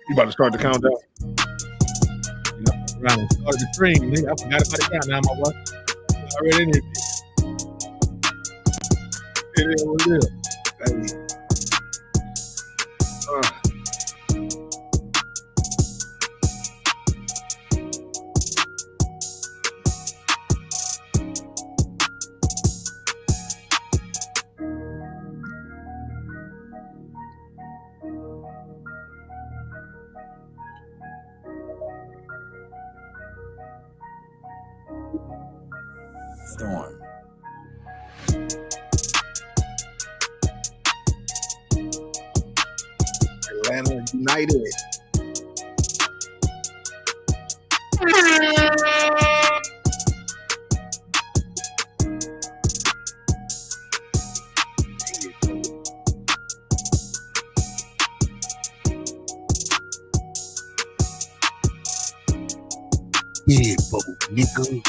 You about to start the countdown? Start the stream, nigga. I forgot about the countdown, my boy. Already in here. It is what it is. Storm. Atlanta United. Deadbolt, nigga.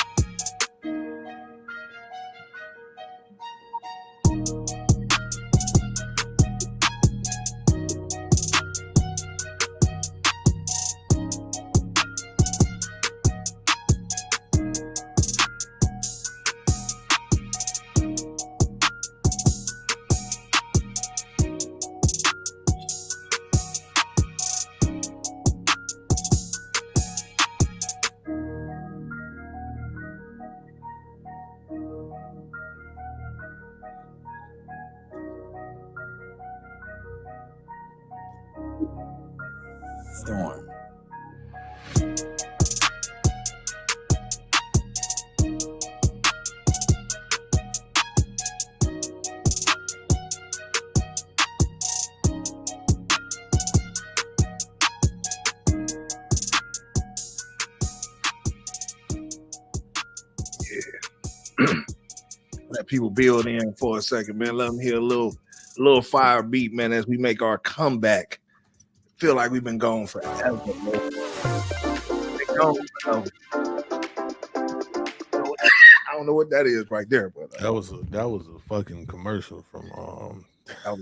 Storm. Let people build in for a second, man. Let them hear a little fire beat, man, as we make our comeback. Feel like we've been gone forever, man. Been gone forever. I don't know what that is right there, but that was a fucking commercial from that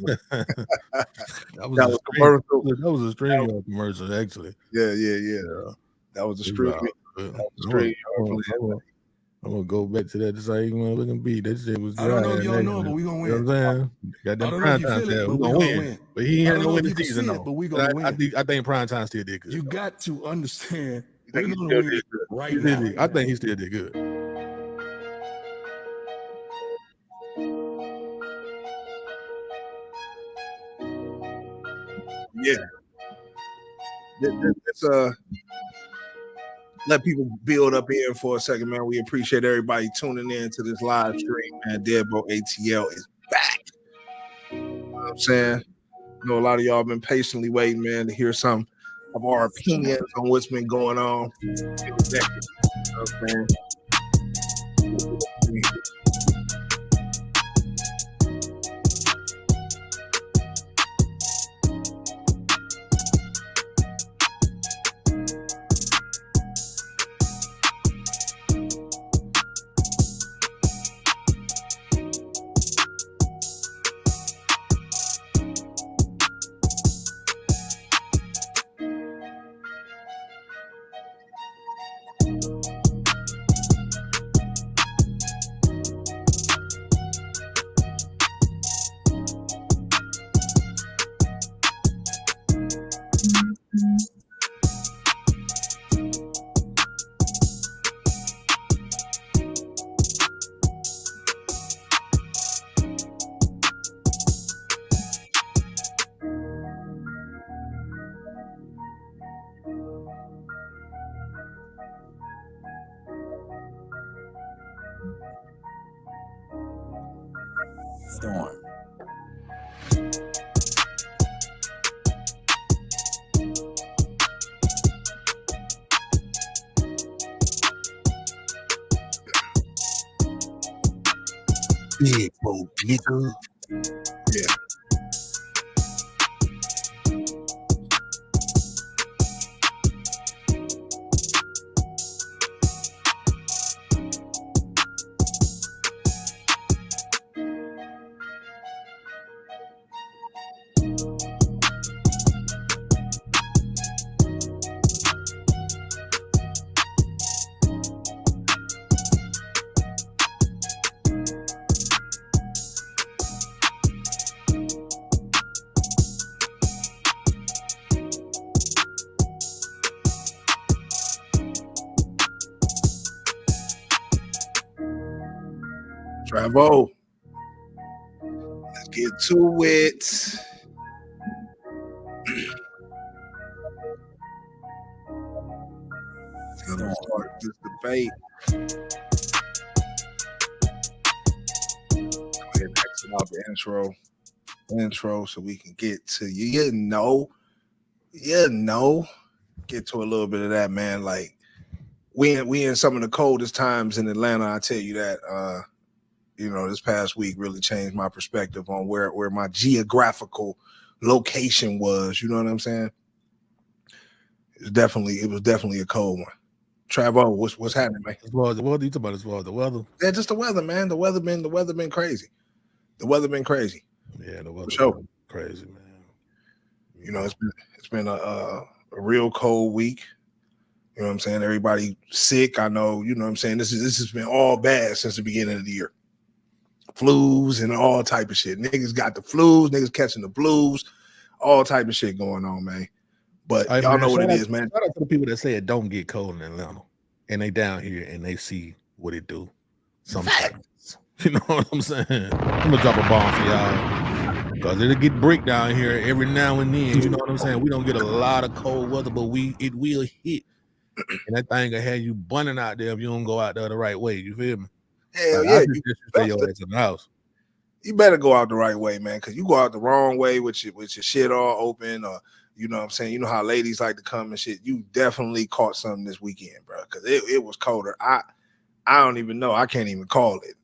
was a commercial. That was a stream commercial, actually. Yeah. That was a stream. I'm gonna go back to that just like looking beat. That shit was dry. I don't know if y'all know, but we gonna win. You know what I'm saying? Got that prime time there. We gonna win. But he ain't gonna win the season though. But we gonna win. I think prime time still did good. You got to understand. We're gonna win right now. I think he still did good. Yeah. Let's let people build up here for a second, man. We appreciate everybody tuning in to this live stream, man. Deadbolt ATL is back. You know what I'm saying? I know a lot of y'all been patiently waiting, man, to hear some of our opinions on what's been going on. You know what I'm saying? Storm. Deadbolt, nigga. Yeah. Travo. Let's get to it. Let's start this debate. Go ahead and exit out the intro so we can get to you know, get to a little bit of that, man. Like we in some of the coldest times in Atlanta. I tell you that. This past week really changed my perspective on where my geographical location was. You know what I'm saying? It was definitely a cold one. Travo, what's happening, man? As well as the weather, you talking about as well as the weather? Yeah, just the weather, man. The weather been crazy. The weather been crazy. Yeah, the weather been crazy, man. It's been a real cold week. You know what I'm saying? Everybody sick. I know. You know what I'm saying? This has been all bad since the beginning of the year. Flus and all type of shit. Niggas got the flus, niggas catching the blues, all type of shit going on, man. But y'all know what it is, man. Shout out to the people that say it don't get cold in Atlanta, and they down here and they see what it do. Sometimes, you know what I'm saying? I'm gonna drop a bomb for y'all because it'll get break down here every now and then. You know what I'm saying? We don't get a lot of cold weather, but it will hit, and that thing will have you bunning out there if you don't go out there the right way. You feel me? Hell yeah, you stay your ass in the house. You better go out the right way, man, because you go out the wrong way with your shit all open, or you know what I'm saying. You know how ladies like to come and shit. You definitely caught something this weekend, bro, because it was colder. I don't even know. I can't even call it.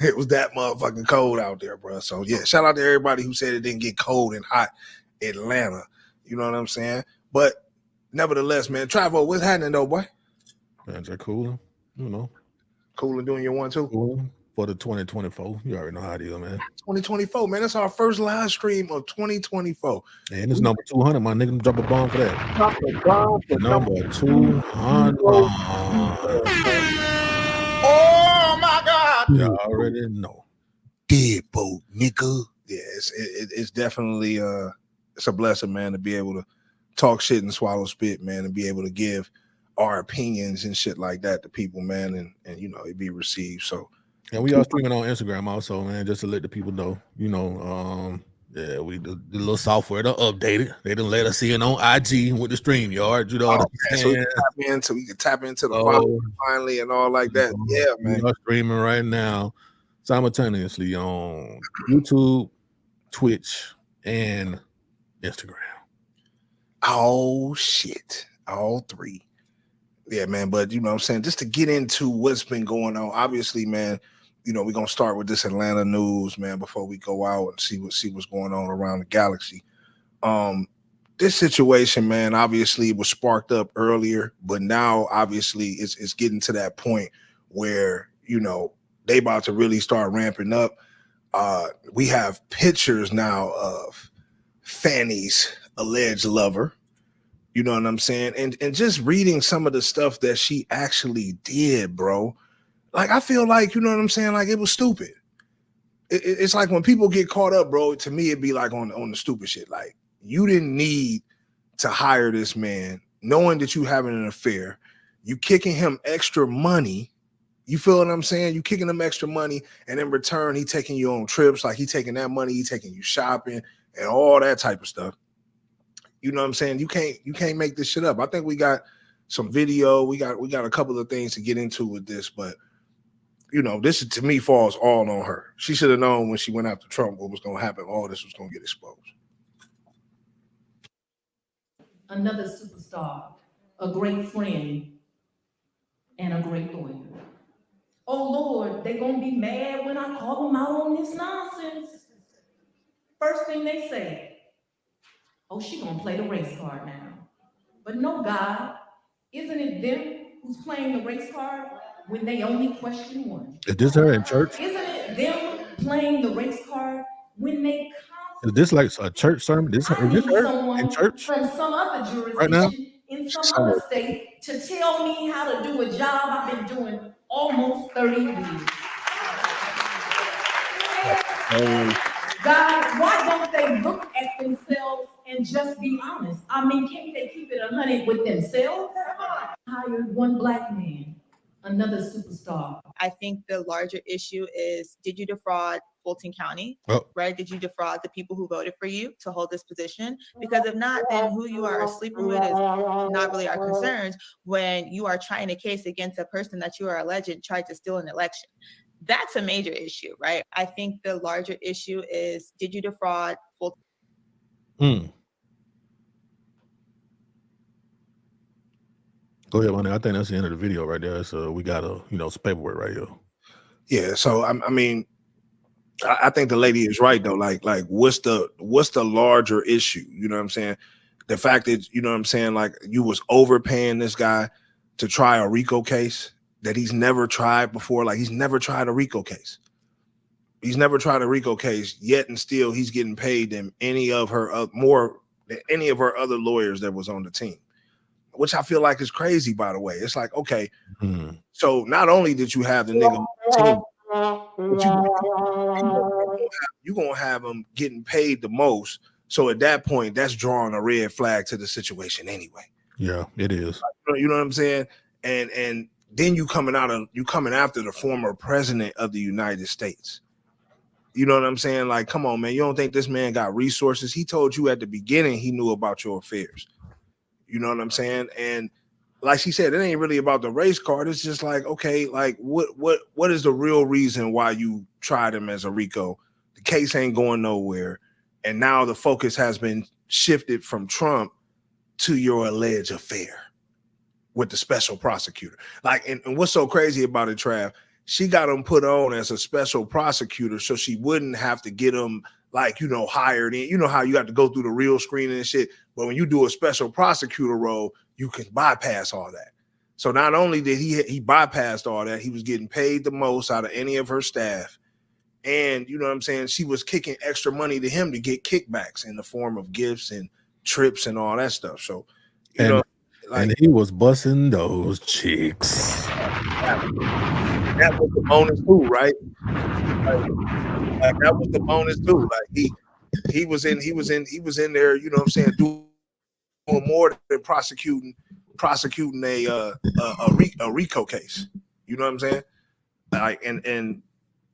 It was that motherfucking cold out there, bro. So yeah, shout out to everybody who said it didn't get cold and hot Atlanta. You know what I'm saying? But nevertheless, man, Travo, what's happening though, boy? Man, just cooling, you know. Cooling, doing your one too. Cooling for the 2024. You already know how it is, man. 2024, man. That's our first live stream of 2024. And it's number 200, my nigga. Drop a bomb for that. Drop a bomb for number 200. Oh my God! You already know. Deadbolt, nigga. Yeah, it's definitely it's a blessing, man, to be able to talk shit and swallow spit, man, and be able to give our opinions and shit like that to people, man, and you know, it be received. So, and we are streaming on Instagram also, man, just to let the people know, you know, yeah, we the little software to update it. They didn't let us see it on IG with the stream yard, you know what I'm saying? So we can tap into the following finally and all like that. Yeah, man. We are streaming right now simultaneously on YouTube, Twitch, and Instagram. Oh shit. All three. Yeah, man. But you know what I'm saying? Just to get into what's been going on, obviously, man, you know, we're gonna start with this Atlanta news, man, before we go out and see what's going on around the galaxy. This situation, man, obviously was sparked up earlier, but now obviously it's getting to that point where, you know, they about to really start ramping up. We have pictures now of Fanny's alleged lover. You know what I'm saying? And just reading some of the stuff that she actually did, bro. Like, I feel like, you know what I'm saying? Like, it was stupid. It's like when people get caught up, bro, to me, it'd be like on the stupid shit. Like, you didn't need to hire this man knowing that you having an affair. You kicking him extra money. You feel what I'm saying? You kicking him extra money, and in return, he taking you on trips. Like, he taking that money, he taking you shopping and all that type of stuff. You know what I'm saying? You can't make this shit up. I think we got some video. We got a couple of things to get into with this, but you know, this to me falls all on her. She should have known when she went after Trump what was going to happen. All this was going to get exposed. Another superstar, a great friend, and a great lawyer. Oh Lord, they gonna be mad when I call them out on this nonsense. First thing they say, oh, she gonna play the race card now. But no, God, isn't it them who's playing the race card when they only question one? Is this her in church? Isn't it them playing the race card when they Is this like a church sermon? Is this her in church? From some other jurisdiction right now? in some other state to tell me how to do a job I've been doing almost 30 years. God, why don't they look at themselves and just be honest? I mean, can't they keep it 100 with themselves? Hired one black man, another superstar. I think the larger issue is, did you defraud Fulton County? Oh. Right? Did you defraud the people who voted for you to hold this position? Because if not, then who you are sleeping with is not really our concerns when you are trying a case against a person that you are alleged tried to steal an election. That's a major issue, right? I think the larger issue is, did you defraud Fulton? Go ahead, Money. I think that's the end of the video right there. So we got some paperwork right here. Yeah. So I mean, I think the lady is right though. Like what's the larger issue? You know what I'm saying? The fact that, you know what I'm saying, like you was overpaying this guy to try a RICO case that he's never tried before. Like he's never tried a RICO case. He's never tried a RICO case yet, and still he's getting paid than any of her more than any of her other lawyers that was on the team, which I feel like is crazy, by the way. It's like, okay, so not only did you have the nigga team, but you're going to have him getting paid the most. So at that point, that's drawing a red flag to the situation anyway. Yeah, it is. You know what I'm saying? And then you coming after the former president of the United States. You know what I'm saying? Like, come on, man. You don't think this man got resources? He told you at the beginning he knew about your affairs. You know what I'm saying? And like she said, it ain't really about the race card. It's just like, okay, like what is the real reason why you tried him as a RICO? The case ain't going nowhere. And now the focus has been shifted from Trump to your alleged affair with the special prosecutor. Like, and what's so crazy about it, Trav, she got him put on as a special prosecutor so she wouldn't have to get him, like, hired in. You know how you have to go through the real screening and shit, but when you do a special prosecutor role, you can bypass all that. So not only did he bypassed all that, he was getting paid the most out of any of her staff. And you know what I'm saying? She was kicking extra money to him to get kickbacks in the form of gifts and trips and all that stuff. So, and he was busting those chicks. That was the bonus too, right? Like that was the bonus too. Like he was in there, you know what I'm saying, doing more than prosecuting a RICO case. You know what I'm saying? Like, and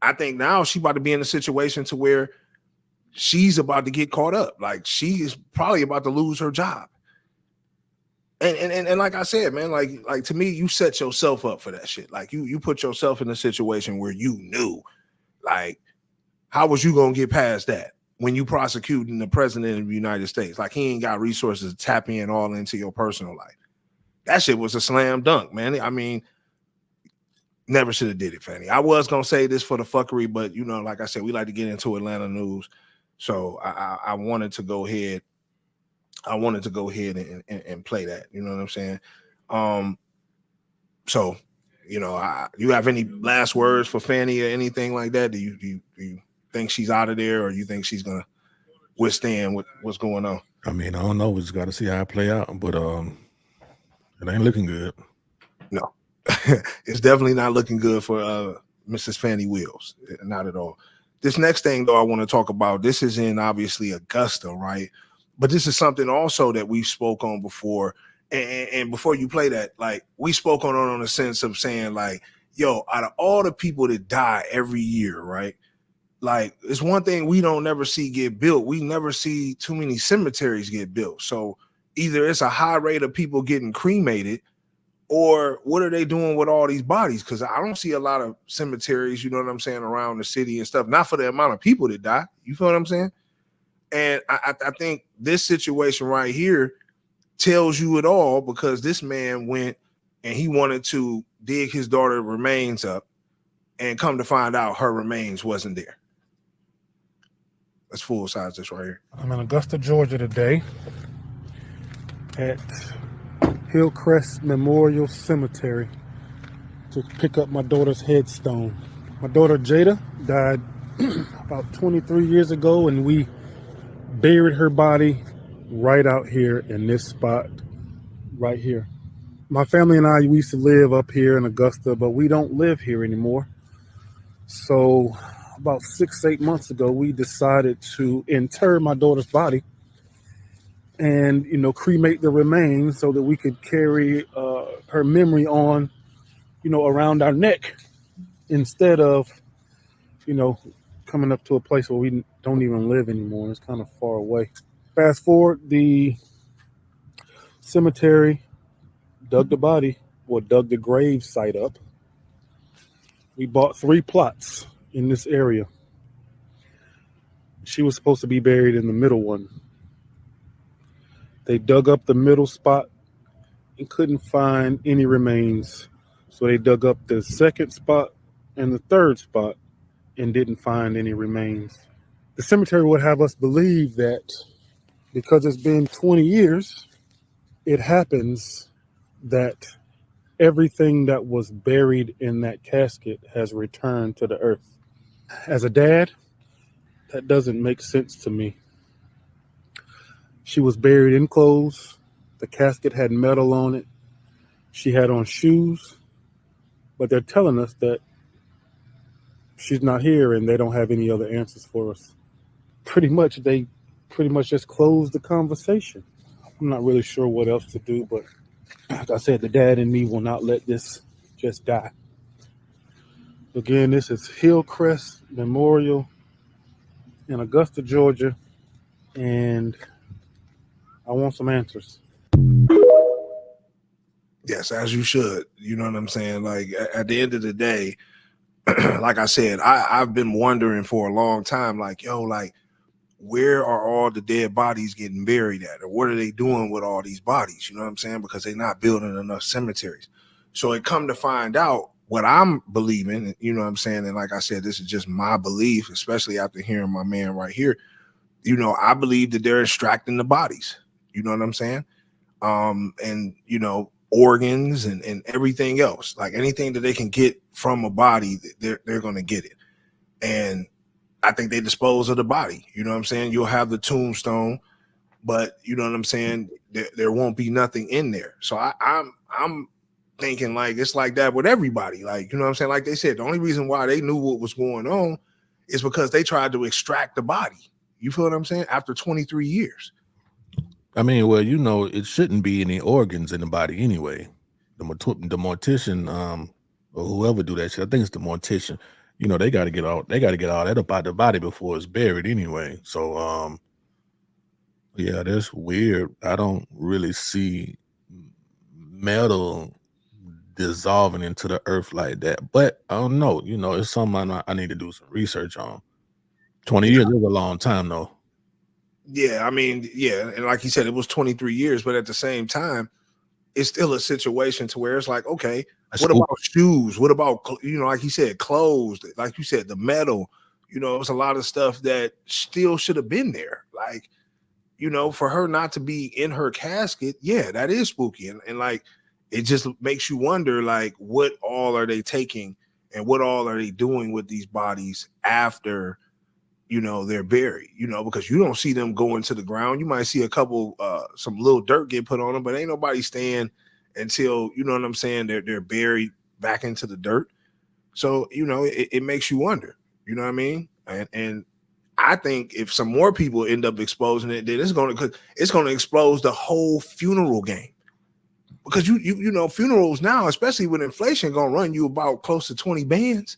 I think now she's about to be in a situation to where she's about to get caught up. Like she is probably about to lose her job. And like I said, man, like to me, you set yourself up for that shit. Like you put yourself in a situation where you knew, like, how was you gonna get past that when you prosecuting the president of the United States? Like he ain't got resources to tap in all into your personal life. That shit was a slam dunk, man. I mean, never should have did it, Fanny. I was gonna say this for the fuckery, but like I said, we like to get into Atlanta news, so I wanted to go ahead. And play that. You know what I'm saying? So, you have any last words for Fanny or anything like that? Do you think she's out of there, or you think she's gonna withstand what's going on? I mean, I don't know. We just got to see how it play out, but it ain't looking good. No, it's definitely not looking good for Mrs. Fanny Wills. Not at all. This next thing, though, I want to talk about. This is in obviously Augusta, right? But this is something also that we spoke on before. And before you play that, like we spoke on the sense of saying, like, yo, out of all the people that die every year, right? Like, it's one thing we don't never see get built. We never see too many cemeteries get built. So either it's a high rate of people getting cremated, or what are they doing with all these bodies? Because I don't see a lot of cemeteries, you know what I'm saying, around the city and stuff. Not for the amount of people that die. You feel what I'm saying? And I think this situation right here tells you it all, because this man went and he wanted to dig his daughter's remains up, and come to find out her remains wasn't there. Let's full size this right here. I'm in Augusta, Georgia today at Hillcrest Memorial Cemetery to pick up my daughter's headstone. My daughter Jada died about 23 years ago, and we buried her body right out here in this spot right here. My family and I, we used to live up here in Augusta, but we don't live here anymore. So about 6-8 months ago, we decided to inter my daughter's body and, cremate the remains so that we could carry her memory on around our neck instead of, coming up to a place where we don't even live anymore. It's kind of far away. Fast forward, the cemetery dug the grave site up. We bought 3 plots in this area. She was supposed to be buried in the middle one. They dug up the middle spot and couldn't find any remains. So they dug up the second spot and the third spot and didn't find any remains. The cemetery would have us believe that because it's been 20 years, it happens that everything that was buried in that casket has returned to the earth. As a dad, that doesn't make sense to me. She was buried in clothes. The casket had metal on it. She had on shoes. But they're telling us that she's not here and they don't have any other answers for us. They pretty much just closed the conversation. I'm not really sure what else to do, but like I said, the dad in me will not let this just die. Again, this is Hillcrest Memorial in Augusta, Georgia, and I want some answers. Yes, as you should. You know what I'm saying? Like at the end of the day, like I said, I've been wondering for a long time, like, yo, like, where are all the dead bodies getting buried at? Or what are they doing with all these bodies? You know what I'm saying? Because they're not building enough cemeteries. So it come to find out what I'm believing, you know what I'm saying? And like I said, this is just my belief, especially after hearing my man right here. I believe that they're extracting the bodies. You know what I'm saying? And, organs and everything else, like anything that they can get from a body, they're going to get it. And I think they dispose of the body. You know what I'm saying? You'll have the tombstone, but you know what I'm saying? There won't be nothing in there. So I'm thinking like it's like that with everybody. Like, you know what I'm saying? Like they said, the only reason why they knew what was going on is because they tried to extract the body. You feel what I'm saying? After 23 years. I mean, well, it shouldn't be any organs in the body anyway. The mortician, or whoever do that shit, I think it's the mortician. They got to get all that up out the body before it's buried anyway. So, yeah, that's weird. I don't really see metal dissolving into the earth like that, but I don't know. It's something I need to do some research on. 20 years is a long time, though. Yeah, I mean, yeah, and like he said, it was 23 years, but at the same time, it's still a situation to where it's like, okay, what about shoes? What about, like he said, clothes? Like you said, the metal, it's a lot of stuff that still should have been there. Like, for her not to be in her casket, yeah, that is spooky. And like, it just makes you wonder, like, what all are they taking and what all are they doing with these bodies after, they're buried, because you don't see them go into the ground. You might see a couple, some little dirt get put on them, but ain't nobody staying until, you know what I'm saying, they're buried back into the dirt. So, it makes you wonder, you know what I mean? And I think if some more people end up exposing it, then it's going to expose the whole funeral game. Because you know, funerals now, especially with inflation, going to run you about close to 20 bands.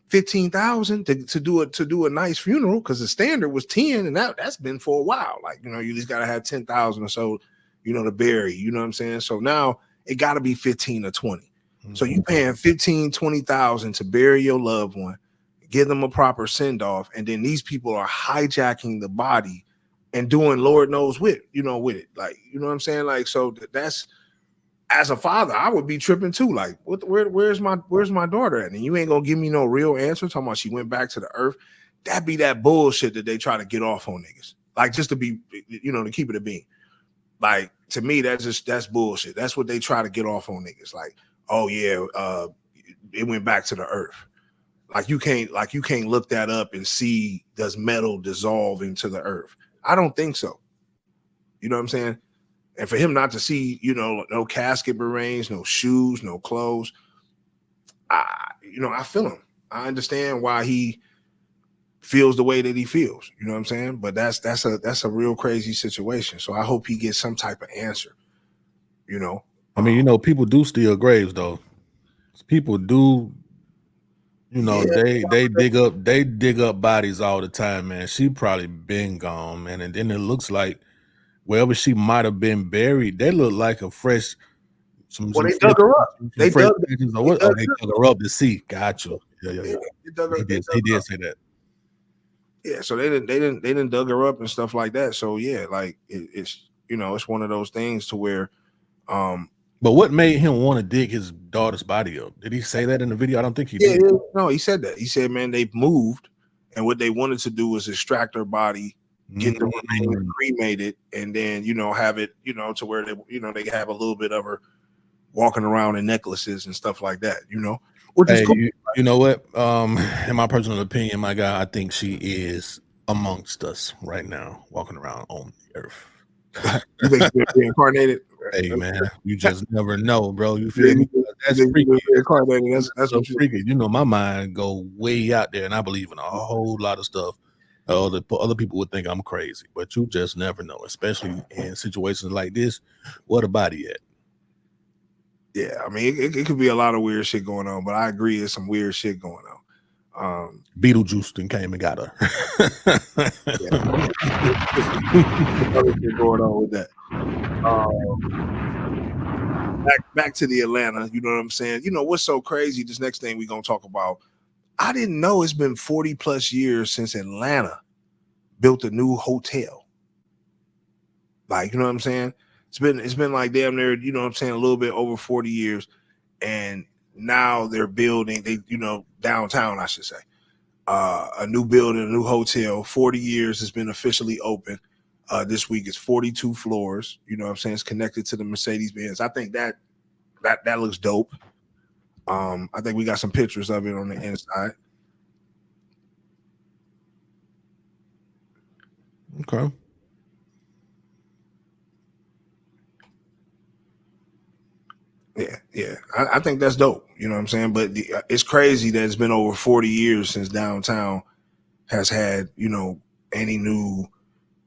15,000 to do a nice funeral, because the standard was 10, and that's been for a while. Like, you just gotta have 10,000 or so, to bury. You know what I'm saying? So now it gotta be 15 or 20. Mm-hmm. So you paying 15, 20,000 to bury your loved one, give them a proper send off, and then these people are hijacking the body and doing Lord knows with it. Like, you know what I'm saying? Like, so that's. As a father, I would be tripping too. Like, where's my daughter at? And you ain't gonna give me no real answer. Talking about she went back to the earth. That be that bullshit that they try to get off on niggas. Like, just to be, to keep it a bean. Like, to me, that's bullshit. That's what they try to get off on niggas. Like, oh yeah, it went back to the earth. Like you can't look that up and see, does metal dissolve into the earth? I don't think so. You know what I'm saying? And for him not to see, no casket remains, no shoes, no clothes, I feel him. I understand why he feels the way that he feels. You know what I'm saying? But that's a real crazy situation. So I hope he gets some type of answer. I mean, people do steal graves though. People do, you know, Yeah. they dig up bodies all the time, man. She probably been gone, man. And then it looks like wherever she might have been buried, they look like a fresh Well, they dug her up. They fresh dug. patches or They what? dug Oh, they dug her up to see. Gotcha. Yeah. They dug her. He They did, dug he her did up. say that. Yeah, so they didn't dug her up and stuff like that. So yeah, like it's you know it's one of those things to where But what made him want to dig his daughter's body up? Did he say that in the video? I don't think he yeah, did. yeah, no, he said that. He said, man, they've moved, and what they wanted to do was extract her body, get the remains cremated, and then have it to where they have a little bit of her walking around in necklaces and stuff like that. Which is Hey, cool. you know what? In my personal opinion, my guy, I think she is amongst us right now, walking around on the earth. You think she's reincarnated? Hey man, you just never know, bro. You feel me? That's You think freaky. she's reincarnated? That's So what freaky. You know, my mind go way out there, and I believe in a whole lot of stuff. Other people would think I'm crazy, but you just never know, especially in situations like this. What a body at? Yeah, I mean, it could be a lot of weird shit going on, but I agree, there's some weird shit going on. Beetlejuice then came and got her. Going on with that. Back to the Atlanta, you know what I'm saying? You know what's so crazy? This next thing we're gonna talk about. I didn't know it's been 40 plus years since Atlanta built a new hotel. Like, you know what I'm saying? It's been like damn near, you know what I'm saying, a little bit over 40 years. And now they're building, downtown, I should say. A new building, a new hotel. 40 years has been officially open. This week it's 42 floors. You know what I'm saying? It's connected to the Mercedes-Benz. I think that looks dope. I think we got some pictures of it on the inside. Okay. Yeah. I think that's dope. You know what I'm saying? But it's crazy that it's been over 40 years since downtown has had, any new,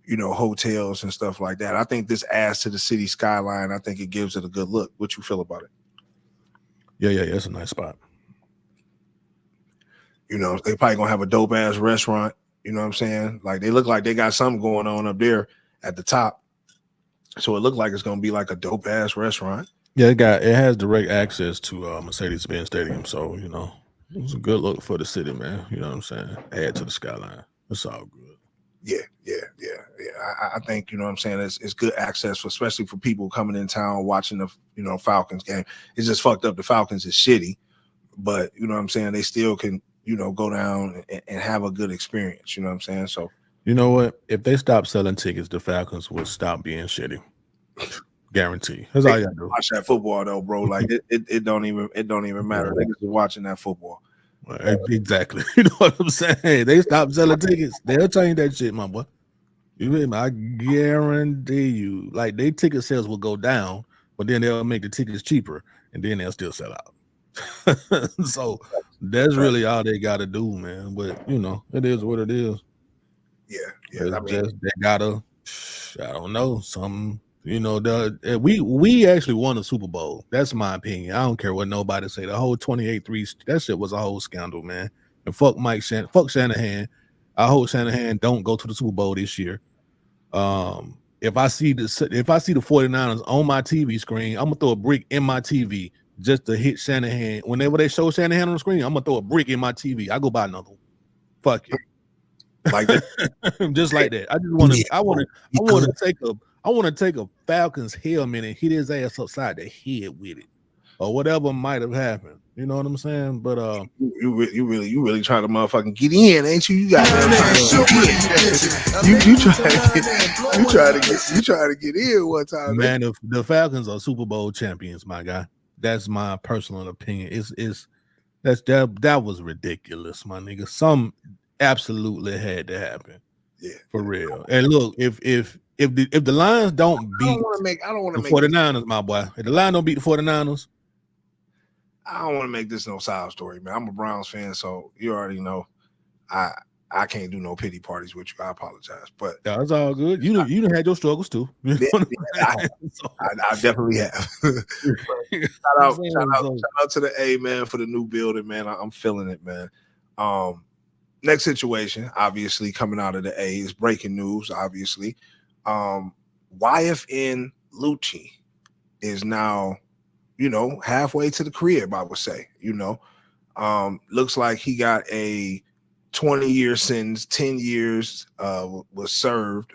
hotels and stuff like that. I think this adds to the city skyline. I think it gives it a good look. What you feel about it? Yeah. It's a nice spot. They probably gonna have a dope ass restaurant. You know what I'm saying? Like they look like they got something going on up there at the top. So it looked like it's gonna be like a dope ass restaurant. Yeah, it has direct access to Mercedes-Benz Stadium, so it's a good look for the city, man. You know what I'm saying? Add to the skyline. It's all good. Yeah. I think you know what I'm saying. It's good access, especially for people coming in town watching the Falcons game. It's just fucked up. The Falcons is shitty, but you know what I'm saying. They still can go down and have a good experience. You know what I'm saying. So you know what? If they stop selling tickets, the Falcons will stop being shitty. Guarantee. That's all you gotta do. Watch that football though, bro. Like it don't even matter. They just watching that football. Exactly. You know what I'm saying? They stop selling tickets. They'll change that shit, my boy. You hear me? I guarantee you. Like their ticket sales will go down, but then they'll make the tickets cheaper, and then they'll still sell out. So that's really all they gotta do, man. But it is what it is. Yeah. I mean, they gotta. I don't know. Some. We actually won a Super Bowl. That's my opinion. I don't care what nobody say. The whole 28-3, that shit was a whole scandal, man. And fuck fuck Shanahan. I hope Shanahan don't go to the Super Bowl this year. If I see the 49ers on my TV screen, I'm gonna throw a brick in my TV just to hit Shanahan. Whenever they show Shanahan on the screen, I'm gonna throw a brick in my TV. I go buy another one. Fuck it. Like that. Just like that. I want to take a Falcons helmet and hit his ass upside the head with it, or whatever might have happened. You know what I'm saying? But you really trying to motherfucking get in, ain't you? You got you try to get in one time, man. If the Falcons are Super Bowl champions, my guy, that's my personal opinion. That was ridiculous, my nigga. Some absolutely had to happen. Yeah, for real. And look, if the Lions don't beat the 49ers, my boy, if the Lions don't beat the 49ers, I don't want to make this no side story, man. I'm a Browns fan, so you already know. I I can't do no pity parties with you. I apologize, but that's all good. You done had your struggles too. You know what I'm saying? So- I definitely have. Shout out to the A, man, for the new building, man. I'm feeling it, man. Next situation, obviously coming out of the A, is breaking news. Obviously, YFN Lucci is now, halfway to the crib. I would say, looks like he got a 20-year sentence. 10 years was served.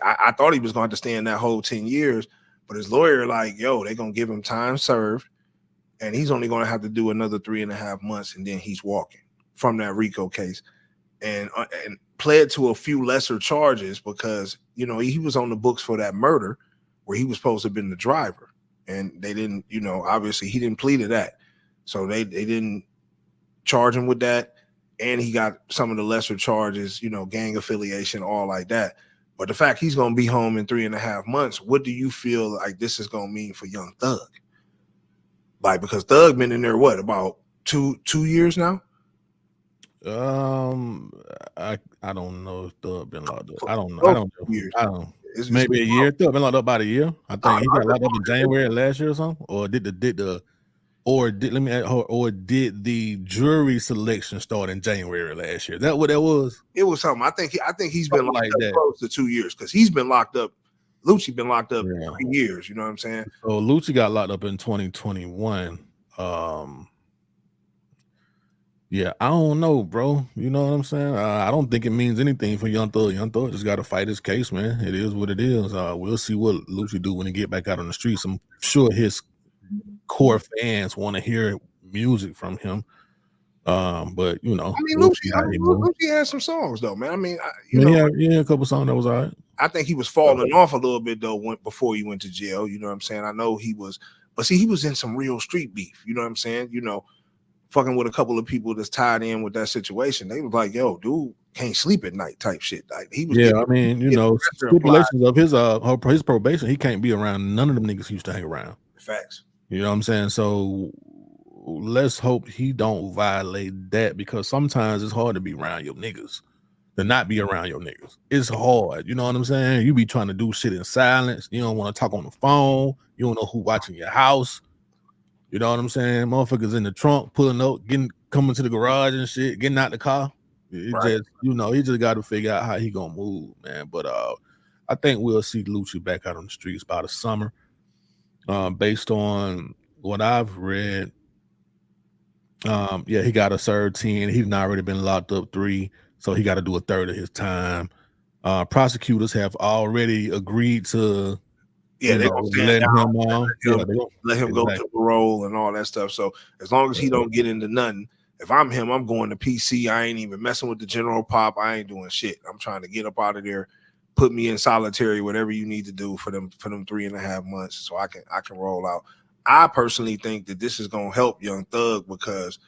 I thought he was going to stay in that whole 10 years, but his lawyer like, yo, they're going to give him time served, and he's only going to have to do another 3.5 months, and then he's walking from that RICO case, and pled to a few lesser charges because, he was on the books for that murder where he was supposed to have been the driver, and they didn't, obviously he didn't plead to that. So they didn't charge him with that. And he got some of the lesser charges, gang affiliation, all like that. But the fact he's going to be home in 3.5 months, what do you feel like this is going to mean for Young Thug? Like, because Thug been in there, what, about two years now? I don't know if Thug been locked up. I don't know. Maybe a year. Thug been locked up about a year. I think he got locked up in January last year or something. Or did the jury selection start in January last year? Is that what that was? It was something. I think he's been locked up close to 2 years because he's been locked up. Lucci been locked up 3 years. You know what I'm saying? So Lucci got locked up in 2021. Yeah, I don't know, bro. You know what I'm saying? I don't think it means anything for Young Thug. Young Thug just got to fight his case, man. It is what it is. We'll see what Lucci do when he get back out on the streets. I'm sure his core fans want to hear music from him. But Lucci has some songs though, man. I mean, a couple songs that was all right. I think he was falling off a little bit though before he went to jail. You know what I'm saying? I know he was, but see, he was in some real street beef. You know what I'm saying? Fucking with a couple of people that's tied in with that situation. They was like, yo, dude can't sleep at night type shit. Like he was stipulations of his probation, he can't be around none of them niggas he used to hang around. Facts. You know what I'm saying? So let's hope he don't violate that, because sometimes it's hard to be around your niggas, to not be around your niggas. It's hard. You know what I'm saying? You be trying to do shit in silence. You don't want to talk on the phone. You don't know who watching your house. You know what I'm saying? Motherfuckers in the trunk, pulling up, coming to the garage and shit, getting out the car. He just got to figure out how he gonna move, man. But I think we'll see Lucci back out on the streets by the summer. Based on what I've read, he got to serve 10. He's not already been locked up 3, so he got to do a third of his time. Prosecutors have already agreed to they're gonna stand down, let him go to parole and all that stuff. So as long as he don't get into nothing, if I'm him, I'm going to PC. I ain't even messing with the general pop. I ain't doing shit. I'm trying to get up out of there, put me in solitary, whatever you need to do for them 3.5 months, so I can roll out. I personally think that this is gonna help Young Thug, because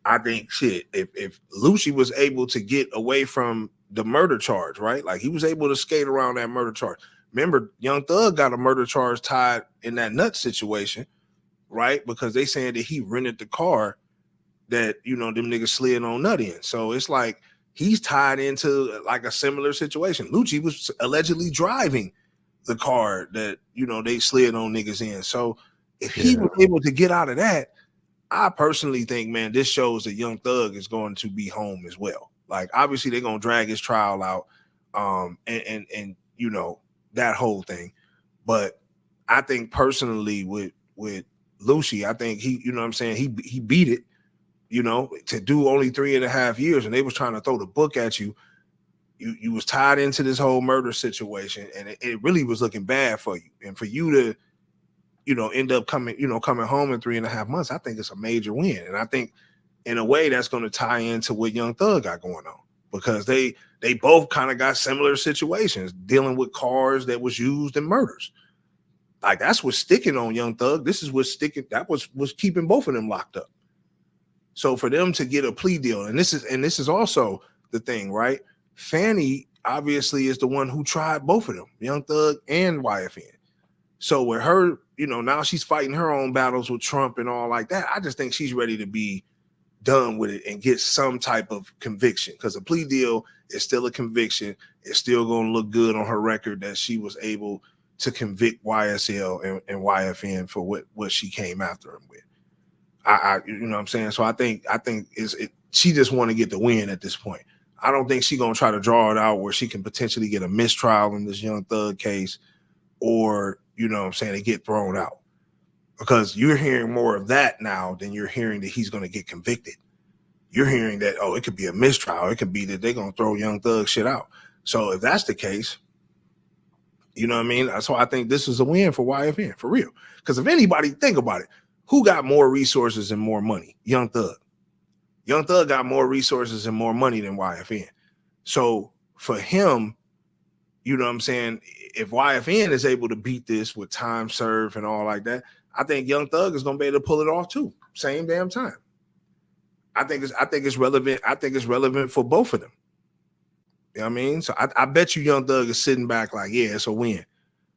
I think if Lucci was able to get away from the murder charge, right? Like he was able to skate around that murder charge. Remember, Young Thug got a murder charge tied in that nut situation, right? Because they saying that he rented the car that, them niggas slid on nut in. So it's like he's tied into like a similar situation. Lucci was allegedly driving the car that, they slid on niggas in. So if he was able to get out of that, I personally think, man, this shows that Young Thug is going to be home as well. Like, obviously they're going to drag his trial out. And that whole thing. But I think personally with Lucci, I think he beat it, to do only 3.5 years, and they was trying to throw the book at you. You was tied into this whole murder situation, and it really was looking bad for you. And for you to, end up coming home in 3.5 months, I think it's a major win. And I think in a way that's going to tie into what Young Thug got going on, because they both kind of got similar situations dealing with cars that was used in murders. Like, that's what's sticking on Young Thug. This is what's sticking. That was keeping both of them locked up. So for them to get a plea deal, and this is also the thing, right? Fanny obviously is the one who tried both of them, Young Thug and YFN. So with her, now she's fighting her own battles with Trump and all like that. I just think she's ready to be done with it and get some type of conviction, because a plea deal is still a conviction. It's still going to look good on her record that she was able to convict YSL and YFN for what she came after him with. You know what I'm saying? So I think she just want to get the win at this point. I don't think she's gonna try to draw it out where she can potentially get a mistrial in this Young Thug case, or you know what I'm saying, they get thrown out. Because you're hearing more of that now than you're hearing that he's gonna get convicted. You're hearing that, oh, it could be a mistrial, it could be that they're gonna throw Young Thug shit out. So if that's the case, you know what I mean? That's why I think this is a win for YFN, for real. Because if anybody, think about it, who got more resources and more money? Young Thug. Young Thug got more resources and more money than YFN. So for him, you know what I'm saying, if YFN is able to beat this with time served and all like that, I think Young Thug is going to be able to pull it off too. Same damn time. I think it's relevant. I think it's relevant for both of them. You know what I mean? So I bet you Young Thug is sitting back like, yeah, it's a win,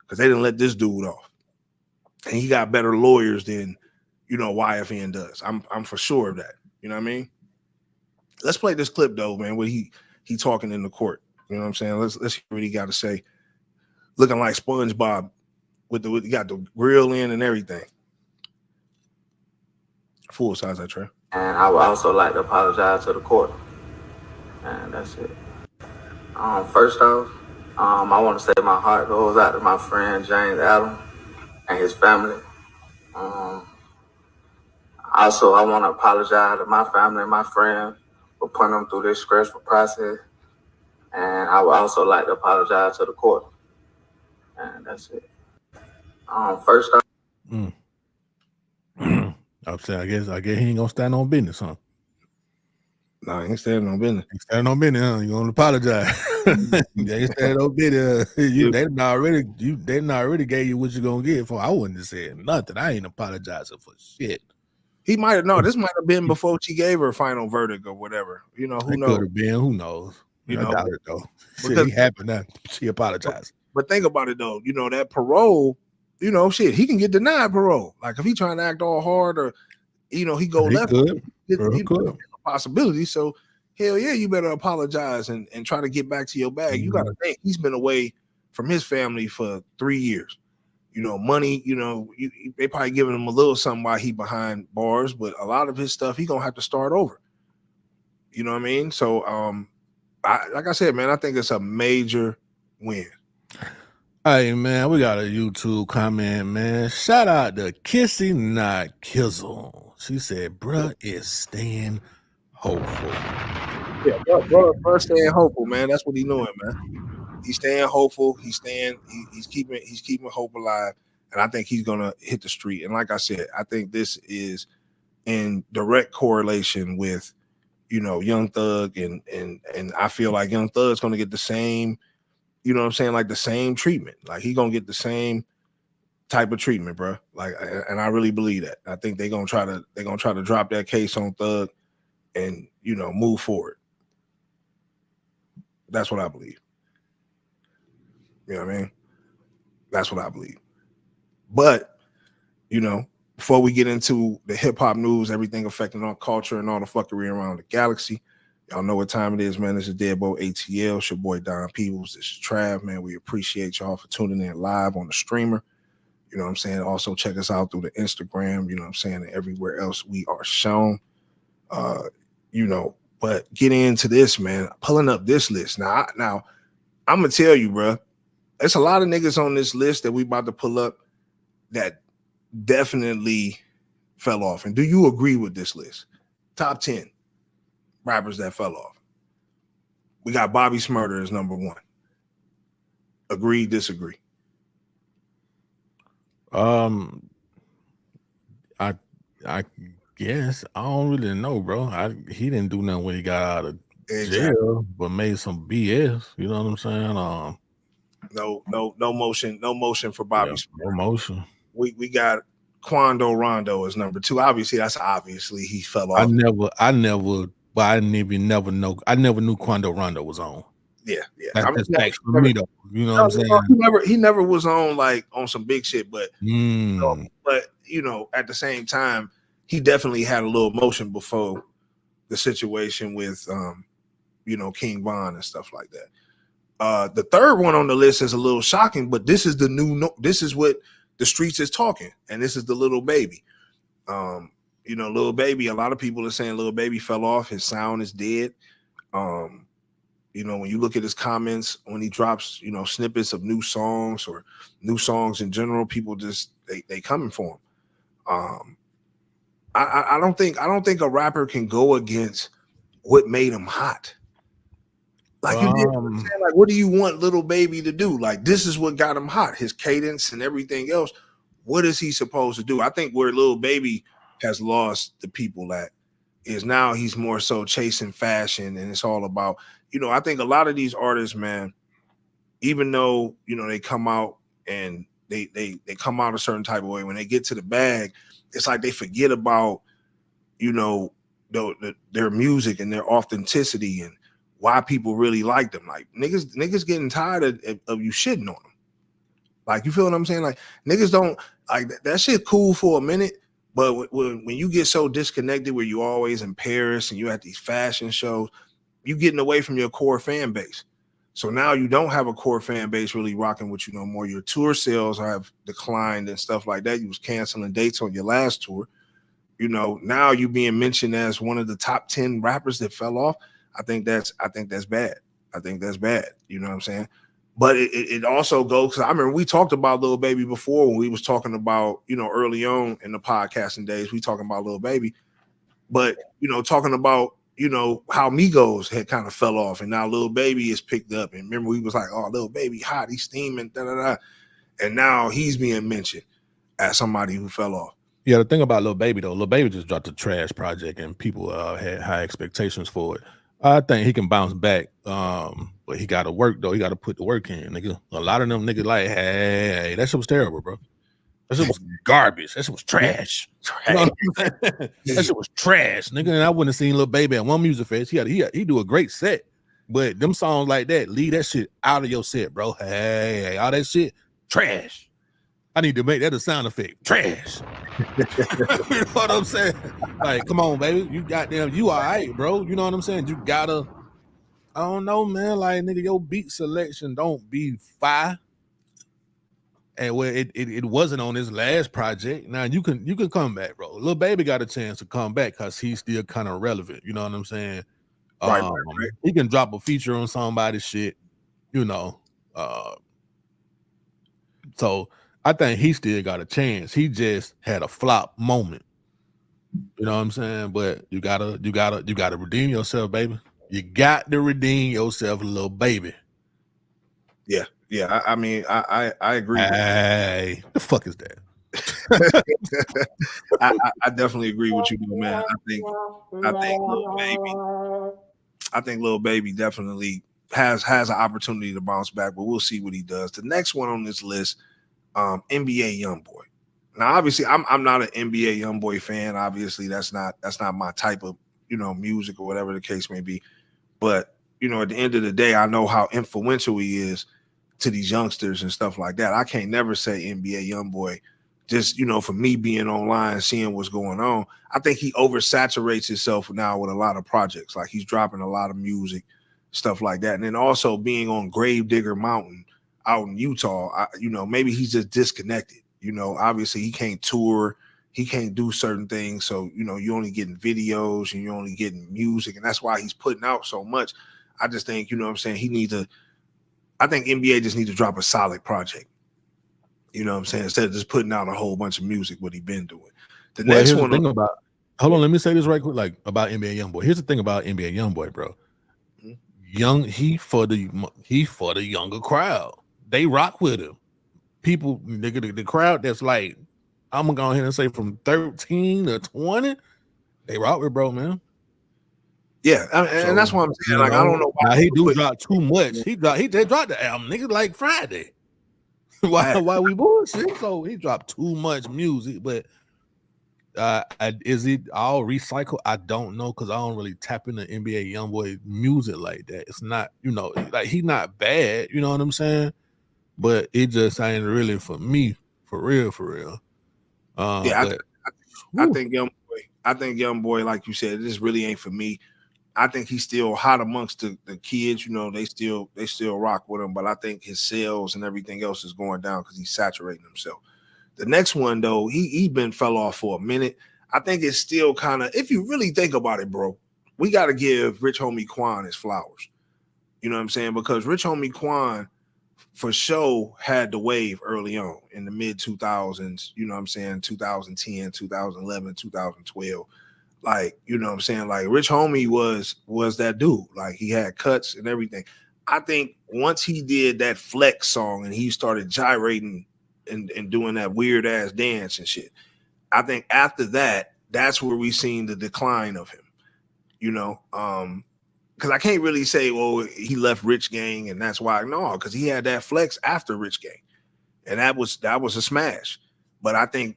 because they didn't let this dude off. And he got better lawyers than, you know, YFN does. I'm for sure of that. You know what I mean? Let's play this clip though, man, where he talking in the court. You know what I'm saying? Let's hear what he got to say. Looking like SpongeBob he got the grill in and everything. Full size, that Trey. And I would also like to apologize to the court. And that's it. First off, I want to say my heart goes out to my friend James Adam and his family. Also, I want to apologize to my family and my friends for putting them through this stressful process. And I would also like to apologize to the court. And that's it. First off. I'm saying, I guess he ain't gonna stand on business, huh? No, he ain't standing on business. He standing on business, huh? You gonna apologize? They ain't standing on business. They already gave you what you're gonna get for. I wouldn't have said nothing. I ain't apologizing for shit. He might have. No, this might have been before she gave her final verdict or whatever. You know, who knows? Could have been. Who knows? You I know, doubt it though. Because Shit, happened that she apologized. But think about it though. You know, that parole. You know, shit, he can get denied parole. Like if he trying to act all hard, or you know, he go left. Could. Possibility. So hell yeah, you better apologize and try to get back to your bag. You got to think he's been away from his family for 3 years. You know, money, you know, they probably giving him a little something while he behind bars, but a lot of his stuff he gonna have to start over. You know what I mean? So like I said, man, I think it's a major win. Hey man, we got a YouTube comment, man. Shout out to Kissy Not Kizzle. She said, bruh is staying hopeful. Yeah, bro, staying hopeful, man. That's what he's doing, man. He's staying hopeful. He's keeping hope alive, and I think he's gonna hit the street. And like I said, I think this is in direct correlation with, you know, Young Thug, and I feel like Young Thug's gonna get the same, you know what I'm saying, like the same treatment. Like he's gonna get the same type of treatment, bro. Like, and I really believe that. I think they're gonna try to drop that case on Thug and, you know, move forward. That's what I believe. You know what I mean? That's what I believe. But, you know, before we get into the hip hop news, everything affecting our culture and all the fuckery around the galaxy, y'all know what time it is, man. This is Deadbolt ATL. It's your boy Don Peebles. This is Trav, man. We appreciate y'all for tuning in live on the streamer. You know what I'm saying? Also check us out through the Instagram, you know what I'm saying, and everywhere else we are shown. You know, but getting into this, man, pulling up this list. Now I'm gonna tell you, bro, there's a lot of niggas on this list that we about to pull up that definitely fell off. And do you agree with this list? Top 10 rappers that fell off. We got Bobby Smurder as number 1. Agree, disagree? I guess I don't really know, bro. He didn't do nothing when he got out of jail, but made some BS. You know what I'm saying? No motion for Bobby Smurder. No motion. We got Quando Rondo as number 2. Obviously he fell off. I never knew Quando Rondo was on. Yeah. That's facts for me though. You know what I'm saying? He never was on like on some big shit, but but you know, at the same time, he definitely had a little motion before the situation with King Von and stuff like that. The third one on the list is a little shocking, but this is this is what the streets is talking, and this is the Lil Baby. Lil Baby, a lot of people are saying Lil Baby fell off, his sound is dead. When you look at his comments when he drops, snippets of new songs or new songs in general, people just they coming for him. I don't think a rapper can go against what made him hot. Like you did, like what do you want Lil Baby to do? Like this is what got him hot, his cadence and everything else. What is he supposed to do? I think where Lil Baby has lost the people at is now he's more so chasing fashion, and it's all about, I think a lot of these artists, man, even though, they come out and they come out a certain type of way, when they get to the bag, it's like they forget about, their music and their authenticity and why people really like them. Like niggas getting tired of you shitting on them. Like, you feel what I'm saying? Like niggas don't like that shit cool for a minute. But when you get so disconnected where you always in Paris and you at these fashion shows, you getting away from your core fan base. So now you don't have a core fan base really rocking with you no more. Your tour sales have declined and stuff like that. You was canceling dates on your last tour. Now you being mentioned as one of the top 10 rappers that fell off. I think that's bad. I think that's bad. You know what I'm saying? But it also goes, because I remember we talked about Lil Baby before when we was talking about, early on in the podcasting days, we talking about Lil Baby. But, talking about, how Migos had kind of fell off and now Lil Baby is picked up. And remember, we was like, oh, Lil Baby hot, he's steaming, da-da-da. And now he's being mentioned as somebody who fell off. Yeah, the thing about Lil Baby, though, Lil Baby just dropped a trash project and people had high expectations for it. I think he can bounce back, but he got to work, though. He got to put the work in, nigga. A lot of them niggas like, hey, that shit was terrible, bro. That shit was garbage. That shit was trash. You know what I'm saying? That shit was trash, nigga. And I wouldn't have seen Lil Baby at one music fest. He do a great set, but them songs like that, leave that shit out of your set, bro. Hey, all that shit, trash. I need to make that a sound effect. Trash. You know what I'm saying? Like, come on, baby. You all right, bro. You know what I'm saying? You gotta, I don't know, man. Like, nigga, your beat selection don't be fire. And where it wasn't on his last project. Now you can come back, bro. Lil Baby got a chance to come back because he's still kind of relevant. You know what I'm saying? Right. He can drop a feature on somebody's shit, so I think he still got a chance. He just had a flop moment. You know what I'm saying? But you gotta redeem yourself, baby. You got to redeem yourself, Lil Baby. Yeah. Yeah. I mean, I agree. Hey, the fuck is that? I definitely agree with you, man. I think Lil Baby definitely has an opportunity to bounce back, but we'll see what he does. The next one on this list, NBA YoungBoy. Now, obviously, I'm not an NBA YoungBoy fan. Obviously, that's not my type of music or whatever the case may be. But at the end of the day, I know how influential he is to these youngsters and stuff like that. I can't never say NBA YoungBoy. Just for me being online, seeing what's going on, I think he oversaturates himself now with a lot of projects. Like he's dropping a lot of music, stuff like that, and then also being on Gravedigger Mountain out in Utah, maybe he's just disconnected. Obviously he can't tour, he can't do certain things. So, you're only getting videos and you're only getting music, and that's why he's putting out so much. I just think, I think NBA just need to drop a solid project. You know what I'm saying? Instead of just putting out a whole bunch of music, what he been doing. The next one. Hold on, let me say this right quick, like about NBA YoungBoy. Here's the thing about NBA YoungBoy, bro. He for the younger crowd. They rock with him. People, nigga, the crowd that's like, I'm gonna go ahead and say from 13 to 20, they rock with bro, man. Yeah, and that's what I'm saying. Like, I don't know why he do drop too much. He just dropped the album, nigga, like Friday. why we bullshit? So he dropped too much music, but is it all recycled? I don't know, because I don't really tap into NBA YoungBoy music like that. It's not, like he's not bad, you know what I'm saying? But it just ain't really for me, for real. I think YoungBoy. Young Boy, like you said, this really ain't for me. I think he's still hot amongst the kids. You know, they still rock with him, but I think his sales and everything else is going down because he's saturating himself. The next one though, he been fell off for a minute. I think it's still kind of, if you really think about it, bro, we got to give Rich Homie Quan his flowers. You know what I'm saying? Because Rich Homie Quan for sure had the wave early on in the mid 2000s. You know what I'm saying? 2010, 2011, 2012. Like, you know what I'm saying? Like Rich Homie was that dude. Like he had cuts and everything. I think once he did that flex song and he started gyrating and doing that weird ass dance and shit, I think after that, that's where we seen the decline of him. You know, because I can't really say, well, he left Rich Gang and that's why. No, because he had that flex after Rich Gang, and that was a smash. But I think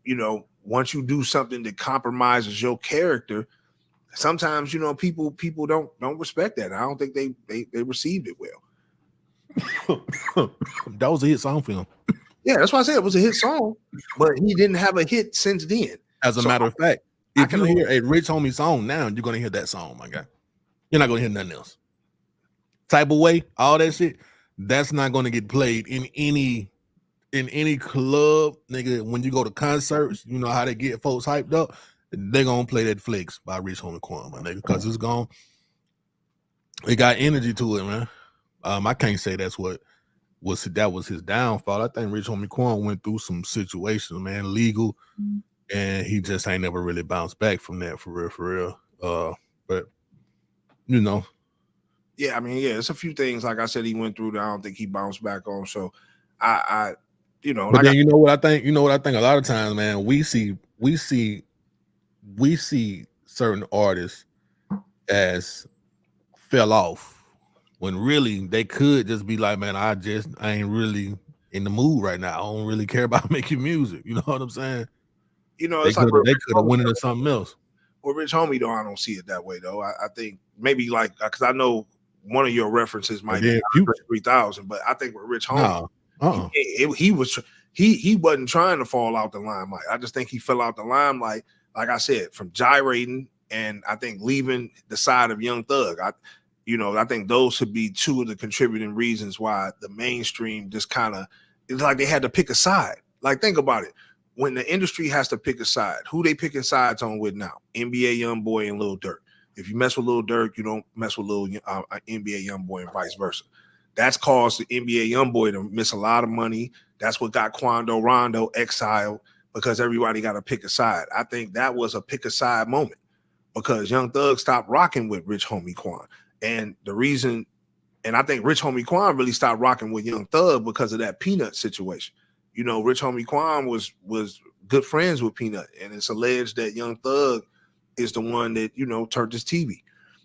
you know, once you do something that compromises your character, sometimes, you know, people don't respect that. I don't think they received it well. That was a hit song for him. Yeah, that's why I said it was a hit song, but he didn't have a hit since then. As a matter of fact, if you hear a Rich Homie song now, you're gonna hear that song, my guy. You're not gonna hear nothing else. Type of Way, all that shit, that's not gonna get played in any club, nigga. When you go to concerts, you know how they get folks hyped up. They're gonna play that Flex by Rich Homie Quan, my nigga, because it's gone. It got energy to it, man. I can't say that was his downfall. I think Rich Homie Quan went through some situations, man, legal, and he just ain't never really bounced back from that for real. But you know, yeah, I mean, yeah, it's a few things like I said he went through that I don't think he bounced back on. So I you know, but like then you know what I think. You know what I think. A lot of times, man, we see certain artists as fell off when really they could just be like, man, I ain't really in the mood right now. I don't really care about making music. You know what I'm saying? You know, They it's could like have went into something else. Well, Rich Homie, though, I don't see it that way, though. I think maybe like, because I know one of your references might be 3000, but I think with Rich Homie, he wasn't trying to fall out the limelight. I just think he fell out the limelight, like I said, from gyrating and I think leaving the side of Young Thug. I think those should be two of the contributing reasons why the mainstream just kind of, it's like they had to pick a side. Like, think about it. When the industry has to pick a side, who they picking sides on with now? NBA YoungBoy and Lil Durk. If you mess with Lil Durk, you don't mess with NBA YoungBoy and vice versa. That's caused the NBA YoungBoy to miss a lot of money. That's what got Quando Rondo exiled, because everybody got to pick a side. I think that was a pick a side moment because Young Thug stopped rocking with Rich Homie Quan. And the reason, and I think Rich Homie Quan really stopped rocking with Young Thug because of that Peanut situation. You know, Rich Homie Quan was good friends with Peanut, and it's alleged that Young Thug is the one that, you know, turned his TV.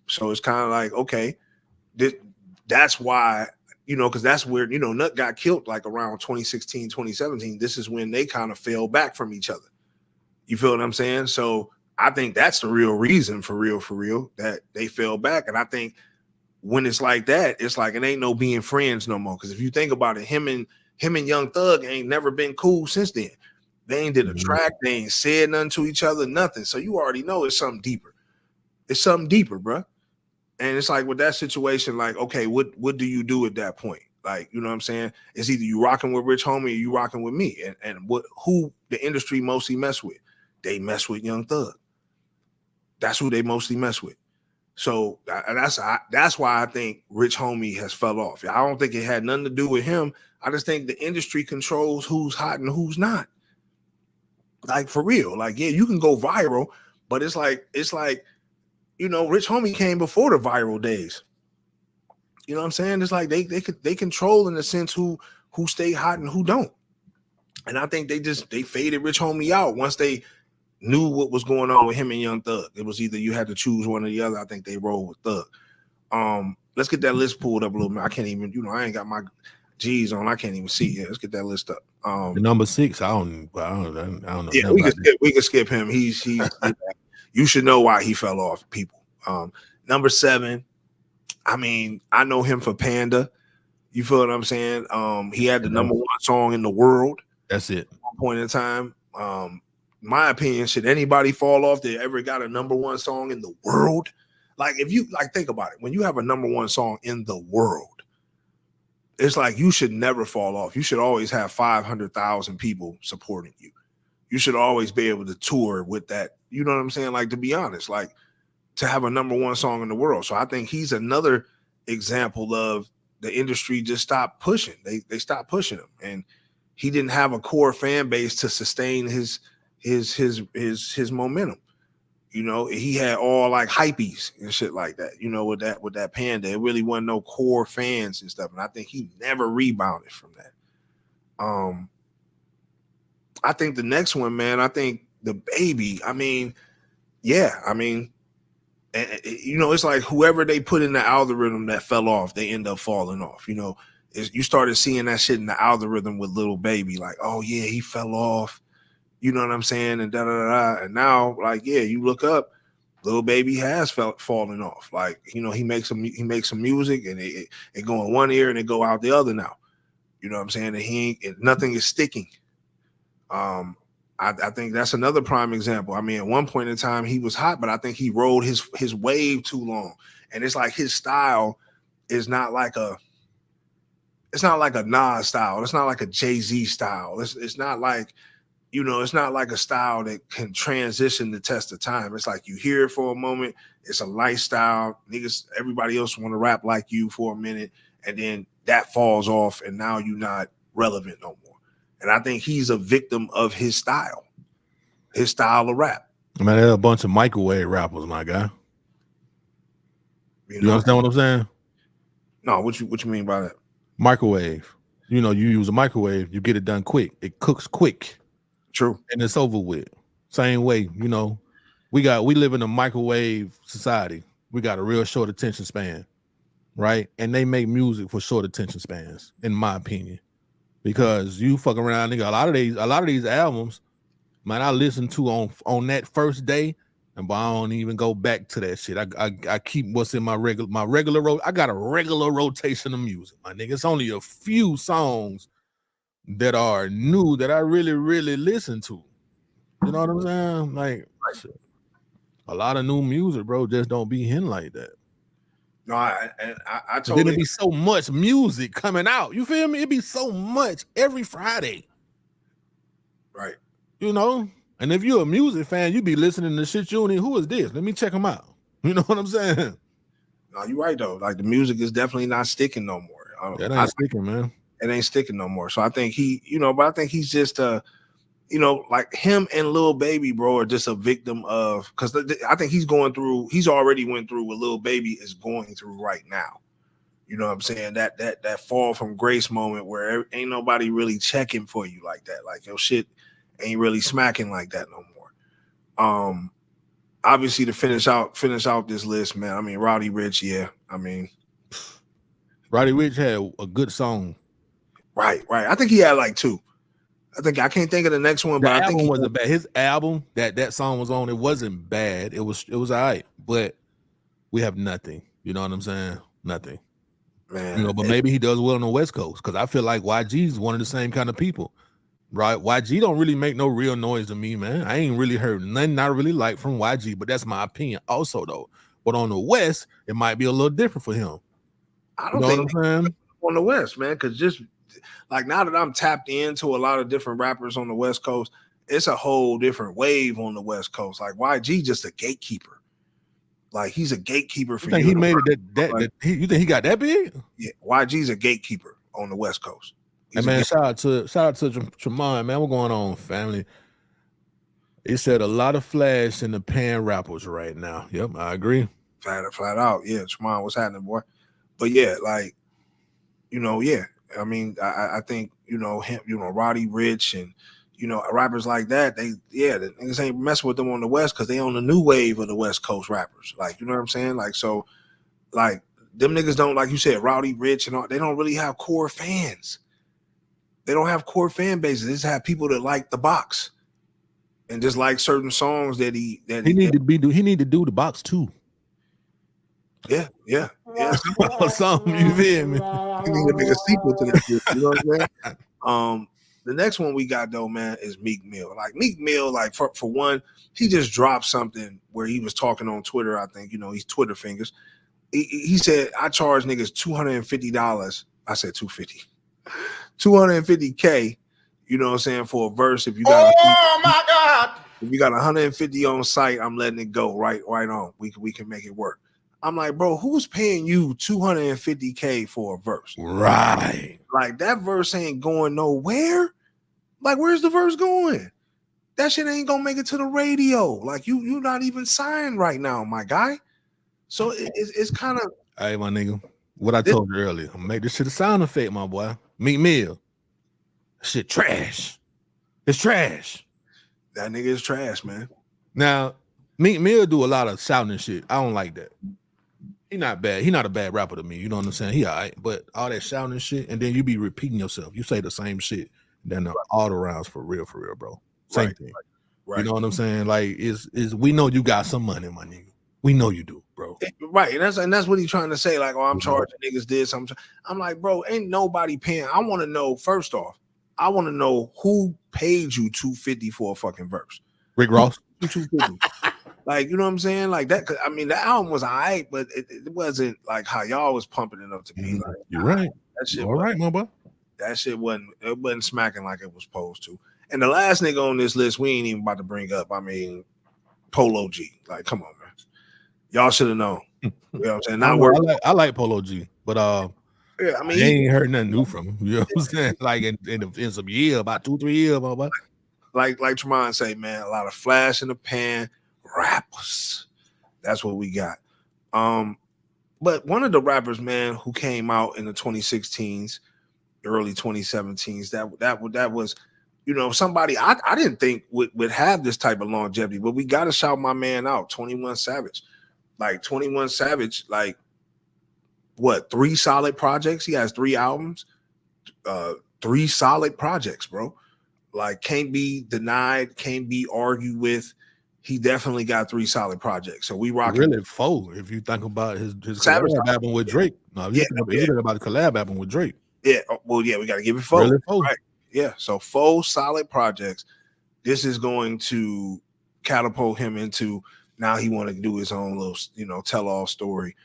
So it's kind of like, okay, that's why, you know, because that's where, you know, Nut got killed like around 2016, 2017. This is when they kind of fell back from each other. You feel what I'm saying? So I think that's the real reason for real, that they fell back. And I think when it's like that, it's like it ain't no being friends no more. Because if you think about it, him and Young Thug ain't never been cool since then. They ain't did a track. They ain't said nothing to each other, nothing. So you already know it's something deeper. It's something deeper, bro. And it's like with that situation, like, okay, what do you do at that point? Like, you know what I'm saying? It's either you rocking with Rich Homie or you rocking with me. And who the industry mostly mess with? They mess with Young Thug. That's who they mostly mess with. So that's why I think Rich Homie has fell off. I don't think it had nothing to do with him. I just think the industry controls who's hot and who's not. Like, for real. Like, yeah, you can go viral, but it's like, you know, Rich Homie came before the viral days. You know what I'm saying? It's like they control in a sense who stay hot and who don't. And I think they faded Rich Homie out once they knew what was going on with him and Young Thug. It was either you had to choose one or the other. I think they rolled with Thug. Let's get that list pulled up a little bit. I can't even, you know, I ain't got my G's on. I can't even see it. Let's get that list up. The number 6, I don't know. Yeah, we can skip him. He's you should know why he fell off, people. Number 7, I mean, I know him for Panda. You feel what I'm saying? He had the number 1 song in the world. That's it. At one point in time. my opinion, should anybody fall off that ever got a number one song in the world? Like, if you like, think about it. When you have a number one song in the world, it's like you should never fall off. You should always have 500,000 people supporting you. You should always be able to tour with that. You know what I'm saying? Like, to be honest, like to have a number one song in the world. So I think he's another example of the industry just stopped pushing. They stopped pushing him, and he didn't have a core fan base to sustain his momentum. You know, he had all like hypees and shit like that, you know, with that Panda. It really wasn't no core fans and stuff. And I think he never rebounded from that. I think the next one, man, I think the Baby. I mean, yeah, I mean, you know, it's like whoever they put in the algorithm that fell off, they end up falling off. You know, you started seeing that shit in the algorithm with Lil Baby, like, oh yeah, he fell off. You know what I'm saying? And da da da. And now, like, yeah, you look up, Lil Baby has fallen off. Like, you know, he makes some music, and it go in one ear and it go out the other now. You know what I'm saying? And nothing is sticking. I think that's another prime example. I mean, at one point in time he was hot, but I think he rode his wave too long. And it's like his style is not like a Nas style. It's not like a Jay-Z style. It's not like, you know, it's not like a style that can transition the test of time. It's like you hear it for a moment. It's a lifestyle. Niggas, everybody else want to rap like you for a minute, and then that falls off, and now you're not relevant no more. And I think he's a victim of his style of rap. I mean, there's a bunch of microwave rappers, my guy. You understand what I'm saying? No, what you mean by that? Microwave. You know, you use a microwave, you get it done quick. It cooks quick. True. And it's over with. Same way, you know, we live in a microwave society. We got a real short attention span, right? And they make music for short attention spans, in my opinion. Because you fuck around, nigga, a lot of these albums, man, I listen to on that first day, and but I don't even go back to that shit. I keep what's in my regular I got a regular rotation of music, my nigga. It's only a few songs that are new that I really, really listen to. You know what I'm saying? Like, a lot of new music, bro, just don't be hitting like that. No, I totally. Then it be so much music coming out. You feel me? It be so much every Friday. Right. You know? And if you're a music fan, you be listening to shit you don't even, who is this? Let me check them out. You know what I'm saying? No, you're right, though. Like, the music is definitely not sticking no more. It ain't sticking, man. It ain't sticking no more. So I think but I think he's just you know, like him and Lil Baby, bro, are just a victim of, because I think he's already went through what Lil Baby is going through right now. You know what I'm saying? That fall from grace moment where ain't nobody really checking for you like that. Like, your shit ain't really smacking like that no more. Obviously, to finish out this list, man. I mean, Roddy Ricch, yeah. I mean, Roddy Ricch had a good song. Right. I think he had like two. I can't think of the next one, but I think he wasn't bad. His album that song was on, it wasn't bad. It was all right, but we have nothing. You know what I'm saying? Nothing. Man, you know, but maybe he does well on the West Coast, because I feel like YG's one of the same kind of people, right? YG don't really make no real noise to me, man. I ain't really heard nothing I really like from YG, but that's my opinion also, though. But on the West, it might be a little different for him. I don't think on the West, man, because just like now that I'm tapped into a lot of different rappers on the West Coast, it's a whole different wave on the West Coast. Like, YG just a gatekeeper. Like, he's a gatekeper for you. He made it you think he got that big? Yeah, YG's a gatekeeper on the West Coast. Hey, man, shout out to Tremont, man. What's going on, family? It said a lot of flash in the pan rappers right now. Yep, I agree. Flat out. Yeah, Tremont, what's happening, boy? But yeah, like, you know, yeah. I mean, I think, you know, him, you know, Roddy Ricch and, you know, rappers like that, the niggas ain't messing with them on the West because they on the new wave of the West Coast rappers. Like, you know what I'm saying? Like, so, like, them niggas don't, like you said, Roddy Ricch and all, they don't really have core fans. They don't have core fan bases. They just have people that like the box and just like certain songs that he need to do the box too. Yeah. Something, you feel me? He need to make a sequel to that shit, you know what I'm saying? The next one we got though, man, is Meek Mill. Like Meek Mill, like for one, he just dropped something where he was talking on Twitter. I think he's Twitter fingers. He said, "I charge niggas $250." I said 250, 250K. You know what I'm saying, for a verse. If you got, oh my God, if you got 150 on site, I'm letting it go right on. We can make it work. I'm like, bro, who's paying you 250K for a verse? Right. Like that verse ain't going nowhere. Like, where's the verse going? That shit ain't gonna make it to the radio. Like you're not even signed right now, my guy. So it's kind of, hey, my nigga. What I told you earlier, I'm gonna make this shit a sound effect, my boy. Meek Mill. Shit trash. It's trash. That nigga is trash, man. Now, Meek Mill do a lot of shouting and shit. I don't like that. He not bad. He not a bad rapper to me. You know what I'm saying? He all right. But all that shouting and shit, and then you be repeating yourself. You say the same shit. Then all the rounds for real, bro. Same thing. Right. You know what I'm saying? Like, is we know you got some money, my nigga. We know you do, bro. Right. And that's what he's trying to say. Like, oh, I'm charging niggas this. I'm like, bro, ain't nobody paying. I want to know, first off, I want to know who paid you $250 for a fucking verse. Rick Ross. $250. Like, you know what I'm saying? Like that. I mean, the album was all right, but it wasn't like how y'all was pumping it up to be. Like, you're right. That shit. All right, my boy. That shit wasn't smacking like it was supposed to. And the last nigga on this list, we ain't even about to bring up. I mean, Polo G. Like, come on, man. Y'all should have known. You know what I'm saying? I like Polo G, but yeah, I mean, I ain't heard nothing new from him. You know what I'm saying? Like in some year, about 2-3 years, my boy. Like Tremont say, man, a lot of flash in the pan rappers. That's what we got. But one of the rappers, man, who came out in the 2016s, early 2017s, that was, somebody I didn't think would have this type of longevity, but we got to shout my man out, 21 Savage. Like 21 Savage, like what, 3 solid projects? He has 3 albums, 3 solid projects, bro. Like, can't be denied, can't be argued with. He definitely got 3 solid projects. So we rocking. Really 4 if you think about his collab album with Drake. No, you think about the collab album with Drake. Yeah, well, yeah, we got to give it 4. Really 4. Right. Yeah, so 4 solid projects. This is going to catapult him into, now he want to do his own little, tell-all story.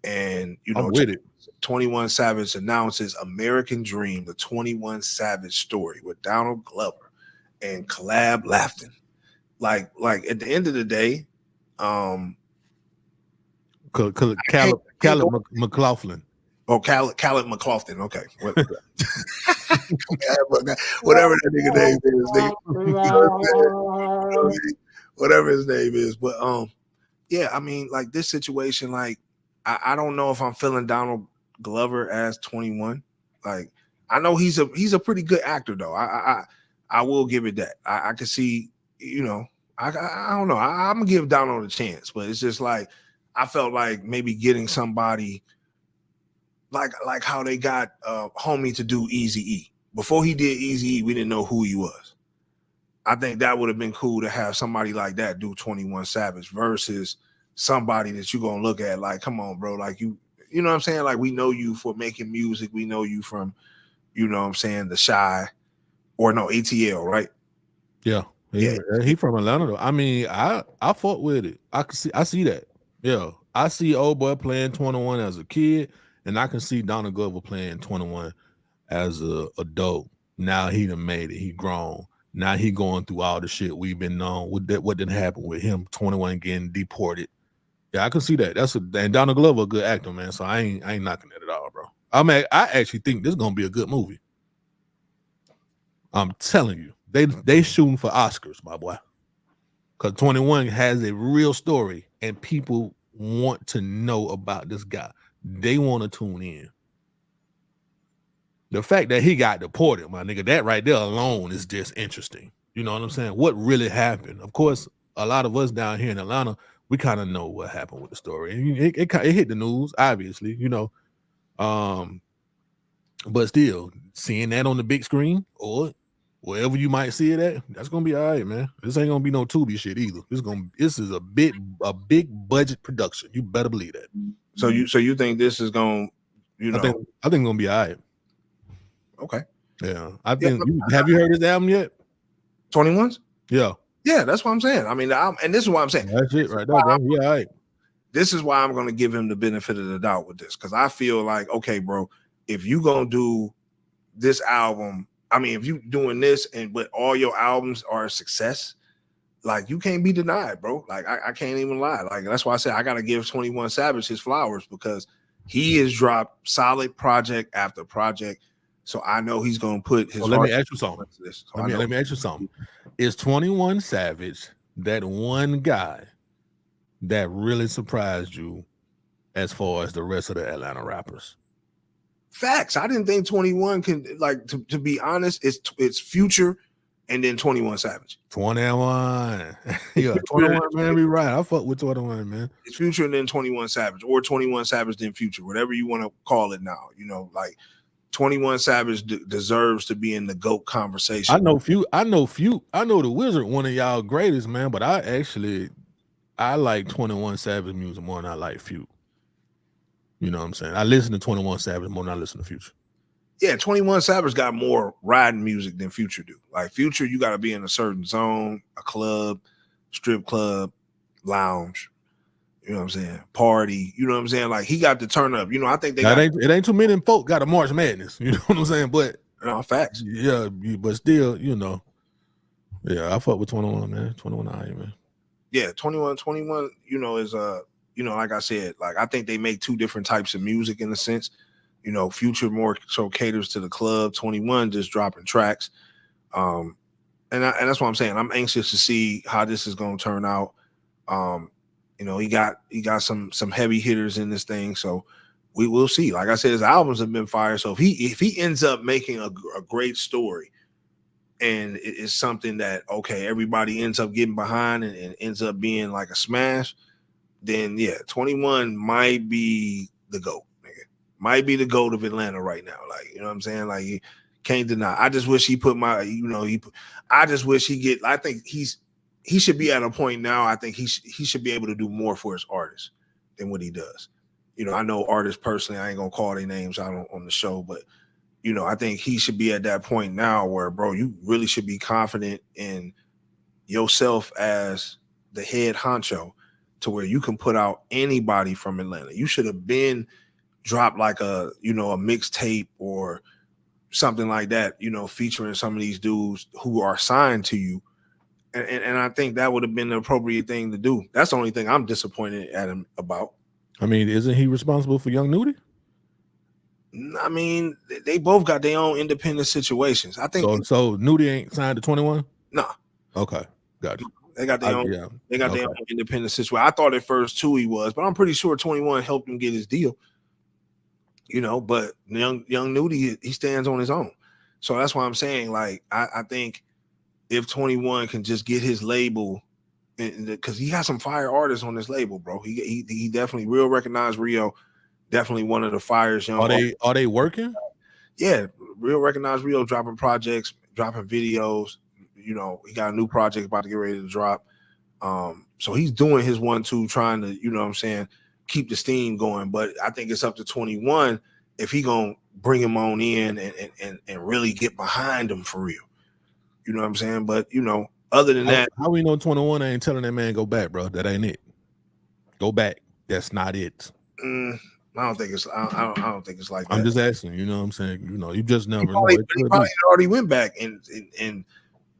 And, I'm with it. 21 Savage announces American Dream, the 21 Savage story with Donald Glover and Collab Lafton. Like at the end of the day, Caleb McLaughlin. Oh, Khaled McLaughlin. Okay. Whatever that nigga name is. Whatever his name is. But yeah, I mean, like this situation, like I don't know if I'm feeling Donald Glover as 21. Like, I know he's a pretty good actor though. I will give it that. I can see, I don't know. I'm gonna give Donald a chance, but it's just like I felt like maybe getting somebody like how they got homie to do Eazy-E. Before he did Eazy-E, we didn't know who he was. I think that would have been cool to have somebody like that do 21 Savage versus somebody that you're gonna look at like, come on, bro, like you know what I'm saying? Like, we know you for making music, we know you from, you know what I'm saying, the Shy, or no, ATL, right? Yeah. He from Atlanta though. I mean, I fought with it. I see that. Yeah. I see old boy playing 21 as a kid, and I can see Donald Glover playing 21 as a adult. Now he done made it. He grown. Now he going through all the shit we've been on. What didn't happen with him? 21 getting deported. Yeah, I can see that. And Donald Glover a good actor, man. So I ain't knocking that at all, bro. I mean, I actually think this is gonna be a good movie. I'm telling you, they shooting for Oscars, my boy. Because 21 has a real story, and people want to know about this guy. They want to tune in. The fact that he got deported, my nigga, that right there alone is just interesting. You know what I'm saying? What really happened? Of course, a lot of us down here in Atlanta, we kind of know what happened with the story. And it hit the news, obviously, but still, seeing that on the big screen or wherever you might see it at, that's gonna be all right, man. This ain't gonna be no Tubi shit either. This is a big budget production. You better believe that. So you think this is gonna, I think it's gonna be all right. Okay. Yeah, I think. Have you heard his album yet? 21's? Yeah. Yeah, that's what I'm saying. I mean, and this is what I'm saying. That's it right there, bro. Yeah, all right. This is why I'm going to give him the benefit of the doubt with this, because I feel like, okay, bro, if you going to do this album, I mean, if you doing this but all your albums are a success, like you can't be denied, bro. Like I can't even lie. Like that's why I said I got to give 21 Savage his flowers, because he has dropped solid project after project. So I know he's going to put his Let me ask you something. So let me ask you something. Is 21 Savage that one guy that really surprised you as far as the rest of the Atlanta rappers? Facts. I didn't think 21 can, like, to be honest, it's Future and then 21 Savage. 21. Yeah, 21, man, be right. I fuck with 21, man. It's Future and then 21 Savage, or 21 Savage then Future, whatever you want to call it now. You know, like 21 Savage deserves to be in the GOAT conversation. I know the Wizard, one of y'all greatest, man, but I like 21 Savage music more than I like Future. You know what I'm saying? I listen to 21 Savage more than I listen to Future. Yeah, 21 Savage got more riding music than Future do. Like Future, you got to be in a certain zone, a club, strip club, lounge. You know what I'm saying? Party. You know what I'm saying? Like he got to turn up. You know, I think it ain't too many folk got a March Madness. You know what I'm saying? But no, facts. Yeah, but still, you know. Yeah, I fuck with 21, man. 21 man. Yeah, 21, you know, is you know, like I said, like I think they make two different types of music in a sense. You know, Future more so caters to the club, 21 just dropping tracks. And that's what I'm saying. I'm anxious to see how this is gonna turn out. You know, he got some heavy hitters in this thing, so we will see. Like I said, his albums have been fire. So if he ends up making a great story, and it is something that okay, everybody ends up getting behind and ends up being like a smash, then yeah, 21 might be the GOAT, nigga. Might be the GOAT of Atlanta right now. Like, you know what I'm saying? Like, you can't deny. I just wish he put I just wish I think he should be at a point now. I think he should be able to do more for his artists than what he does. You know, I know artists personally, I ain't gonna call their names out on the show, but you know, I think he should be at that point now where, bro, you really should be confident in yourself as the head honcho to where you can put out anybody from Atlanta. You should have been dropped like a mixtape or something like that, you know, featuring some of these dudes who are signed to you. And I think that would have been the appropriate thing to do. That's the only thing I'm disappointed at him about. I mean, isn't he responsible for Young Nudie? I mean, they both got their own independent situations. I think so. Nudie ain't signed to 21. No. Okay, got you. They got their own. Yeah. They got their own independent situation. I thought at first too he was, but I'm pretty sure 21 helped him get his deal. You know, but young Nudie, he stands on his own. So that's why I'm saying, like, I think if 21 can just get his label, because he got some fire artists on this label, bro. He definitely real recognized Rio. Definitely one of the fires. Are they working? Yeah, real recognized Rio dropping projects, dropping videos. You know, he got a new project about to get ready to drop. So he's doing his 1-2, trying to, you know what I'm saying, keep the steam going. But I think it's up to 21 if he gonna bring him on in and really get behind him for real. You know what I'm saying? But you know, other than that, how we know 21 ain't telling that man go back, bro? That ain't it. Go back. That's not it. I don't think it's. I don't think it's like that. I'm just asking. You know what I'm saying? You know, you just never know. He probably already went back and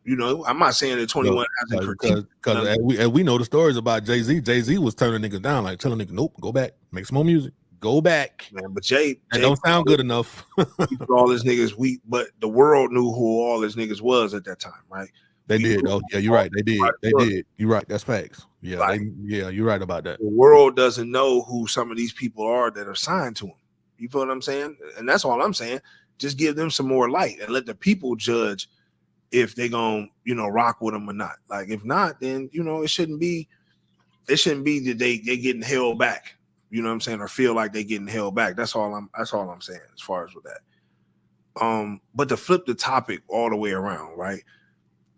you know, I'm not saying that 21 hasn't because as we know the stories about Jay-Z. Jay-Z was turning niggas down, like telling niggas, nope, go back, make some more music, go back. Man, but Jay don't sound good enough. All his niggas weak, but the world knew who all his niggas was at that time, right? They did. Oh yeah, you're right. They did. You're right. That's facts. Yeah, like, you're right about that. The world doesn't know who some of these people are that are signed to him. You feel what I'm saying? And that's all I'm saying. Just give them some more light and let the people judge if they gonna, you know, rock with them or not. Like if not, then you know it shouldn't be that they getting held back. You know what I'm saying, or feel like they getting held back. That's all I'm saying as far as with that. But to flip the topic all the way around, right?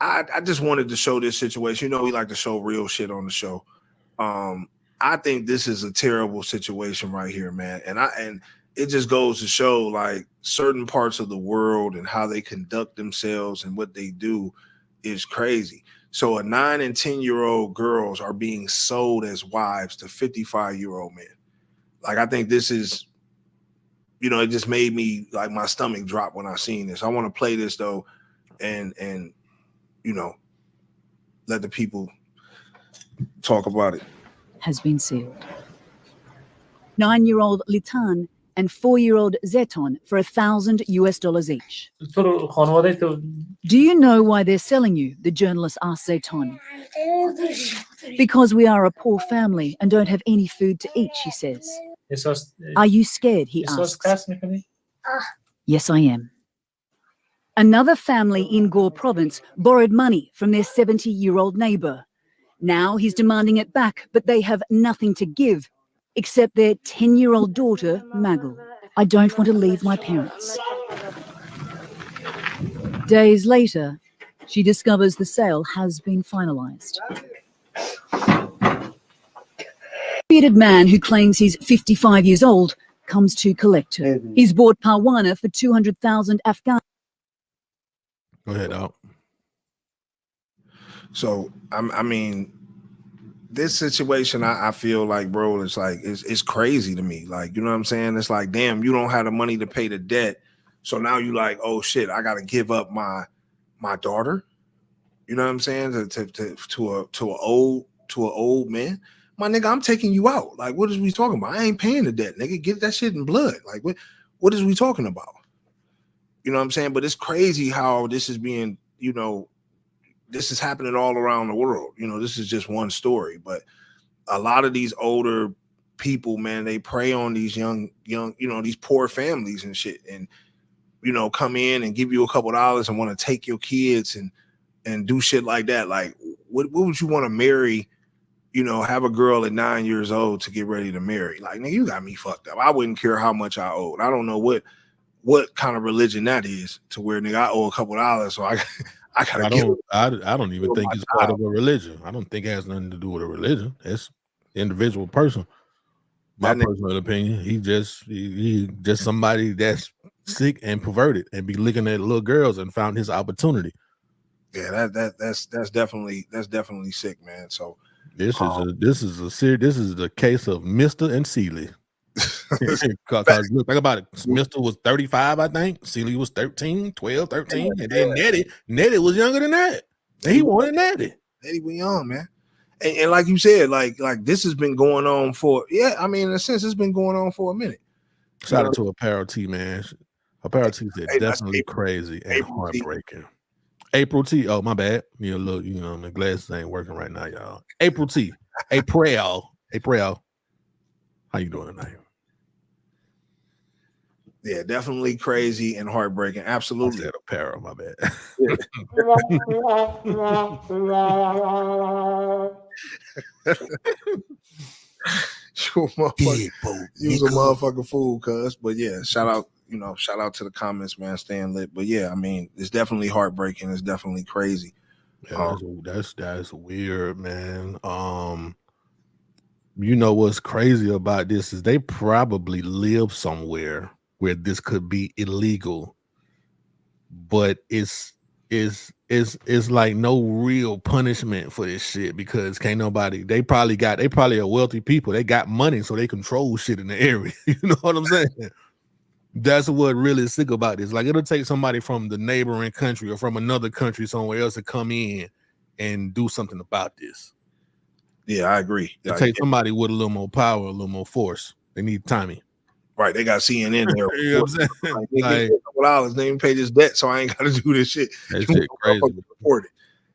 I just wanted to show this situation. You know, we like to show real shit on the show. I think this is a terrible situation right here, man. And it just goes to show like certain parts of the world and how they conduct themselves and what they do is crazy. So a 9 and 10-year-old girls are being sold as wives to 55-year-old men. Like, I think this is, it just made me like my stomach drop when I seen this. I want to play this though, and let the people talk about it. Has been sealed. 9-year-old Litan and 4-year-old Zeton for $1,000 each. Do you know why they're selling you? The journalist asked Zeton. Because we are a poor family and don't have any food to eat, she says. Are you scared? He asks. Yes, I am. Another family in Gore province borrowed money from their 70-year-old neighbor. Now he's demanding it back, but they have nothing to give except their 10-year-old daughter, Magul. I don't want to leave my parents. Days later, she discovers the sale has been finalized. A bearded man who claims he's 55 years old comes to collect her. He's bought Parwana for 200,000 Afghan. Go ahead, Al. So I mean, this situation, I feel like, bro, it's crazy to me. Like, you know what I'm saying? It's like, damn, you don't have the money to pay the debt. So now you like, oh shit, I gotta give up my daughter. You know what I'm saying? To an old man. My nigga, I'm taking you out. Like, what is we talking about? I ain't paying the debt, nigga. Get that shit in blood. Like, what is we talking about? You know what I'm saying? But it's crazy how this is being, this is happening all around the world. This is just one story, but a lot of these older people, man, they prey on these young, these poor families and shit, and come in and give you a couple dollars and want to take your kids and do shit like that. Like, what would you want to marry? Have a girl at 9 years old to get ready to marry. Like, nigga, you got me fucked up. I wouldn't care how much I owed. I don't know what kind of religion that is to where, nigga, I owe a couple dollars, so I don't even think it's part of a religion. I don't think it has nothing to do with a religion. It's individual person. My personal opinion. He just somebody that's sick and perverted and be looking at little girls and found his opportunity. Yeah, that's definitely sick, man. So this is the case of Mr. and Seeley. Because look, think about it. Mr. was 35, I think. Seeley was 13, 12, 13. And then Nettie was younger than that. And he wanted Nettie. Nettie was young, man. And like you said, like this has been going on for, in a sense, it's been going on for a minute. Shout out to Apparel T, man. Apparel T said definitely crazy and heartbreaking. April T. Oh, my bad. Look, the glasses ain't working right now, y'all. April T. April. How you doing tonight? Yeah, definitely crazy and heartbreaking. Absolutely. I said Apparel, my bad. You's a motherfucking fool, cuz. But yeah, shout out to the comments, man. Staying lit. But yeah, I mean, it's definitely heartbreaking. It's definitely crazy. Yeah, that's weird, man. What's crazy about this is they probably live somewhere where this could be illegal, but it's like no real punishment for this shit because can't nobody. They probably are wealthy people. They got money, so they control shit in the area. You know what I'm saying? That's what really is sick about this. Like, it'll take somebody from the neighboring country or from another country somewhere else to come in and do something about this. Yeah, I agree. It takes somebody with a little more power, a little more force. They need Tommy. Right, they got CNN there. You know what I'm saying? Like, $2 they even pay this debt, so I ain't got to do this shit. That shit crazy. Report it.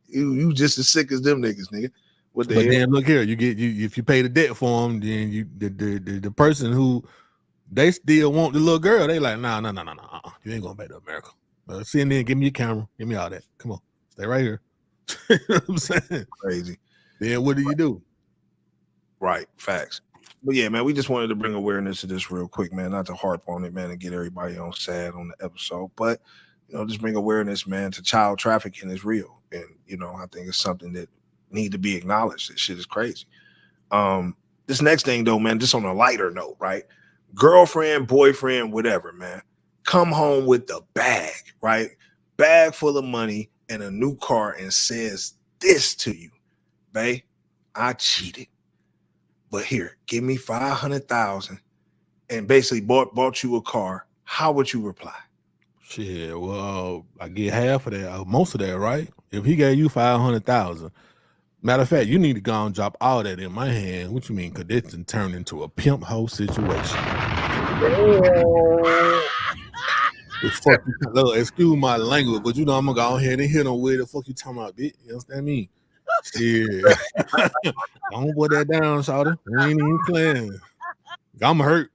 You just as sick as them niggas, nigga. But then look here, if you pay the debt for them, then the person who they still want the little girl, they like, nah, you ain't going back to America. CNN, give me your camera, give me all that. Come on, stay right here. You know what I'm saying? Crazy. Then what do you do? Right, facts. But yeah, man, we just wanted to bring awareness to this real quick, man. Not to harp on it, man, and get everybody on sad on the episode, but just bring awareness, man, to child trafficking is real, and I think it's something that need to be acknowledged. This shit is crazy. This next thing, though, man, just on a lighter note, right? girlfriend, boyfriend, whatever, man, come home with the bag, right? Bag full of money and a new car and says this to you, babe, I cheated, but here, give me 500,000 and basically bought you a car. How would you reply? Shit, well, I get half of that, most of that, right? If he gave you 500,000, matter of fact, you need to go and drop all that in my hand. What you mean? Because it's turned into a pimp hoe situation. Fuck you, look, excuse my language, but you know I'm gonna go ahead and hit him with the fuck you talking about, bitch. You understand me? Shit. Don't put that down, shawty. We ain't even playing. I'm hurt.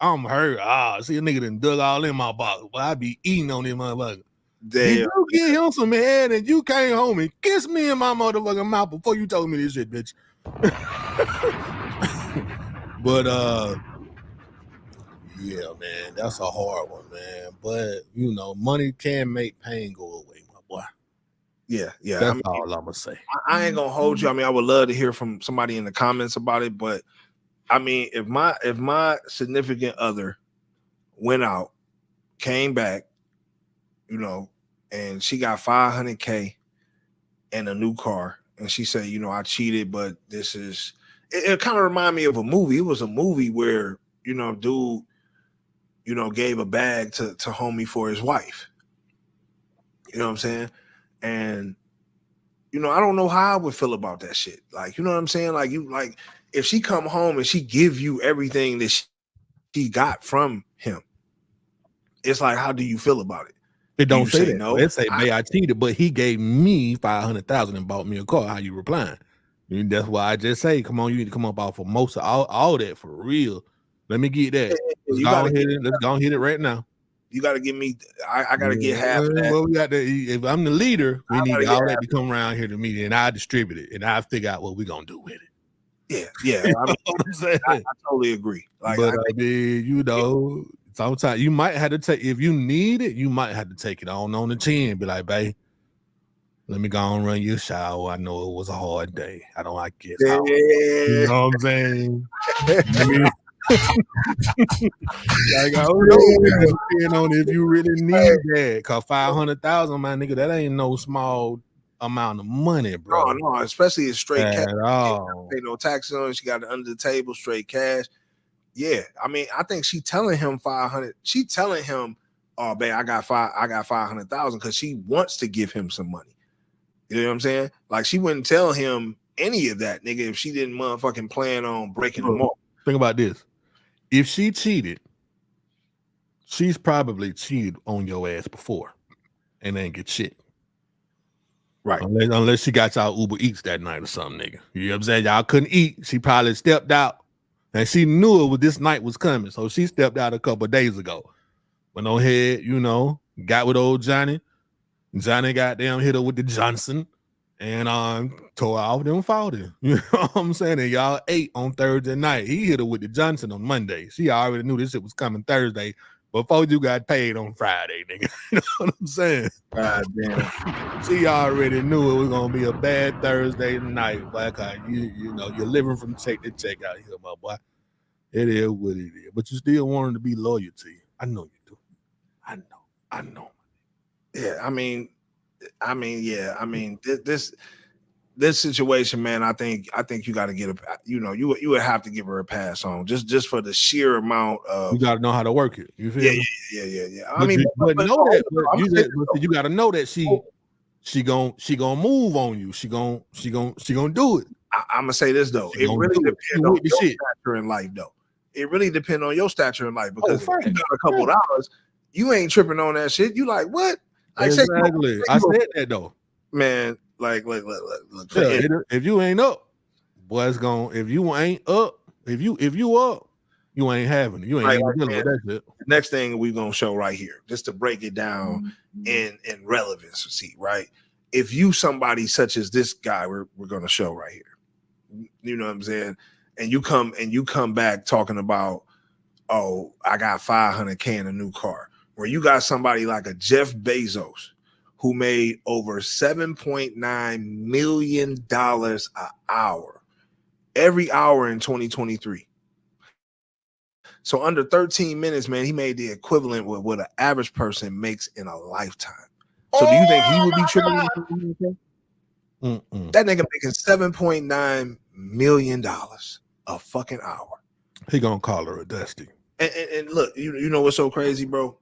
See a nigga done dug all in my box, but I be eating on this motherfucker. Did you get him some head and you came home and kissed me in my motherfucking mouth before you told me this shit, bitch? But yeah, man, that's a hard one, man. But you know, money can make pain go away, my boy. Yeah. That's all I'm gonna say. I ain't gonna hold you. I mean, I would love to hear from somebody in the comments about it, but I mean, if my significant other went out, came back, you know, and she got 500K and a new car, and she said, you know, I cheated, but this is it kind of remind me of a movie. It was a movie where, you know, dude, you know, gave a bag to homie for his wife. You know what I'm saying? And you know, I don't know how I would feel about that shit. Like, you know what I'm saying? Like, if she come home and she give you everything that she got from him, it's like, how do you feel about it? It don't say that. No. It say, I cheated, but he gave me 500,000 and bought me a car. How you replying? And that's why I just say, come on, you need to come up off of most of all that for real. Let me get that. Let's go and hit it right now. You got to give me. I got to get half of that. Well, we got to. If I'm the leader, we need all that to come around here to me, and I distribute it, and I figure out what we're gonna do with it. Yeah. I mean, what I'm saying? I totally agree. Like, but I mean, you know, sometimes you might have to take, if you need it, you might have to take it on the chin. Be like, babe, let me go and run your shower. I know it was a hard day. I guess. Yeah. You know what I'm saying? Like, I don't know, depending on if you really need that. Cause 500,000, my nigga, that ain't no small amount of money, bro. No, especially it's straight cash. Pay no taxes on it. She got it under the table, straight cash. Yeah, I mean, I think she telling him 500. She telling him, "Oh, babe, I got 500,000," because she wants to give him some money. You know what I'm saying? Like, she wouldn't tell him any of that, nigga, if she didn't motherfucking plan on breaking him off. Think about this. If she cheated, she's probably cheated on your ass before and ain't get shit. Right. Unless she got y'all Uber Eats that night or something, nigga. You know what I'm saying? Y'all couldn't eat. She probably stepped out and she knew this night was coming. So she stepped out a couple of days ago. Went on ahead, you know, got with old Johnny. Johnny goddamn hit her with the Johnson and tore off them folding. You know what I'm saying? And y'all ate on Thursday night. He hit her with the Johnson on Monday. She already knew this shit was coming Thursday before you got paid on Friday, nigga. You know what I'm saying? God damn. She already knew it was gonna be a bad Thursday night. Like, you know, you're living from check to check out here, my boy. It is what it is. But you still want her to be loyal to you. I know you do. I know. Yeah, I mean, this situation, man. I think you got to get you would have to give her a pass on just for the sheer amount of. You got to know how to work it. You feel me? Yeah. But you got to know that she gonna move on you. She gonna do it. I'm gonna say this though. It really depends on your stature in life, though. It really depends on your stature in life because if you got a couple dollars, you ain't tripping on that shit. You like what? Like, exactly. I said that though, man. Like, look. If you ain't up, boy, it's gone. If you ain't up, if you up, you ain't having it. You ain't even dealing with that shit. Next thing we gonna show right here, just to break it down in relevance. See, right? If you somebody such as this guy, we're gonna show right here. You know what I'm saying? And you come back talking about, oh, I got 500K in a new car. Where you got somebody like a Jeff Bezos who made over $7.9 million an hour, every hour in 2023. So under 13 minutes, man, he made the equivalent with what an average person makes in a lifetime. So do you think he would be tripping? That nigga making $7.9 million a fucking hour. He gonna call her a Dusty. And look, you know what's so crazy, bro?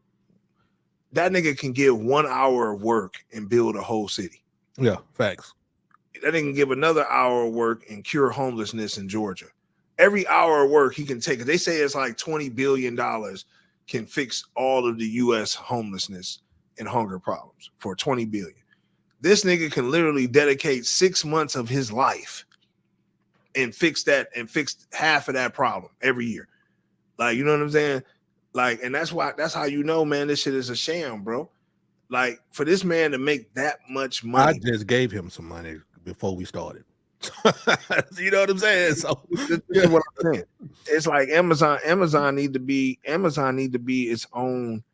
That nigga can give 1 hour of work and build a whole city. Yeah, facts. That nigga can give another hour of work and cure homelessness in Georgia. Every hour of work he can take. They say it's like $20 billion can fix all of the U.S. homelessness and hunger problems for $20 billion. This nigga can literally dedicate 6 months of his life and fix that and fix half of that problem every year. Like, you know what I'm saying? Like, and that's how you know, man, this shit is a sham, bro. Like, for this man to make that much money. I just gave him some money before we started. You know what I'm saying? So this is what I'm saying. It's like Amazon need to be its own.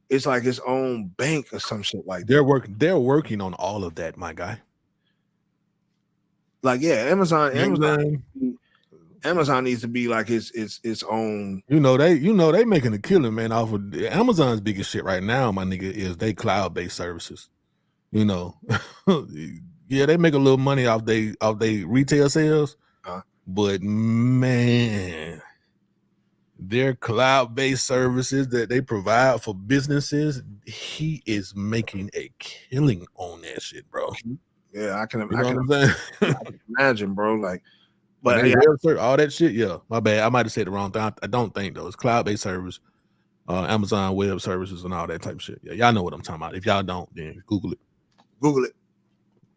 It's like its own bank or some shit like that. They're working on all of that, my guy. Like, yeah, Amazon needs to be like its own. You know they making a killing, man, off of Amazon's biggest shit right now, my nigga, is they cloud-based services. You know, yeah, they make a little money off they retail sales, but man, their cloud-based services that they provide for businesses, he is making a killing on that shit, bro. Yeah, I can imagine, bro. Like, but all that shit, yeah. My bad. I might have said the wrong thing. I don't think though. It's cloud-based service, Amazon Web Services, and all that type of shit. Yeah, y'all know what I'm talking about. If y'all don't, then Google it. Google it.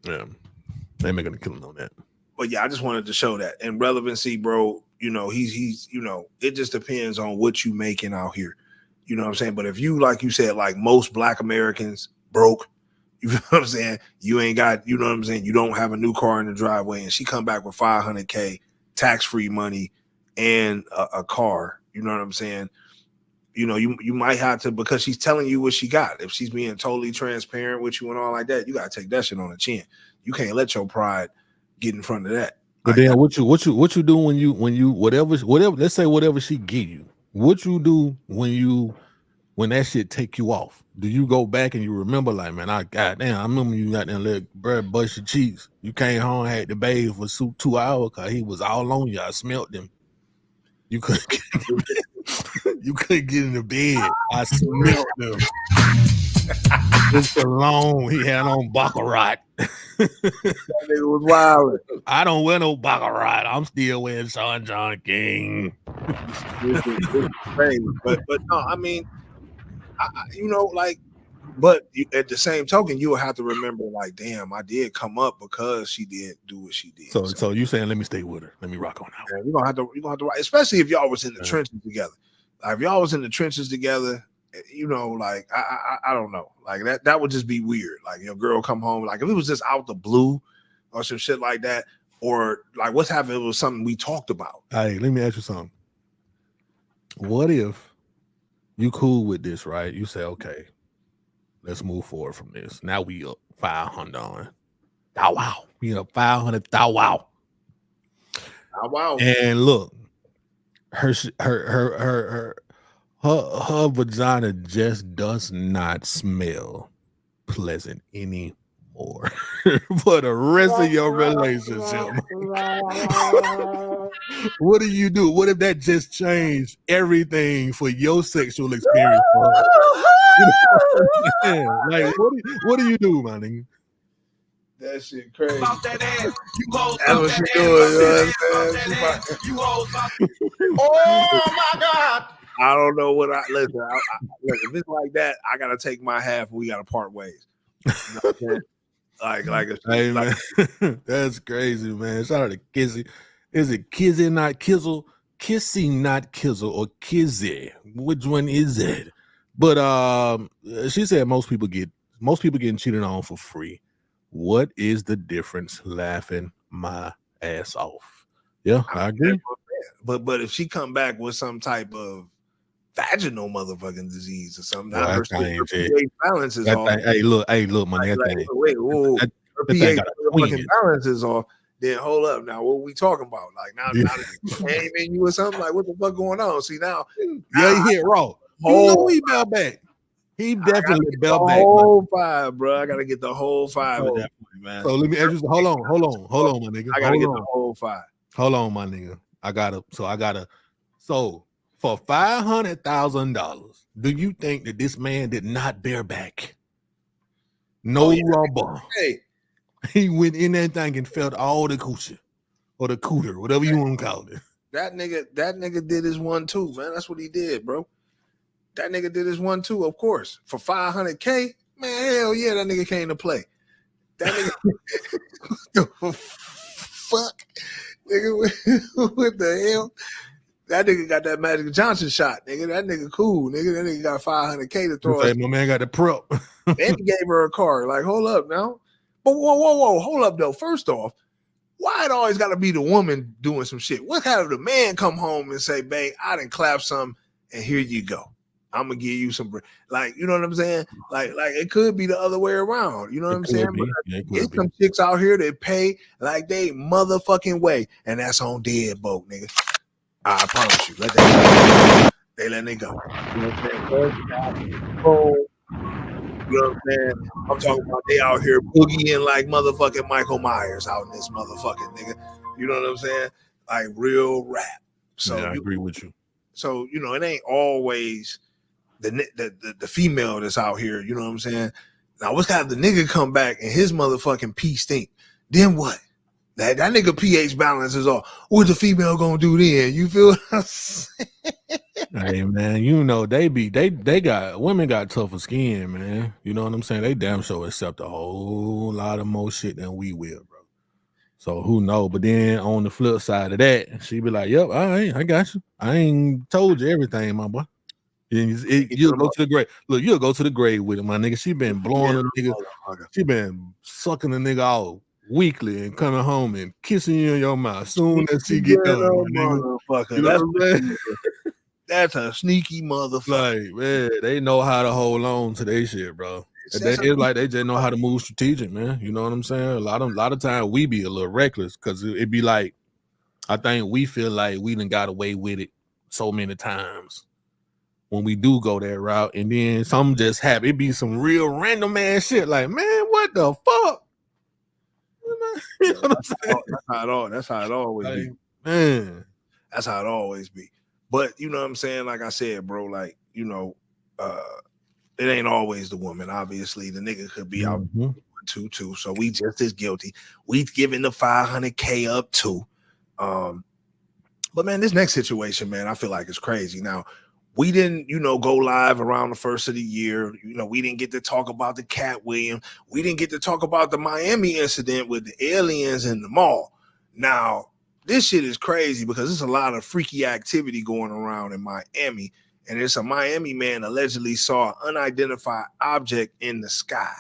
Yeah, they making a killing on that. But yeah, I just wanted to show that. And relevancy, bro, you know, he's you know, it just depends on what you making out here. You know what I'm saying? But if you, like you said, like most Black Americans, broke, you know what I'm saying? You ain't got, you know what I'm saying? You don't have a new car in the driveway, and she come back with $500K tax-free money and a car. You know what I'm saying? You know, you might have to, because she's telling you what she got. If she's being totally transparent with you and all like that, you gotta take that shit on the chin. You can't let your pride get in front of that. But then what you do when you whatever let's say whatever she give you, what you do when that shit take you off? Do you go back and you remember, like, man, I remember you got that little bread bust your cheeks. You came home, had to bathe for 2 hours because he was all on you. I smelled him. You couldn't get in the bed. I smelled him. It's alone. He had on baccarat. That nigga was wild. I don't wear no baccarat. I'm still wearing Sean John King. It's crazy. But no, I mean, you know, like, but at the same token, you will have to remember, like, damn, I did come up because she did do what she did. So you saying, let me stay with her, let me rock on her. You're gonna have to, especially if y'all was in the trenches together. Like, if y'all was in the trenches together, you know, like, I don't know, like that would just be weird. Like, your girl come home, like if it was just out the blue or some shit like that, or like what's happening, it was something we talked about. Hey, let me ask you something. What if you cool with this, right? You say, okay, let's move forward from this. Now we up 500 on. Wow. We up 500. Wow. Wow. And look, her vagina just does not smell pleasant anymore for the rest of your relationship. What do you do? What if that just changed everything for your sexual experience? You know, like, what do you do, my nigga? That shit crazy. That's what she doing. You know what I'm saying? Oh my God. I don't know what listen. Look, if it's like that, I gotta take my half and we gotta part ways. You know what I'm saying? Hey, man, that's crazy, man. Shout out to Kizzy. Is it Kizzy, not Kizzle? Kissy, not Kizzle, or Kizzy? Which one is it? But she said most people getting cheated on for free. What is the difference? Laughing my ass off. Yeah, I agree. But if she come back with some type of vaginal motherfucking disease or something, well, her pH balance is off. Hey, look, my nigga. Her pH balance is off. then hold up. Now, what we talking about? Like now that came in you or something. Like what the fuck going on? See now, yeah, he hit raw. You know he bell back. He definitely bell back. Whole 5, bro. I gotta get the whole 5 at that point, man. So let me ask you. Hold on, my nigga. I gotta get the whole 5. Hold on, my nigga. I gotta. So for $500,000, do you think that this man did not bear back? No rubber. Hey, he went in that thing and felt all the coochie or the cooter, whatever you want to call it. That nigga did his 1-2, man. That's what he did, bro. That nigga did his 1-2, of course. For $500K, man, hell yeah, that nigga came to play. That nigga, fuck, nigga, what the hell? That nigga got that Magic Johnson shot, nigga. That nigga cool, nigga. That nigga got $500K to throw. My man got the prep. And he gave her a car. Like, hold up now. But whoa, hold up though. First off, why it always got to be the woman doing some shit? What kind of the man come home and say, babe, I done clap some, and here you go. I'm gonna give you some, like, you know what I'm saying? Like it could be the other way around. You know what I'm saying? There's some chicks out here that pay like they motherfucking way, and that's on Deadbolt, nigga. I promise you. They letting it go. You know what I'm saying? You know what I'm saying? I'm talking about they out here boogieing like motherfucking Michael Myers out in this motherfucking nigga. You know what I'm saying? Like real rap. So I agree with you. So you know, it ain't always the female that's out here. You know what I'm saying? Now, what's got the nigga come back and his motherfucking pee stink? Then what? That nigga pH balance is off. What the female gonna do then? You feel what I'm saying? Hey man, you know they got women got tougher skin, man. You know what I'm saying? They damn sure accept a whole lot of more shit than we will, bro. So who knows? But then on the flip side of that, she be like, "Yep, all right, I got you. I ain't told you everything, my boy." You'll go to the grave. Look, you'll go to the grave with it, my nigga. She been blowing a nigga. She been sucking the nigga out weekly and coming home and kissing you in your mouth soon as she get done, motherfucker. You know that's a sneaky motherfucker. Like, man, they know how to hold on to their shit, bro. It's like they just know how to move strategic, man. You know what I'm saying? A lot of time we be a little reckless because it be like, I think we feel like we done got away with it so many times when we do go that route, and then something just happen. It be some real random ass shit. Like, man, what the fuck? You know what I'm saying? That's how it always be. Man, that's how it always be. But you know what I'm saying? Like I said, bro, like, you know, it ain't always the woman. Obviously, the nigga could be out 2-2. So we just as guilty. We giving the $500K up too. But man, this next situation, man, I feel like it's crazy. Now, we didn't, you know, go live around the first of the year. You know, we didn't get to talk about the Cat Williams. We didn't get to talk about the Miami incident with the aliens in the mall. Now, this shit is crazy because there's a lot of freaky activity going around in Miami. And it's a Miami man allegedly saw an unidentified object in the sky.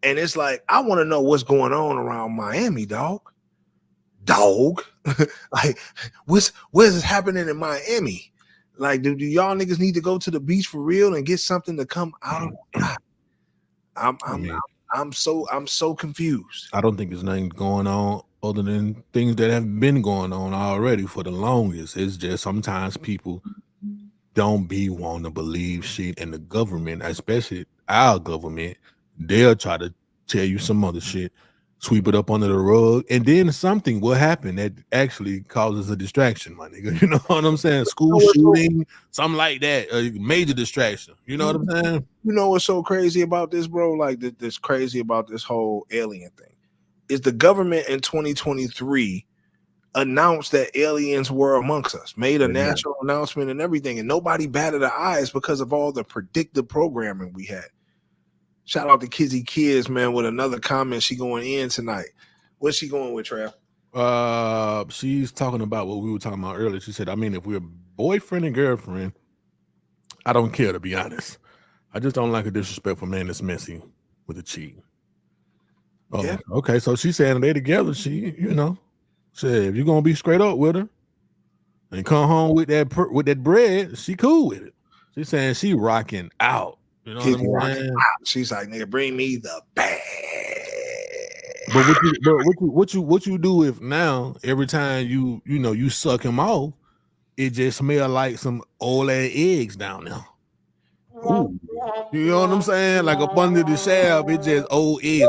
And it's like, I want to know what's going on around Miami, dog. Like, what is happening in Miami? Like, do y'all niggas need to go to the beach for real and get something to come out of? I'm so confused. I don't think there's nothing going on other than things that have been going on already for the longest. It's just sometimes people don't be wanting to believe shit, and the government, especially our government, they'll try to tell you some other shit, sweep it up under the rug, and then something will happen that actually causes a distraction, my nigga. You know what I'm saying? School shooting, something like that, a major distraction. You know what I'm saying? You know what's so crazy about this, bro? Like, this crazy about this whole alien thing is the government in 2023 announced that aliens were amongst us, made a national announcement and everything, and nobody batted their eyes because of all the predictive programming we had. Shout out to Kizzy Kids, man, with another comment. She going in tonight. What's she going with, Trav? She's talking about what we were talking about earlier. She said, I mean, if we're boyfriend and girlfriend, I don't care, to be honest. I just don't like a disrespectful man that's messy with a cheat. Oh, yeah. Okay, so she's saying they together. She, you know, said if you're gonna be straight up with her and come home with that bread, she cool with it. She's saying she rocking out. You know what I'm saying? She's like, nigga, bring me the bag. what you do if now every time you suck him off, it just smell like some old ass eggs down there. Ooh. You know what I'm saying? Like up under the shaft, it just old eggs.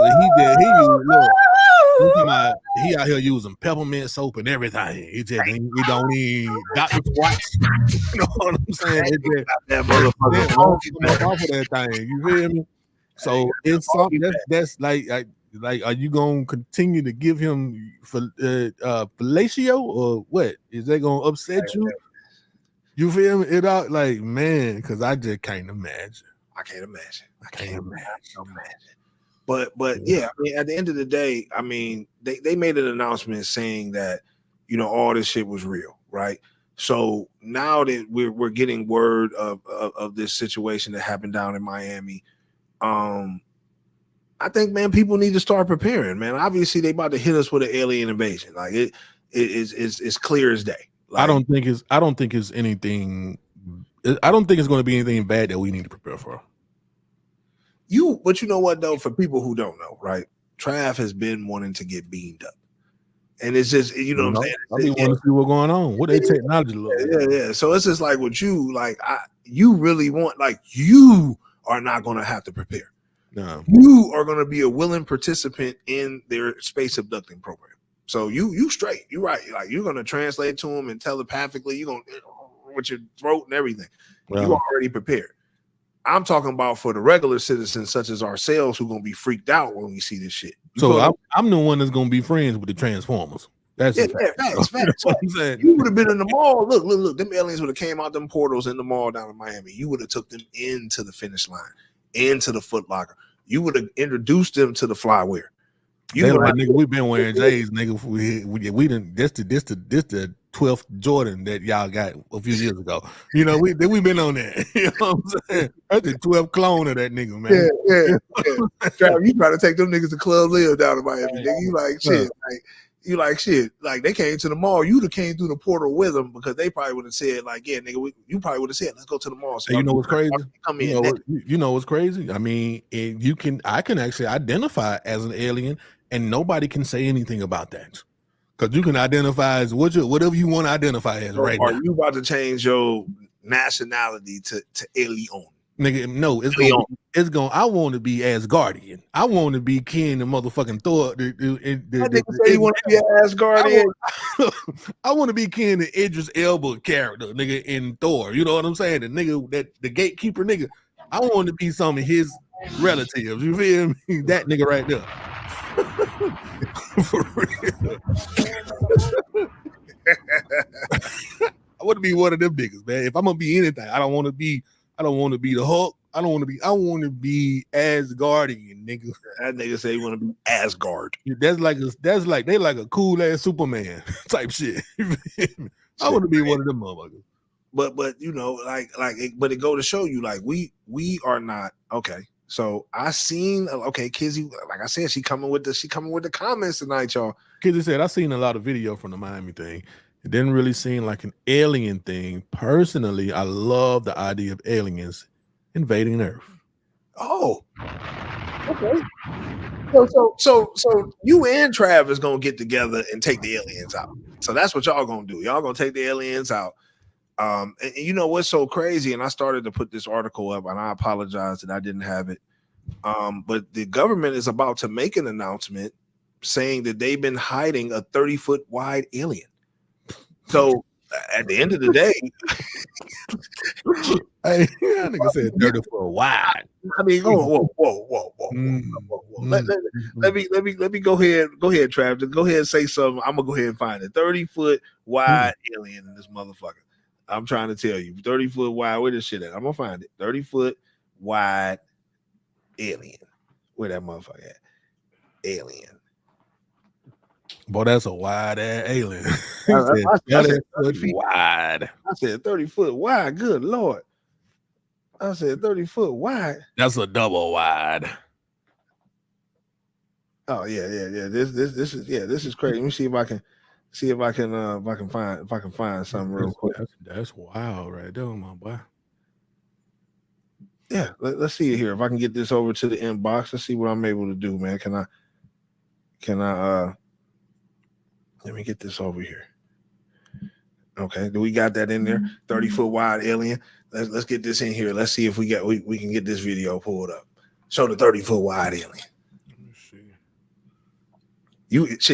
And he out here using peppermint soap and everything. It don't need Dr. Squatch. You know what I'm saying? It just that motherfucker. won't come up off of that thing. You feel me? So it's something that's like are you gonna continue to give him fellatio or what? Is that gonna upset you? You feel me? It out like, man, because I just can't imagine. I can't imagine. But yeah, I mean, at the end of the day, I mean, they made an announcement saying that, all this shit was real, right? So now that we're getting word of this situation that happened down in Miami, I think, man, people need to start preparing, man. Obviously, they about to hit us with an alien invasion. Like it's clear as day. Like, I don't think it's anything. I don't think it's going to be anything bad that we need to prepare for. But you know what though? For people who don't know, right? Trav has been wanting to get beamed up, and it's just what I'm saying. I be wanting to see what's going on. What they technology look? Yeah. So it's just like with you, like you really want, like you are not going to have to prepare. No, you are going to be a willing participant in their space abducting program. So you straight, you right. Like you're going to translate to them and telepathically. You're going with your throat and everything. Wow. You already prepared. I'm talking about for the regular citizens such as ourselves who are going to be freaked out when we see this shit. I'm the one that's going to be friends with the Transformers. That's facts. You would have been in the mall. Look. Them aliens would have came out them portals in the mall down in Miami. You would have took them into the finish line, into the Foot Locker. You would have introduced them to the Flyware. Nigga, we've been wearing J's, nigga. We didn't. This the 12th Jordan that y'all got a few years ago. We been on that. You know what I'm saying? That's the 12th clone of that nigga, man. Yeah. You try to take them niggas to Club Live down in Miami. Nigga, you like shit. You like shit. Like they came to the mall. You'd have came through the portal with them because they probably would have said, like, yeah, nigga, you probably would have said, let's go to the mall. So you know what's crazy? Come in. You know what's crazy? I mean, I can actually identify as an alien, and nobody can say anything about that. Because you can identify as whatever you want to identify as right now. Are you about to change your nationality to alien? Nigga, no, I want to be Asgardian. I want to be king of motherfucking Thor. That nigga say you want to be an Asgardian. I want to be king of Idris Elba character, nigga, in Thor. You know what I'm saying? The nigga the gatekeeper nigga. I want to be some of his relatives. You feel me? That nigga right there. For real. I want to be one of them niggas, man. If I'm gonna be anything, I don't want to be the Hulk. I want to be Asgardian, nigga. That nigga say you want to be Asgard. That's like they like a cool ass Superman type shit. I want to be one of them motherfuckers. But but it go to show you, like we are not okay. So I seen Kizzy, like I said, she coming with the comments tonight, y'all. Kizzy said I seen a lot of video from the Miami thing. It didn't really seem like an alien thing. Personally, I love the idea of aliens invading Earth. Oh, okay. So you and Travis gonna get together and take the aliens out. So that's what y'all gonna do. Y'all gonna take the aliens out. And you know what's so crazy? And I started to put this article up, and I apologize that I didn't have it. But the government is about to make an announcement saying that they've been hiding a 30-foot wide alien. So at the end of the day, hey, that nigga said 30-foot wide. I mean, whoa. Let me go ahead, Travis. Go ahead and say something. I'm gonna go ahead and find it. 30-foot wide alien in this motherfucker. I'm trying to tell you, 30-foot wide. Where this shit at? I'm gonna find it. 30-foot wide alien. Where that motherfucker at? Alien. Boy, that's a wide ass alien. I said 30 feet wide. I said 30 foot wide. Good Lord. I said 30 foot wide. That's a double wide. Oh yeah. This is crazy. Let me see if I can find something real quick. That's wild right there, my boy. Yeah, let's see it here. If I can get this over to the inbox, let's see what I'm able to do, man. Can Can I let me get this over here. Okay, do we got that in there? 30-foot wide alien. Let's get this in here. Let's see if we can get this video pulled up. Show the 30-foot wide alien. Let me see.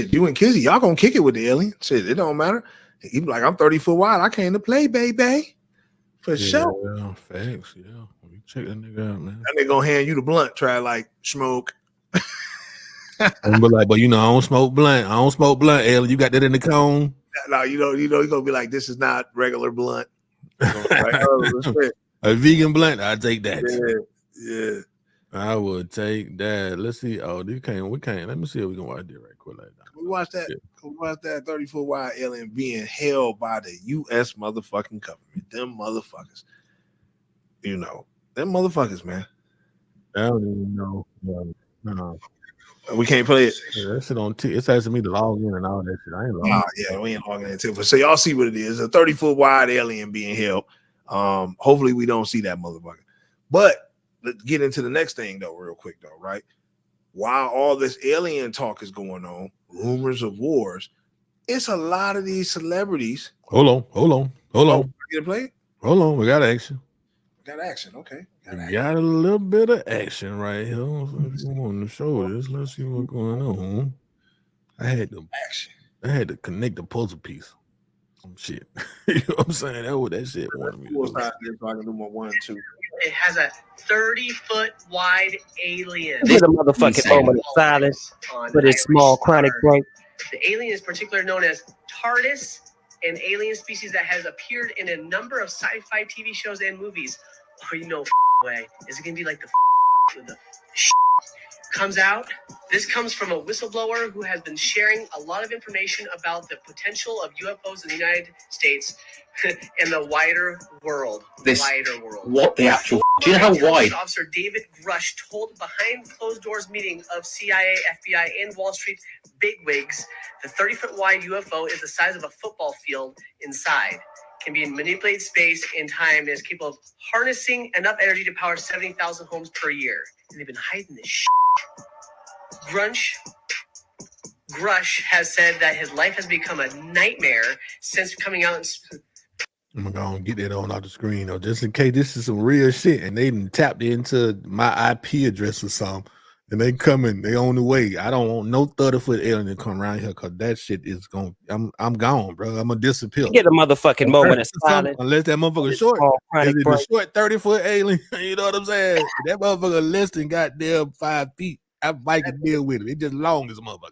You and Kizzy, y'all gonna kick it with the alien. Shit, it don't matter. He be like, I'm 30-foot wide. I came to play, baby. For sure. Yeah, facts. Yeah. You check that nigga out, man. That nigga gonna hand you the blunt, try like smoke. I'm like, but you know, I don't smoke blunt. Alien. You got that in the cone? No, you know, you're gonna be like, this is not regular blunt. Like, oh, a vegan blunt, I take that. Yeah. I would take that. Let's see. Oh, we can't. Let me see if we can watch it right quick. Like that. We watch that. We watch that 30-foot wide alien being held by the U.S. motherfucking government. Them motherfuckers. You know, them motherfuckers, man. I don't even know. No. We can't play it. Yeah, that shit on it's asking me to log in and all that shit. I ain't logging in. Yeah, we ain't logging into it. But so y'all see what it is. A 30-foot wide alien being held. Hopefully we don't see that motherfucker. But let's get into the next thing though, real quick though, right? While all this alien talk is going on, rumors of wars, it's a lot of these celebrities. Hold on. Get it played? Hold on, we got action. Got action, okay. Got a little bit of action right here. If you want to show this, let's see what's going on. I had to connect the puzzle piece. Some shit. You know what I'm saying? That's what that shit wanted me to do. So I can do my 1 2. It has a 30-foot wide alien. This is a motherfucking moment of silence for this small chronic break. The alien is particularly known as TARDIS, an alien species that has appeared in a number of sci-fi TV shows and movies. Oh, you know, way. Is it going to be like the comes out? This comes from a whistleblower who has been sharing a lot of information about the potential of UFOs in the United States and the wider world. What the actual? Do you know how wide? Officer David Grush told behind closed doors meeting of CIA, FBI, and Wall Street bigwigs the 30-foot wide UFO is the size of a football field inside. Can be manipulated space and time and is capable of harnessing enough energy to power 70,000 homes per year. And they've been hiding this shit. Grush has said that his life has become a nightmare since coming out. I'm gonna get that on the screen, though, just in case this is some real shit and they done tapped into my IP address or something. And they on the way. I don't want no 30-foot alien to come around here because that shit is going. I'm gone, bro. I'm gonna disappear. Get a motherfucking moment of silence. Unless that motherfucker short. It's a short 30-foot alien. You know what I'm saying? That motherfucker less than goddamn 5 feet. I might can deal with it. It's just long as a motherfucker.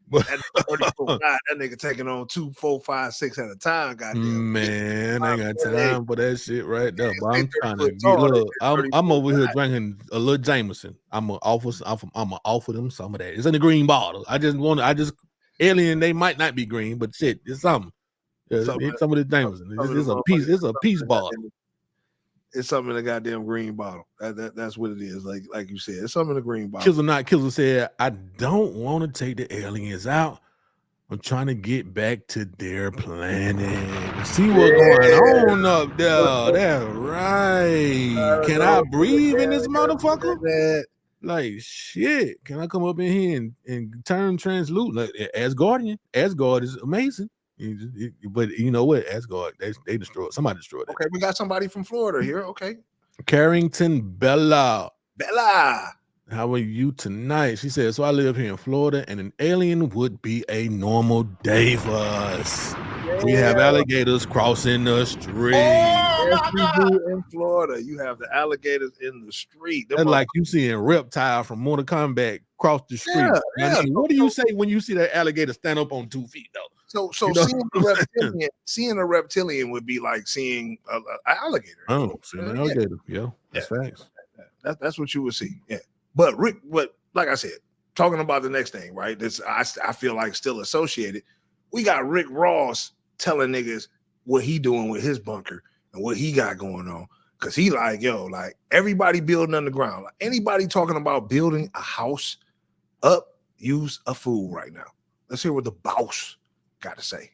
But that nigga taking on 2, 4, 5, 6 at a time. Goddamn, man, I ain't got time for that shit right there. But I'm trying to get. Look, I'm over here drinking a little Jameson. I'm gonna offer them some of that. It's in the green bottle. Alien. They might not be green, but shit, it's something. It's some of the Jameson. It's a peace bottle. It's something in the goddamn green bottle. That's what it is. Like you said, it's something in the green bottle. Kizzle said, I don't want to take the aliens out. I'm trying to get back to their planet. See what's going on up there. That's right. Can I breathe in this motherfucker? Like shit. Can I come up in here and turn translucent? Like Asgardian. Asgard is amazing. But you know what? Asgard, they destroyed. Somebody destroyed it. Okay, we got somebody from Florida here. Okay. Carrington Bella, how are you tonight? She said, so I live here in Florida, and an alien would be a normal day for us. Yeah. We have alligators crossing the street. In Florida, you have the alligators in the street. That's like you seeing Reptile from Mortal Kombat cross the street. Yeah. What do you say when you see that alligator stand up on 2 feet, though? So seeing a reptilian would be like seeing an alligator. Oh, seeing an alligator. Yeah, that's facts. That's what you would see. Yeah, but Rick, like I said, talking about the next thing, right? This I feel like still associated. We got Rick Ross telling niggas what he doing with his bunker and what he got going on. Cause he like, yo, like everybody building underground. Like anybody talking about building a house up, use a fool right now. Let's hear what the boss got to say.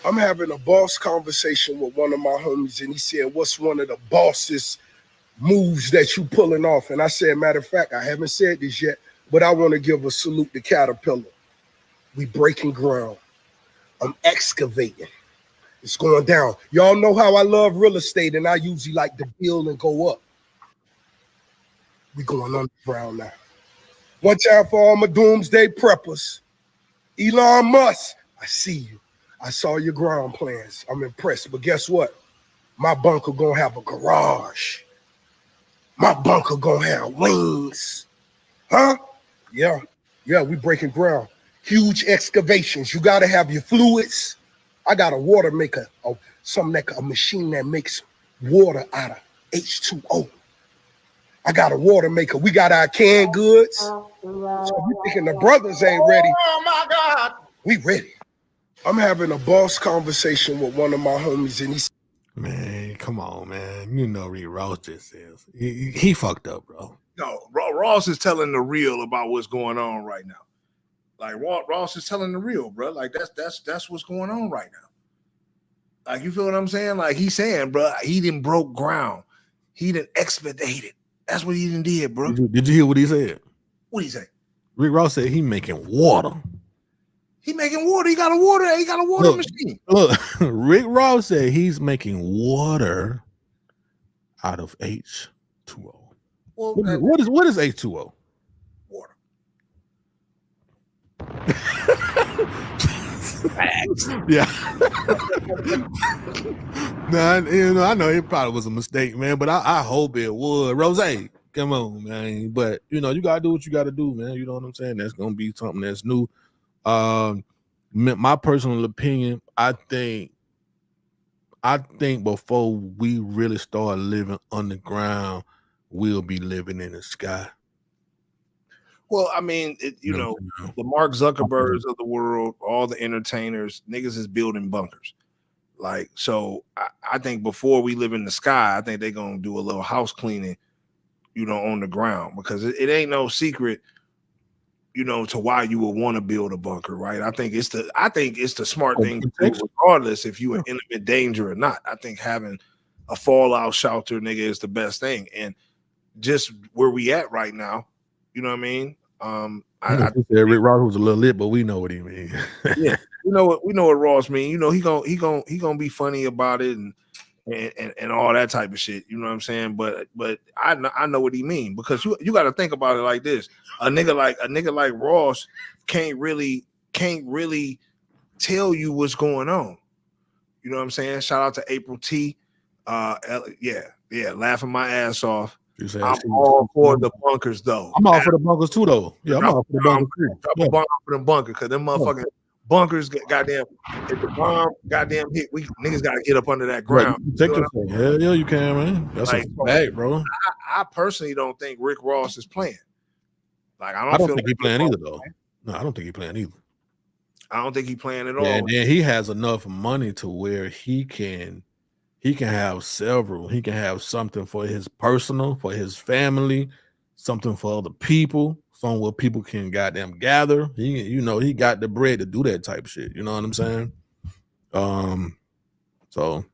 I'm having a boss conversation with one of my homies, and he said, what's one of the boss's moves that you pulling off. And I said, matter of fact, I haven't said this yet, but I want to give a salute to Caterpillar. We breaking ground. I'm excavating. It's going down. Y'all know how I love real estate, and I usually like to build and go up. We going underground now. One time for all my doomsday preppers. Elon Musk, I see you. I saw your ground plans. I'm impressed. But guess what? My bunker gonna have a garage. My bunker gonna have wings. Huh? Yeah, we breaking ground. Huge excavations. You gotta have your fluids. I got a water maker, a machine that makes water out of H2O. I got a water maker. We got our canned goods. So we thinking the brothers ain't ready. Oh my God. We ready. I'm having a boss conversation with one of my homies, and he's Man, come on, man. You know Rick Ross just is. He fucked up, bro. No, Ross is telling the real about what's going on right now. Like Ross is telling the real, bro. Like that's what's going on right now. Like, you feel what I'm saying? Like, he's saying, bro, he didn't broke ground. He didn't expedite it. That's what he didn't did, bro. Did you hear what he said? What he say? Rick Ross said he making water. He making water. He got a water machine. Look, Rick Ross said he's making water out of H2O. Well, what is H2O? Water. Yeah. Nah, I know it probably was a mistake, man, but I hope it would. Rose, come on, man. But you gotta do what you gotta do, man. You know what I'm saying? That's gonna be something that's new. My personal opinion, I think before we really start living underground, we'll be living in the sky. Well, I mean, the Mark Zuckerbergs of the world, all the entertainers, niggas is building bunkers. Like, so I think before we live in the sky, I think they're gonna do a little house cleaning, on the ground, because it ain't no secret, to why you would want to build a bunker, right? I think it's the smart thing to do, regardless if you are in imminent danger or not. I think having a fallout shelter, nigga, is the best thing. And just where we at right now, you know what I mean? I said Rick Ross was a little lit, but we know what he means. Yeah, we know what Ross mean. He gonna be funny about it and all that type of shit. You know what I'm saying? But I know what he mean, because you got to think about it like this: a nigga like Ross can't really tell you what's going on. You know what I'm saying? Shout out to April T. Laughing my ass off. I'm all for the bunkers, though. I'm all for the bunkers too, though. Yeah, I'm all for the bunkers too. I'm for them bunkers, because them motherfucking bunkers, goddamn, if the bomb goddamn hit, we niggas gotta get up under that ground. Right. Hell yeah, you can, man. That's like a fact, bro. I personally don't think Rick Ross is playing. Like, I don't think he's playing either, though. No, I don't think he's playing either. I don't think he's playing at all. And then he has enough money to where he can have several. He can have something for his personal, for his family, something for other people, something where people can goddamn gather. He got the bread to do that type of shit. You know what I'm saying? So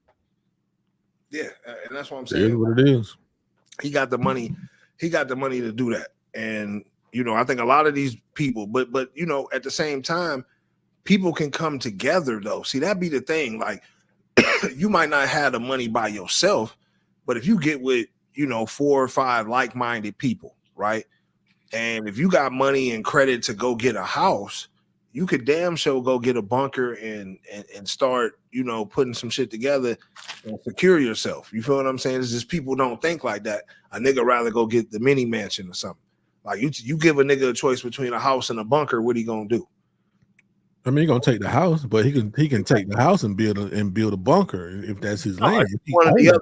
yeah, and that's what I'm saying. It is what it is. He got the money. He got the money to do that. And I think a lot of these people, but at the same time, people can come together though. See, that'd be the thing. Like, you might not have the money by yourself, but if you get with 4 or 5 like-minded people, right? And if you got money and credit to go get a house, you could damn sure go get a bunker and start, putting some shit together and secure yourself. You feel what I'm saying? It's just people don't think like that. A nigga rather go get the mini mansion or something. Like, you give a nigga a choice between a house and a bunker, what he gonna do? I mean, he's gonna take the house, but he can take the house and build a bunker if that's his land. One or the other,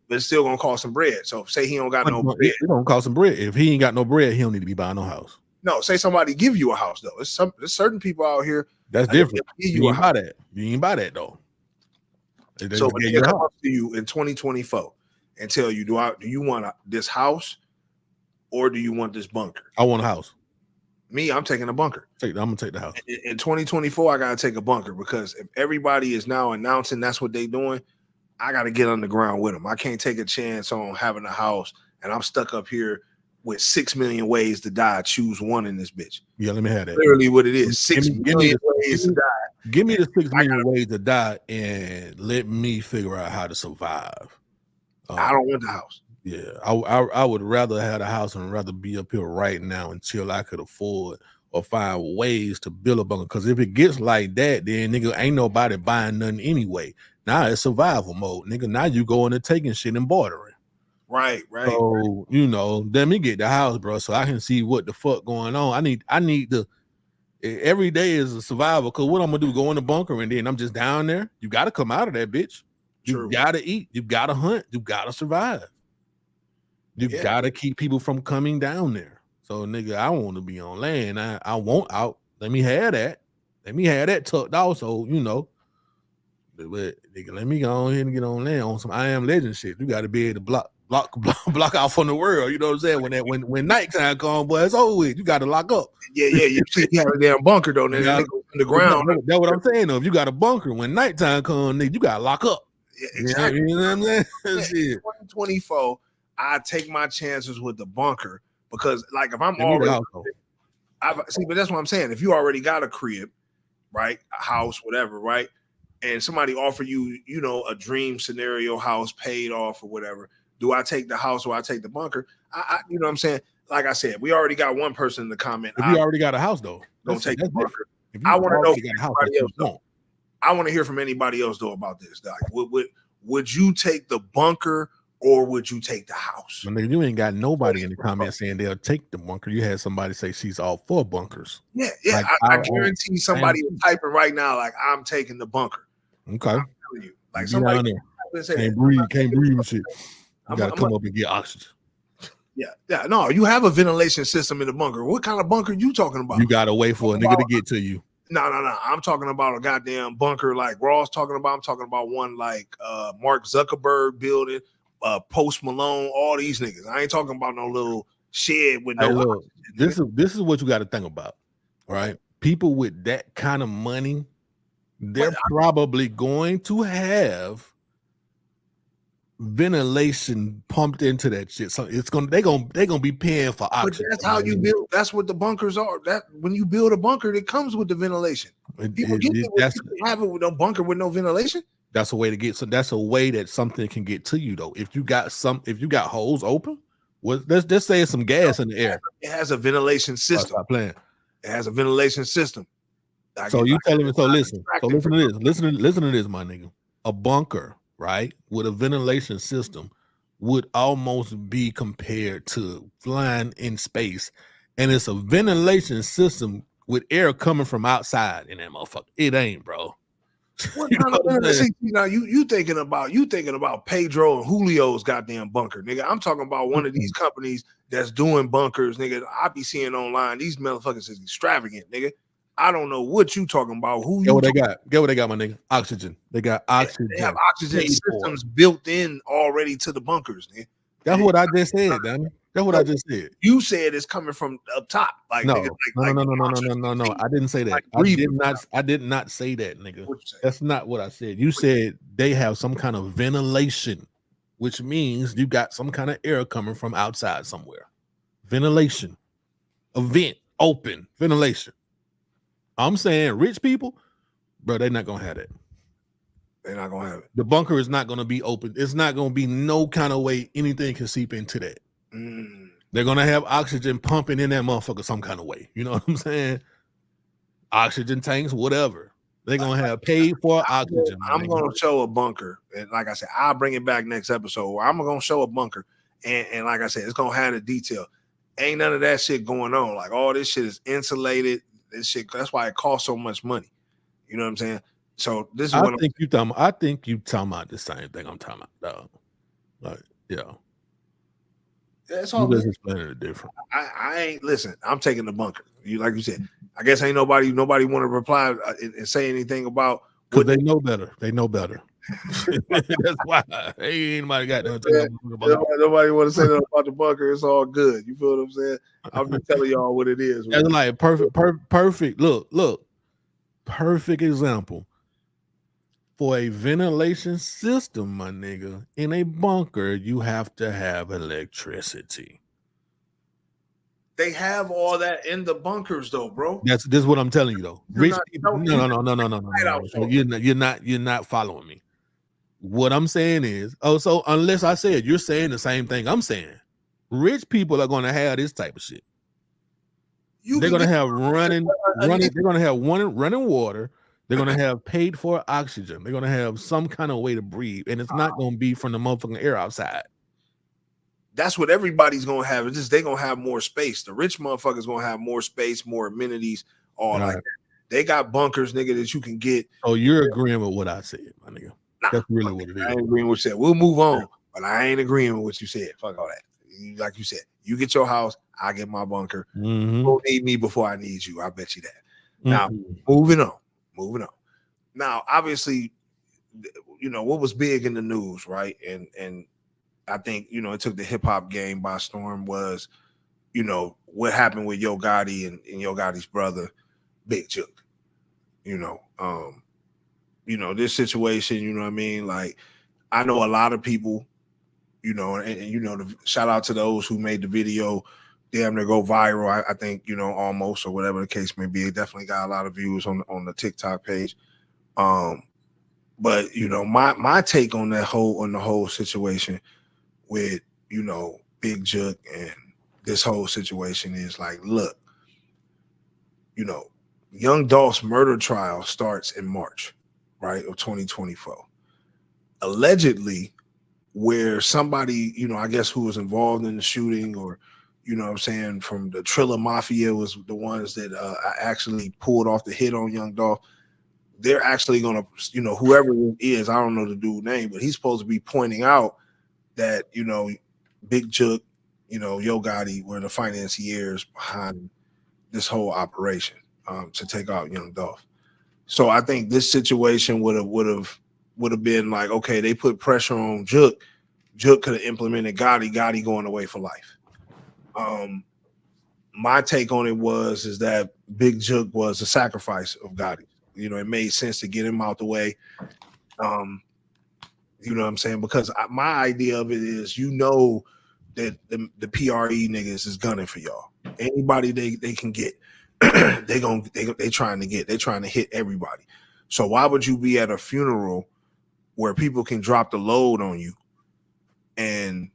but it's still gonna cost some bread. So say he don't got no bread, it's gonna cost some bread. If he ain't got no bread, he don't need to be buying no house. No, say somebody give you a house though. There's certain people out here that's different. You ain't buy that. You ain't buy that though. So when they come up to you in 2024 and tell you, do you want this house or do you want this bunker? I want a house. Me, I'm taking a bunker. I'm gonna take the house. In 2024, I gotta take a bunker, because if everybody is now announcing that's what they doing, I got to get underground with them. I can't take a chance on having a house and I'm stuck up here with 6 million ways to die. Choose one in this bitch. Yeah, let me have that. Literally what it is. 6 million ways to die. Give me the 6 million ways to die and let me figure out how to survive. I don't want the house. Yeah, I would rather have a house and rather be up here right now until I could afford or find ways to build a bunker. Because if it gets like that, then nigga ain't nobody buying nothing anyway. Now it's survival mode, nigga. Now you going and taking shit and bartering. Right. So let me get the house, bro, so I can see what the fuck going on. I need to. Every day is a survival. Because what I'm gonna do? Go in the bunker and then I'm just down there. You got to come out of that bitch. You gotta eat. You gotta hunt. You gotta survive. You gotta keep people from coming down there. So, nigga, I want to be on land. I want out. Let me have that. Let me have that tucked out. So, but nigga, let me go ahead and get on land on some I Am Legend shit. You got to be able to block out from the world. You know what I'm saying? When nighttime comes, boy, it's over with. You got to lock up. Yeah. You see, you have a damn bunker though. Nigga, in the ground. That's what I'm saying. Though, if you got a bunker, when nighttime comes, nigga, you got to lock up. Yeah, exactly. You know what I'm saying? 2024. I take my chances with the bunker because, like, if I'm already, but that's what I'm saying. If you already got a crib, right, a house, whatever, right, and somebody offer you, a dream scenario house paid off or whatever, do I take the house or I take the bunker? I you know what I'm saying? Like I said, we already got one person in the comment. If you already got a house, though, don't take the bunker. I want to know from anybody else, though. I want to hear from anybody else though about this. Like, would you take the bunker? Or would you take the house? I mean, you ain't got nobody in the comments saying they'll take the bunker. You had somebody say she's all for bunkers. Yeah. Like, I guarantee somebody is typing right now, like, I'm taking the bunker. Okay. I'm telling you. Like, somebody can't breathe shit. You gotta come up and get oxygen. Yeah. No, you have a ventilation system in the bunker. What kind of bunker you talking about? You gotta wait for a nigga to get to you. No. I'm talking about a goddamn bunker like Raw's talking about. I'm talking about one like Mark Zuckerberg building. Post Malone, all these niggas. I ain't talking about no little shed with no. Look, this is what you got to think about, right? People with that kind of money, they're probably going to have ventilation pumped into that shit. So they're gonna be paying for oxygen. But that's how you build. That's what the bunkers are. That when you build a bunker, it comes with the ventilation. People have it with no bunker with no ventilation. That's a way to get. So that's a way that something can get to you though. If you got holes open, let's just say it's some gas in the air. It has a ventilation system. Stop playing. It has a ventilation system. So you telling me? So listen. So listen to this. Listen to this, my nigga. A bunker, right, with a ventilation system would almost be compared to flying in space, and it's a ventilation system with air coming from outside in that motherfucker. It ain't, bro. What kind of now you thinking about Pedro and Julio's goddamn bunker, nigga. I'm talking about one of these companies that's doing bunkers, nigga. I be seeing online these motherfuckers is extravagant, nigga. I don't know what you talking about. Get what they got, my nigga. Oxygen. They got oxygen. They have oxygen systems built in already to the bunkers, nigga. That's what I just said, Danny. That's what I just said. You said it's coming from up top. Like, no, nigga, no. I didn't say that. Like I did not say that, nigga. That's not what I said. You said they have some kind of ventilation, which means you got some kind of air coming from outside somewhere. Ventilation. A vent. Open. Ventilation. I'm saying rich people, bro, they're not gonna have it. They're not gonna have it. The bunker is not gonna be open. It's not gonna be no kind of way anything can seep into that. They're gonna have oxygen pumping in that motherfucker some kind of way. You know what I'm saying? Oxygen tanks, whatever. They're gonna have paid for oxygen. I'm gonna show a bunker, and like I said, I'll bring it back next episode. Where I'm gonna show a bunker, and like I said, it's gonna have the detail. Ain't none of that shit going on. Like all this shit is insulated. This shit. That's why it costs so much money. You know what I'm saying? So this is what I think you talking about the same thing I'm talking about, dog. Like, yeah. That's all. Just explaining it different. I ain't listen. I'm taking the bunker. Like you said. I guess ain't nobody want to reply and say anything about because they know better. They know better. That's why ain't anybody got that. Nobody want to say nothing about the bunker. It's all good. You feel what I'm saying? I'm just telling y'all what it is. That's like perfect. Look. Perfect example. For a ventilation system, my nigga, in a bunker, you have to have electricity. They have all that in the bunkers, though, bro. This is what I'm telling you, though. Rich people, no. Out, So you're not following me. What I'm saying is, so unless I said you're saying the same thing I'm saying, rich people are going to have this type of shit. They're going to have running. They're going to have running water. They're going to have paid for oxygen. They're going to have some kind of way to breathe, and it's not going to be from the motherfucking air outside. That's what everybody's going to have. It's just they're going to have more space. The rich motherfuckers going to have more space, more amenities, all like that. They got bunkers, nigga, that you can get. Oh, you're agreeing with what I said, my nigga. Nah, that's really what it is. I ain't agreeing with what you said. We'll move on, but I ain't agreeing with what you said. Fuck all that. Like you said, you get your house, I get my bunker. Mm-hmm. You don't need me before I need you. I bet you that. Now, moving on. Now, obviously, you know what was big in the news, right? And I think, you know, it took the hip hop game by storm was, you know, what happened with Yo Gotti and Yo Gotti's brother, Big Jook. You know, this situation, you know what I mean? Like, I know a lot of people, you know, and you know, shout out to those who made the video damn near go viral. I think, you know, almost, or whatever the case may be. It definitely got a lot of views on the TikTok page. But you know, my take on the whole situation with, you know, Big Jook and this whole situation is like, look, you know, Young Dolph's murder trial starts in March, right, of 2024. Allegedly, where somebody, you know, I guess who was involved in the shooting, or, you know what I'm saying, from the Trilla Mafia was the ones that actually pulled off the hit on Young Dolph. They're actually going to, you know, whoever it is, I don't know the dude's name, but he's supposed to be pointing out that, you know, Big Jook, you know, Yo Gotti were the financiers behind this whole operation to take out Young Dolph. So I think this situation would have been like, okay, they put pressure on Jook. Jook could have implemented Gotti going away for life. My take on it is that Big Jook was a sacrifice of Gotti. You know, it made sense to get him out the way. You know what I'm saying? Because my idea of it is, you know, that the PRE niggas is gunning for y'all. Anybody they can get, they trying to hit everybody. So why would you be at a funeral where people can drop the load on you? And,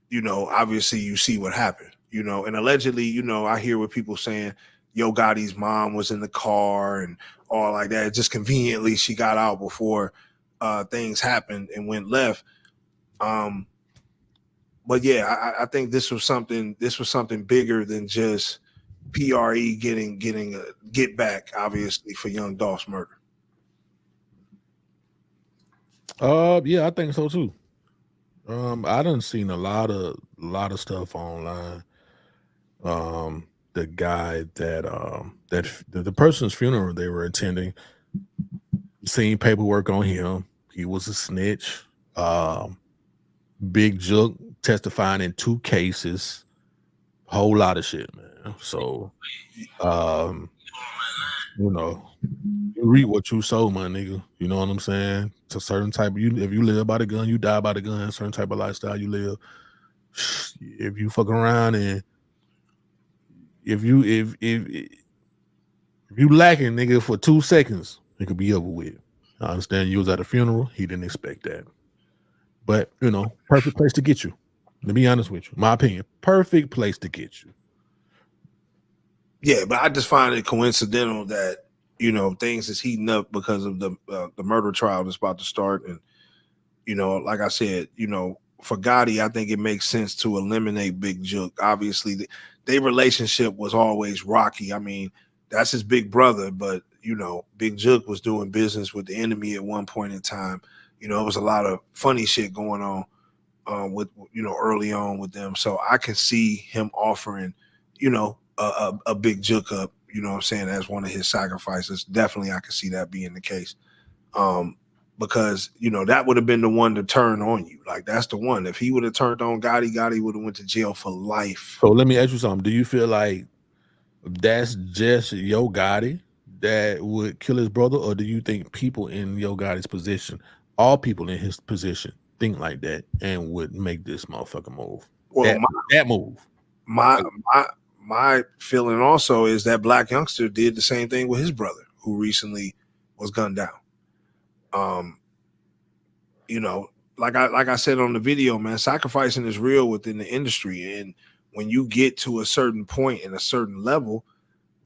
you know, obviously you see what happened, you know, and allegedly, you know, I hear what people saying, Yo Gotti's mom was in the car and all like that. Just conveniently, she got out before things happened and went left. But yeah, I think this was something bigger than just PRE getting a get back, obviously, for Young Dolph's murder. Yeah, I think so too. I done seen a lot of stuff online. The guy that the person's funeral they were attending, seen paperwork on him. He was a snitch. Big Jook testifying in 2 cases. Whole lot of shit, man. So, you know, you read what you sow, my nigga. You know what I'm saying? It's a certain type of if you live by the gun, you die by the gun. A certain type of lifestyle you live. If you fuck around and if you lacking, nigga, for 2 seconds, it could be over with. I understand you was at a funeral. He didn't expect that. But, you know, perfect place to get you. To be honest with you, my opinion, perfect place to get you. Yeah, but I just find it coincidental that, you know, things is heating up because of the murder trial that's about to start. And, you know, like I said, you know, for Gotti, I think it makes sense to eliminate Big Jook. Obviously, their relationship was always rocky. I mean, that's his big brother, but, you know, Big Jook was doing business with the enemy at one point in time. You know, it was a lot of funny shit going on with, you know, early on with them. So I can see him offering, you know, a Big Jook up, you know what I'm saying, as one of his sacrifices. Definitely I can see that being the case. Because, you know, that would have been the one to turn on you. Like, that's the one. If he would have turned on Gotti, Gotti would have went to jail for life. So let me ask you something. Do you feel like that's just Yo Gotti? that would kill his brother, or do you think people in Yo Gotti's position, all people in his position, think like that and would make this motherfucker move? Well, that move. My feeling also is that Black Youngster did the same thing with his brother, who recently was gunned down. You know, like I said on the video, man, sacrificing is real within the industry, and when you get to a certain point and a certain level,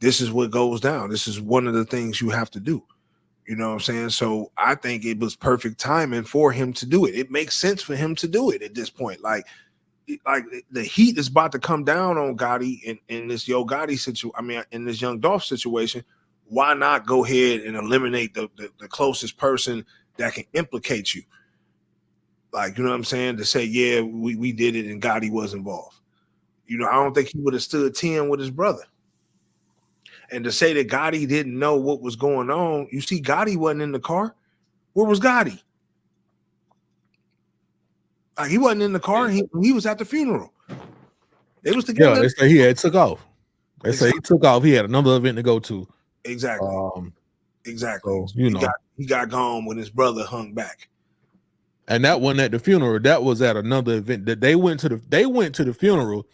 this is what goes down. This is one of the things you have to do. You know what I'm saying? So I think it was perfect timing for him to do it. It makes sense for him to do it at this point. Like the heat is about to come down on Gotti in this Yo Gotti situation. I mean, in this Young Dolph situation, why not go ahead and eliminate the closest person that can implicate you? Like, you know what I'm saying? To say, yeah, we did it and Gotti was involved. You know, I don't think he would have stood 10 with his brother. And to say that Gotti didn't know what was going on, you see, Gotti wasn't in the car. Where was Gotti? Like, he wasn't in the car. He was at the funeral. They was together. Yeah, they say he had took off. They say he took off. He had another event to go to. Exactly. Exactly. So, he got gone when his brother hung back. And that wasn't at the funeral. That was at another event that they went to the funeral.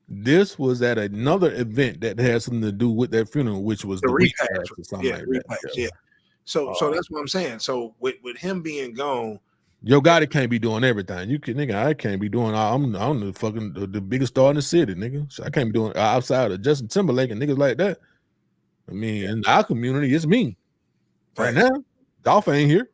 This was at another event that had something to do with that funeral, which was the repast or something like that. Yeah. So that's what I'm saying. So with him being gone, Yo Gotti can't be doing everything. You can, nigga. I can't be doing. I'm the fucking the biggest star in the city, nigga. So I can't be doing outside of Justin Timberlake and niggas like that. I mean, in our community, it's me. Right now, Dolph ain't here.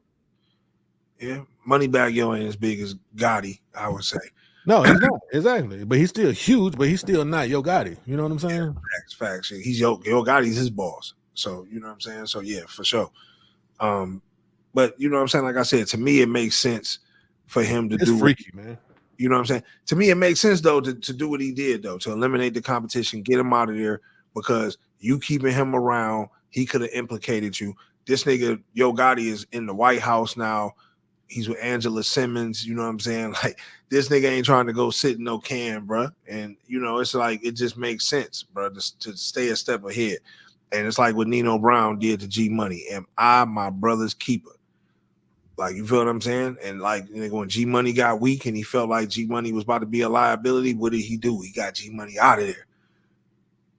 Yeah, Moneybagg Yo ain't as big as Gotti, I would say. No, he's not exactly, but he's still huge. But he's still not Yo Gotti. You know what I'm saying? Facts. He's Yo Gotti's his boss. So you know what I'm saying. So yeah, for sure. But you know what I'm saying. Like I said, to me, it makes sense for him to do. It's freaky, man. You know what I'm saying. To me, it makes sense though to do what he did though, to eliminate the competition, get him out of there, because you keeping him around, he could have implicated you. This nigga Yo Gotti is in the White House now. He's with Angela Simmons. You know what I'm saying? Like, this nigga ain't trying to go sit in no can, bro. And you know, it's like it just makes sense, bro, to stay a step ahead. And it's like what Nino Brown did to G Money. Am I my brother's keeper? Like, you feel what I'm saying? And like, when G Money got weak and he felt like G Money was about to be a liability, what did he do? He got G Money out of there.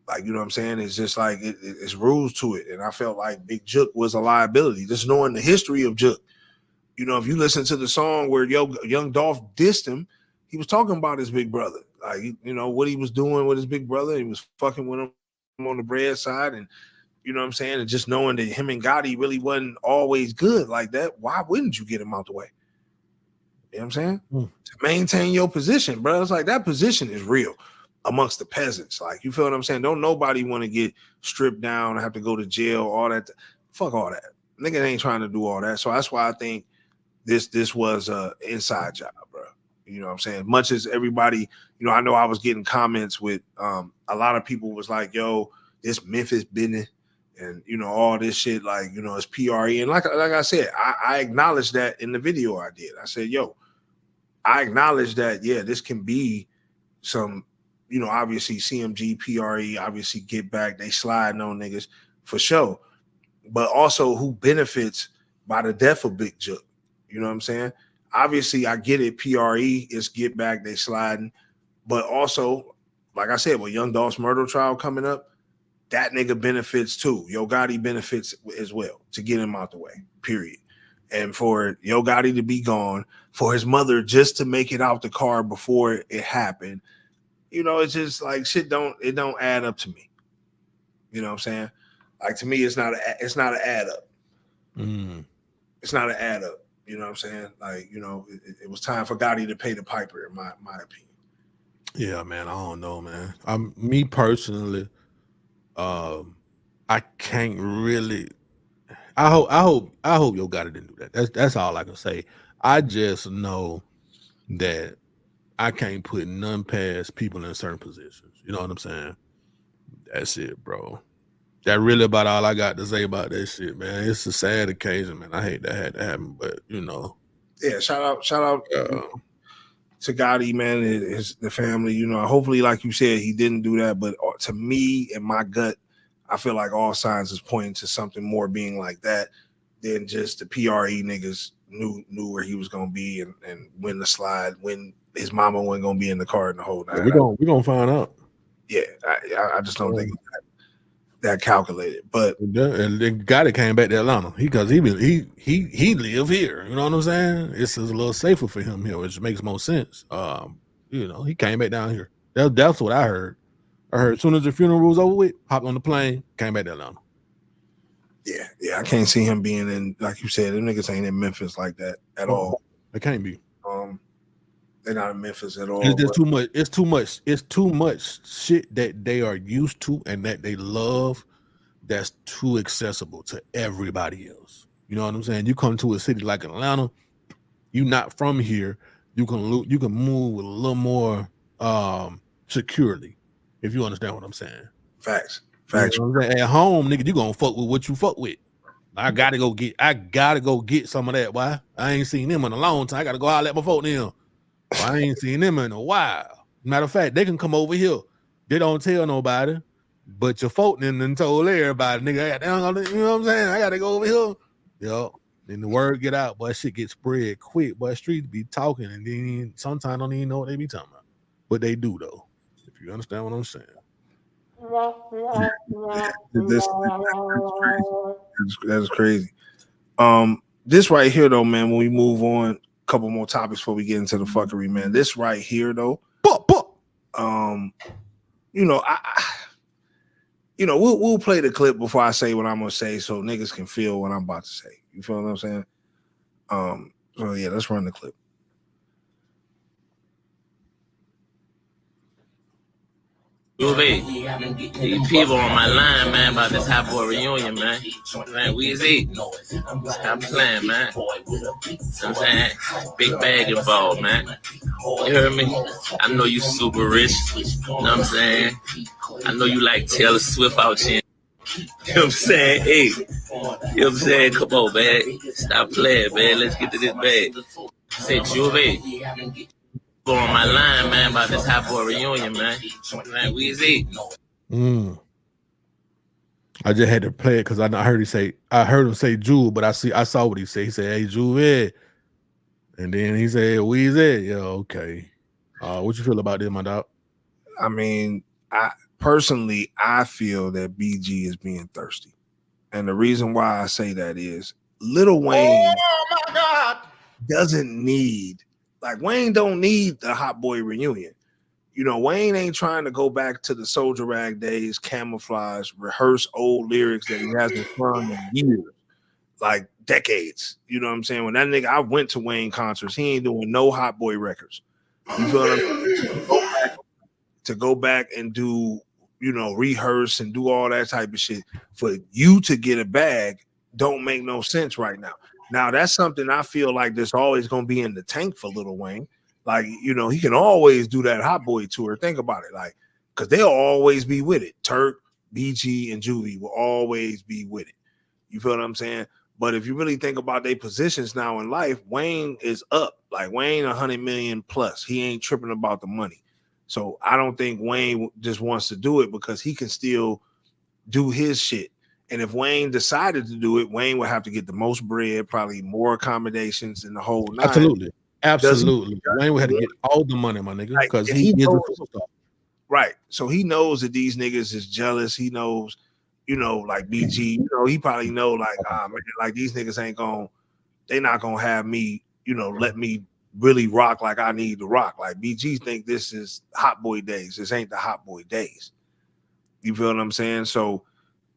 Like, you know what I'm saying? It's just like it's rules to it. And I felt like Big Jook was a liability. Just knowing the history of Jook. You know, if you listen to the song where Young Dolph dissed him, he was talking about his big brother. Like, you know, what he was doing with his big brother. He was fucking with him on the bread side. And, you know what I'm saying? And just knowing that him and Gotti really wasn't always good like that, why wouldn't you get him out the way? You know what I'm saying? To maintain your position, bro. It's like that position is real amongst the peasants. Like, you feel what I'm saying? Don't nobody want to get stripped down and have to go to jail, all that. Fuck all that. Nigga ain't trying to do all that. So that's why I think this was a inside job, bro. You know what I'm saying? Much as everybody, you know, I know I was getting comments with a lot of people was like, yo, this Memphis business and, you know, all this shit, like, you know, it's PRE. And like I said, I acknowledged that in the video I did. I said, yo, I acknowledge that, yeah, this can be some, you know, obviously CMG, PRE, obviously Get Back, they sliding on niggas for sure. But also who benefits by the death of Big Jook. You know what I'm saying? Obviously, I get it. PRE is Get Back, they sliding. But also, like I said, with Young Dolph's murder trial coming up, that nigga benefits too. Yo Gotti benefits as well to get him out the way, period. And for Yo Gotti to be gone, for his mother just to make it out the car before it happened, you know, it's just like shit don't add up to me. You know what I'm saying? Like, to me, it's not an add up. It's not an add up. You know what I'm saying? Like, you know, it was time for Gotti to pay the piper, in my opinion. Yeah, man. I don't know, man. Me personally, I can't really. I hope Yo Gotti didn't do that. That's all I can say. I just know that I can't put none past people in certain positions. You know what I'm saying? That's it, bro. That really about all I got to say about that shit, man. It's a sad occasion, man. I hate that had to happen, but you know. Yeah, shout out to Gotti, man, the family. You know, hopefully, like you said, he didn't do that. But to me, in my gut, I feel like all signs is pointing to something more being like that than just the PRE niggas knew where he was gonna be and when the slide, when his mama wasn't gonna be in the car and the whole night. We're gonna find out. Yeah, I just don't think that calculated. But and the guy that came back to Atlanta, he live here. You know what I'm saying? It's a little safer for him here, which makes more sense. You know, he came back down here. That's what I heard. I heard as soon as the funeral was over with, hopped on the plane, came back to Atlanta. Yeah, I can't see him being in, like you said, them niggas ain't in Memphis like that at all. It can't be. They're not in Memphis at all. It's too much. It's too much shit that they are used to and that they love. That's too accessible to everybody else. You know what I'm saying? You come to a city like Atlanta, you not from here. You can move with a little more securely, if you understand what I'm saying. Facts. You know, at home, nigga, you gonna fuck with what you fuck with. I gotta go get some of that. Why? I ain't seen them in a long time. I gotta go out let my folk them. I ain't seen them in a while. Matter of fact, they can come over here. They don't tell nobody, but your folk then told everybody, nigga, you know what I'm saying? I gotta go over here. Yo, then the word get out, boy, shit get spread quick. Boy, streets be talking, and then sometimes don't even know what they be talking about. But they do though, if you understand what I'm saying. That's crazy. This right here though, man, when we move on, a couple more topics before we get into the fuckery, man. This right here though, you know, we'll play the clip before I say what I'm gonna say so niggas can feel what I'm about to say. You feel what I'm saying? So yeah, let's run the clip. These people on my line, man, about this Hot Boy reunion, man. Man, Weezy, stop playing, man. You know what I'm saying? Big bag involved, man. You heard me? I know you super rich. You know what I'm saying? I know you like Taylor Swift out here. You know what I'm saying? Hey, you know what I'm saying? Come on, man. Stop playing, man. Let's get to this bag. Say, Juve. On my line, man, about this Hot Boy reunion, man. Man, Weezy. I just had to play it because I heard him say Jewel, but I saw what he said. He said, "Hey, Jewel," and then he said, "Weezy." Yeah, okay. What you feel about this, my dog? I mean, I feel that BG is being thirsty, and the reason why I say that is Lil Wayne doesn't need. Like, Wayne don't need the Hot Boy reunion. You know, Wayne ain't trying to go back to the Soldier Rag days, camouflage, rehearse old lyrics that he hasn't sung in years, like decades. You know what I'm saying? When that nigga, I went to Wayne concerts, he ain't doing no Hot Boy records. You feel what I'm saying? To go back and do, you know, rehearse and do all that type of shit for you to get a bag don't make no sense right now. Now, that's something I feel like there's always going to be in the tank for Lil Wayne. Like, you know, he can always do that Hot Boy tour. Think about it. Like, because they'll always be with it. Turk, BG, and Juvie will always be with it. You feel what I'm saying? But if you really think about their positions now in life, Wayne is up. Like, Wayne 100 million plus. He ain't tripping about the money. So I don't think Wayne just wants to do it because he can still do his shit. And if Wayne decided to do it, Wayne would have to get the most bread, probably more accommodations in the whole nine. Absolutely. Wayne would have to get all the money, my nigga, because he is a superstar. Right. So he knows that these niggas is jealous. He knows, you know, like BG, you know, he probably know like, man, like these niggas they not gonna have me, you know, let me really rock like I need to rock. Like BG think this is Hot Boy days. This ain't the Hot Boy days. You feel what I'm saying? So,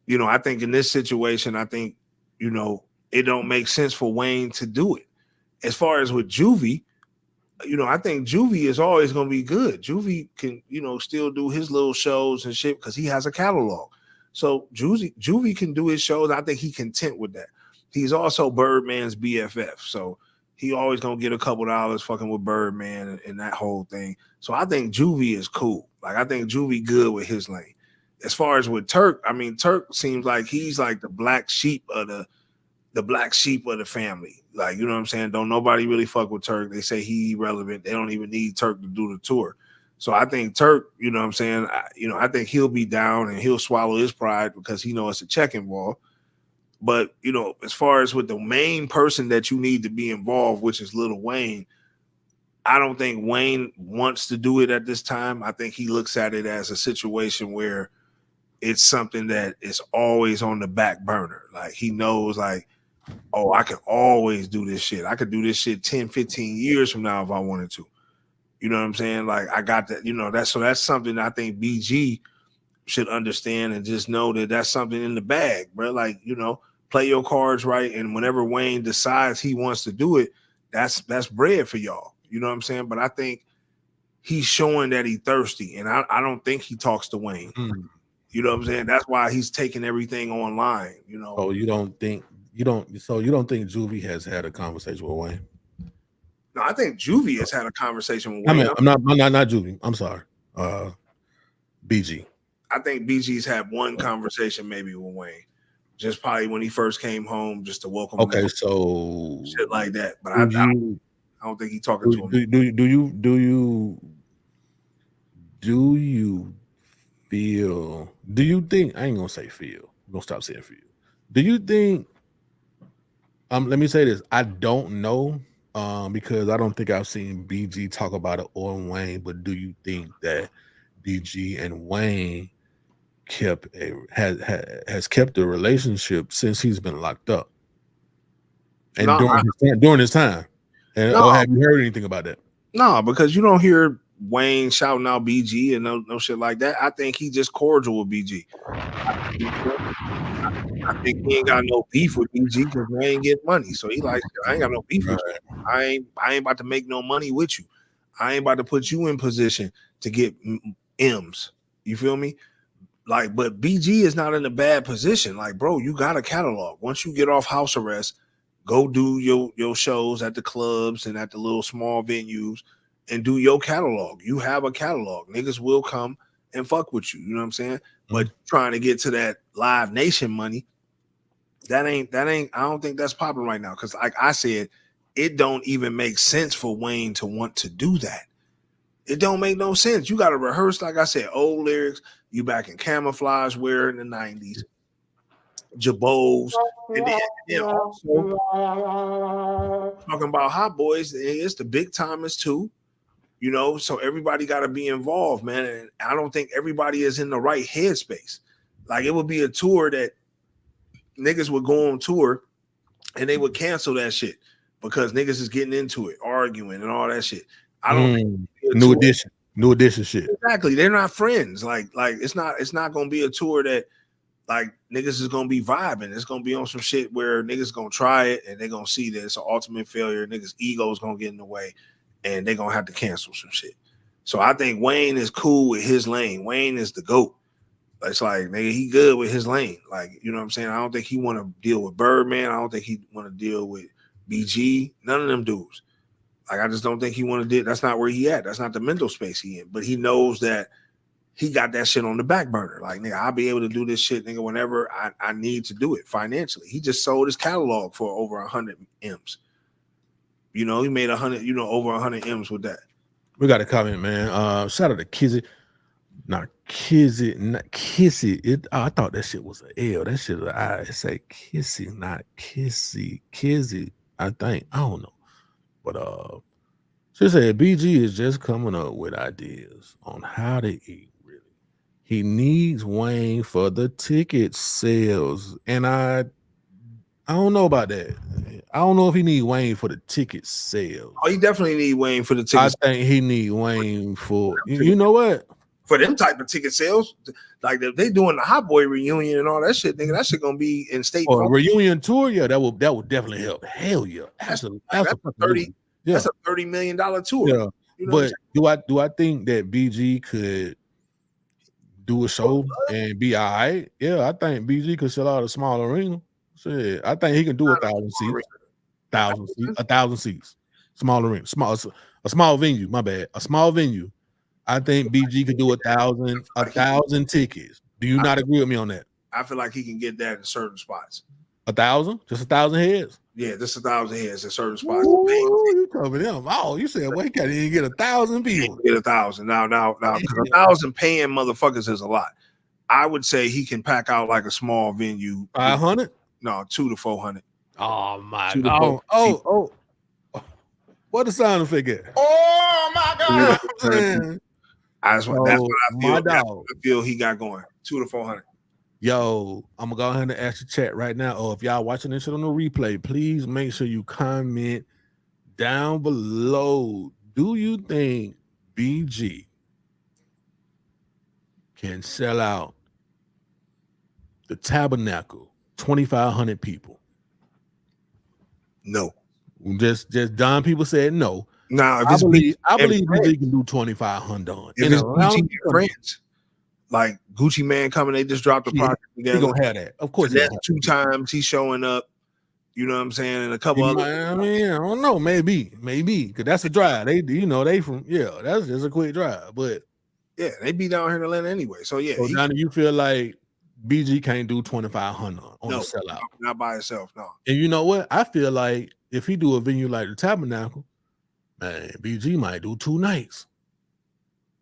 you know, I think in this situation, I think, you know, it don't make sense for Wayne to do it. As far as with Juvie, you know, I think Juvie is always going to be good. Juvie can, you know, still do his little shows and shit because he has a catalog. So Juvie can do his shows. I think he's content with that. He's also Birdman's BFF. So he always going to get a couple dollars fucking with Birdman and that whole thing. So I think Juvie is cool. Like, I think Juvie good with his lane. As far as with Turk, I mean, Turk seems like he's like the black sheep of the family. Like, you know what I'm saying? Don't nobody really fuck with Turk. They say he irrelevant. They don't even need Turk to do the tour. So I think Turk, you know what I'm saying? I think he'll be down and he'll swallow his pride because he knows it's a check involved. But, as far as with the main person that you need to be involved, which is Lil Wayne, I don't think Wayne wants to do it at this time. I think he looks at it as a situation where it's something that is always on the back burner. Like he knows like, oh, I can always do this shit. I could do this shit 10, 15 years from now if I wanted to. You know what I'm saying? Like I got that, that's something I think BG should understand and just know that that's something in the bag, bro. Like, play your cards right. And whenever Wayne decides he wants to do it, that's bread for y'all. You know what I'm saying? But I think he's showing that he's thirsty. And I don't think he talks to Wayne. You know what I'm saying? That's why he's taking everything online, Oh, you don't think Juvie has had a conversation with Wayne? No, I think Juvie has had a conversation with Wayne. I'm not Juvie. I'm sorry. BG. I think BG's had one conversation maybe with Wayne. Just probably when he first came home, just to welcome him. Okay, so shit like that. But I don't think he's talking to him. Do you think I ain't gonna say feel? I'm gonna stop saying feel. Do you think let me say this. I don't know because I don't think I've seen BG talk about it or Wayne, but do you think that BG and Wayne has kept a relationship since he's been locked up and during his time? And have you heard anything about that? No, because you don't hear Wayne shouting out BG and no shit like that. I think he just cordial with BG. I think he ain't got no beef with BG because Wayne get money. So he like, I ain't got no beef with you. I ain't about to make no money with you. I ain't about to put you in position to get M's. You feel me? Like, but BG is not in a bad position. Like, bro, you got a catalog. Once you get off house arrest, go do your shows at the clubs and at the little small venues and do your catalog. You have a catalog. Niggas will come and fuck with you. You know what I'm saying? But trying to get to that Live Nation money, that ain't, I don't think that's popping right now. Because like I said, it don't even make sense for Wayne to want to do that. It don't make no sense. You got to rehearse, like I said, old lyrics. You back in camouflage wear in the 90s, Jabos, and then also talking about Hot Boys. It's the big timers too, so everybody got to be involved, man. And I don't think everybody is in the right headspace. Like it would be a tour that niggas would go on tour and they would cancel that shit because niggas is getting into it, arguing and all that shit. I don't think New edition shit. Exactly. They're not friends. Like it's not gonna be a tour that like niggas is gonna be vibing. It's gonna be on some shit where niggas gonna try it and they're gonna see that it's an ultimate failure. Niggas' egos gonna get in the way and they're gonna have to cancel some shit. So I think Wayne is cool with his lane. Wayne is the GOAT. It's like, nigga, he good with his lane. Like, you know what I'm saying? I don't think he want to deal with Birdman. I don't think he want to deal with BG. None of them dudes. Like, I just don't think he want to do. That's not where he at. That's not the mental space he in. But he knows that he got that shit on the back burner. Like, nigga, I'll be able to do this shit, nigga, whenever I need to do it financially. He just sold his catalog for over 100 M's. He made 100, over 100 M's with that. We got a comment, man. Shout out to Kizzy. Not Kissy. I thought that shit was an L. That shit was an I. It say Kissy, not Kissy. Kizzy, I think. I don't know. But she said BG is just coming up with ideas on how to eat, really. He needs Wayne for the ticket sales. And I don't know about that. I don't know if he need Wayne for the ticket sales. Oh, he definitely need Wayne for the ticket. I think he need Wayne for you know what? For them type of ticket sales, like if they doing the Hot Boy reunion and all that shit, nigga, that shit gonna be in state. Or a reunion tour, yeah, that will definitely help. Hell yeah, absolutely. That's a $30 million tour. Yeah, but do I think that BG could do a show and be all right? Yeah, I think BG could sell out a small arena. Shit, I think he can do 1,000 seats. 1,000 seats. Small arena, a small venue. My bad, a small venue. I think BG could do 1,000 tickets. Do you not agree with me on that? I feel like he can get that in certain spots. 1,000? Just 1,000 heads? Yeah, this 1,000 heads at certain spots. Ooh, you covered them. Oh, you said, well, he can't even get 1,000 people. Get 1,000 now, because 1,000 paying motherfuckers is a lot. I would say he can pack out like a small venue. 500? No, 200 to 400. Oh my God! Oh! What the sound effect is? Oh my God! That's what I feel. My dog. I feel he got going 200 to 400. Yo, I'm gonna go ahead and ask the chat right now. Or if y'all watching this shit on the replay, please make sure you comment down below. Do you think BG can sell out the Tabernacle 2,500 people? No. Just Don people said no. Now, if I it's believe BG BG can do 2,500 on. If it's BG and friends, like Gucci Man coming, they just dropped the project together. He gonna have that. Of course, that's 2 times he's showing up. You know what I'm saying? And a couple other. I mean, I don't know. Maybe, because that's a drive. They from that's just a quick drive. But yeah, they be down here in Atlanta anyway. So yeah, so Donnie, you feel like BG can't do 2,500 on the sellout? Not by itself. No. And you know what? I feel like if he do a venue like the Tabernacle, man, BG might do 2 nights.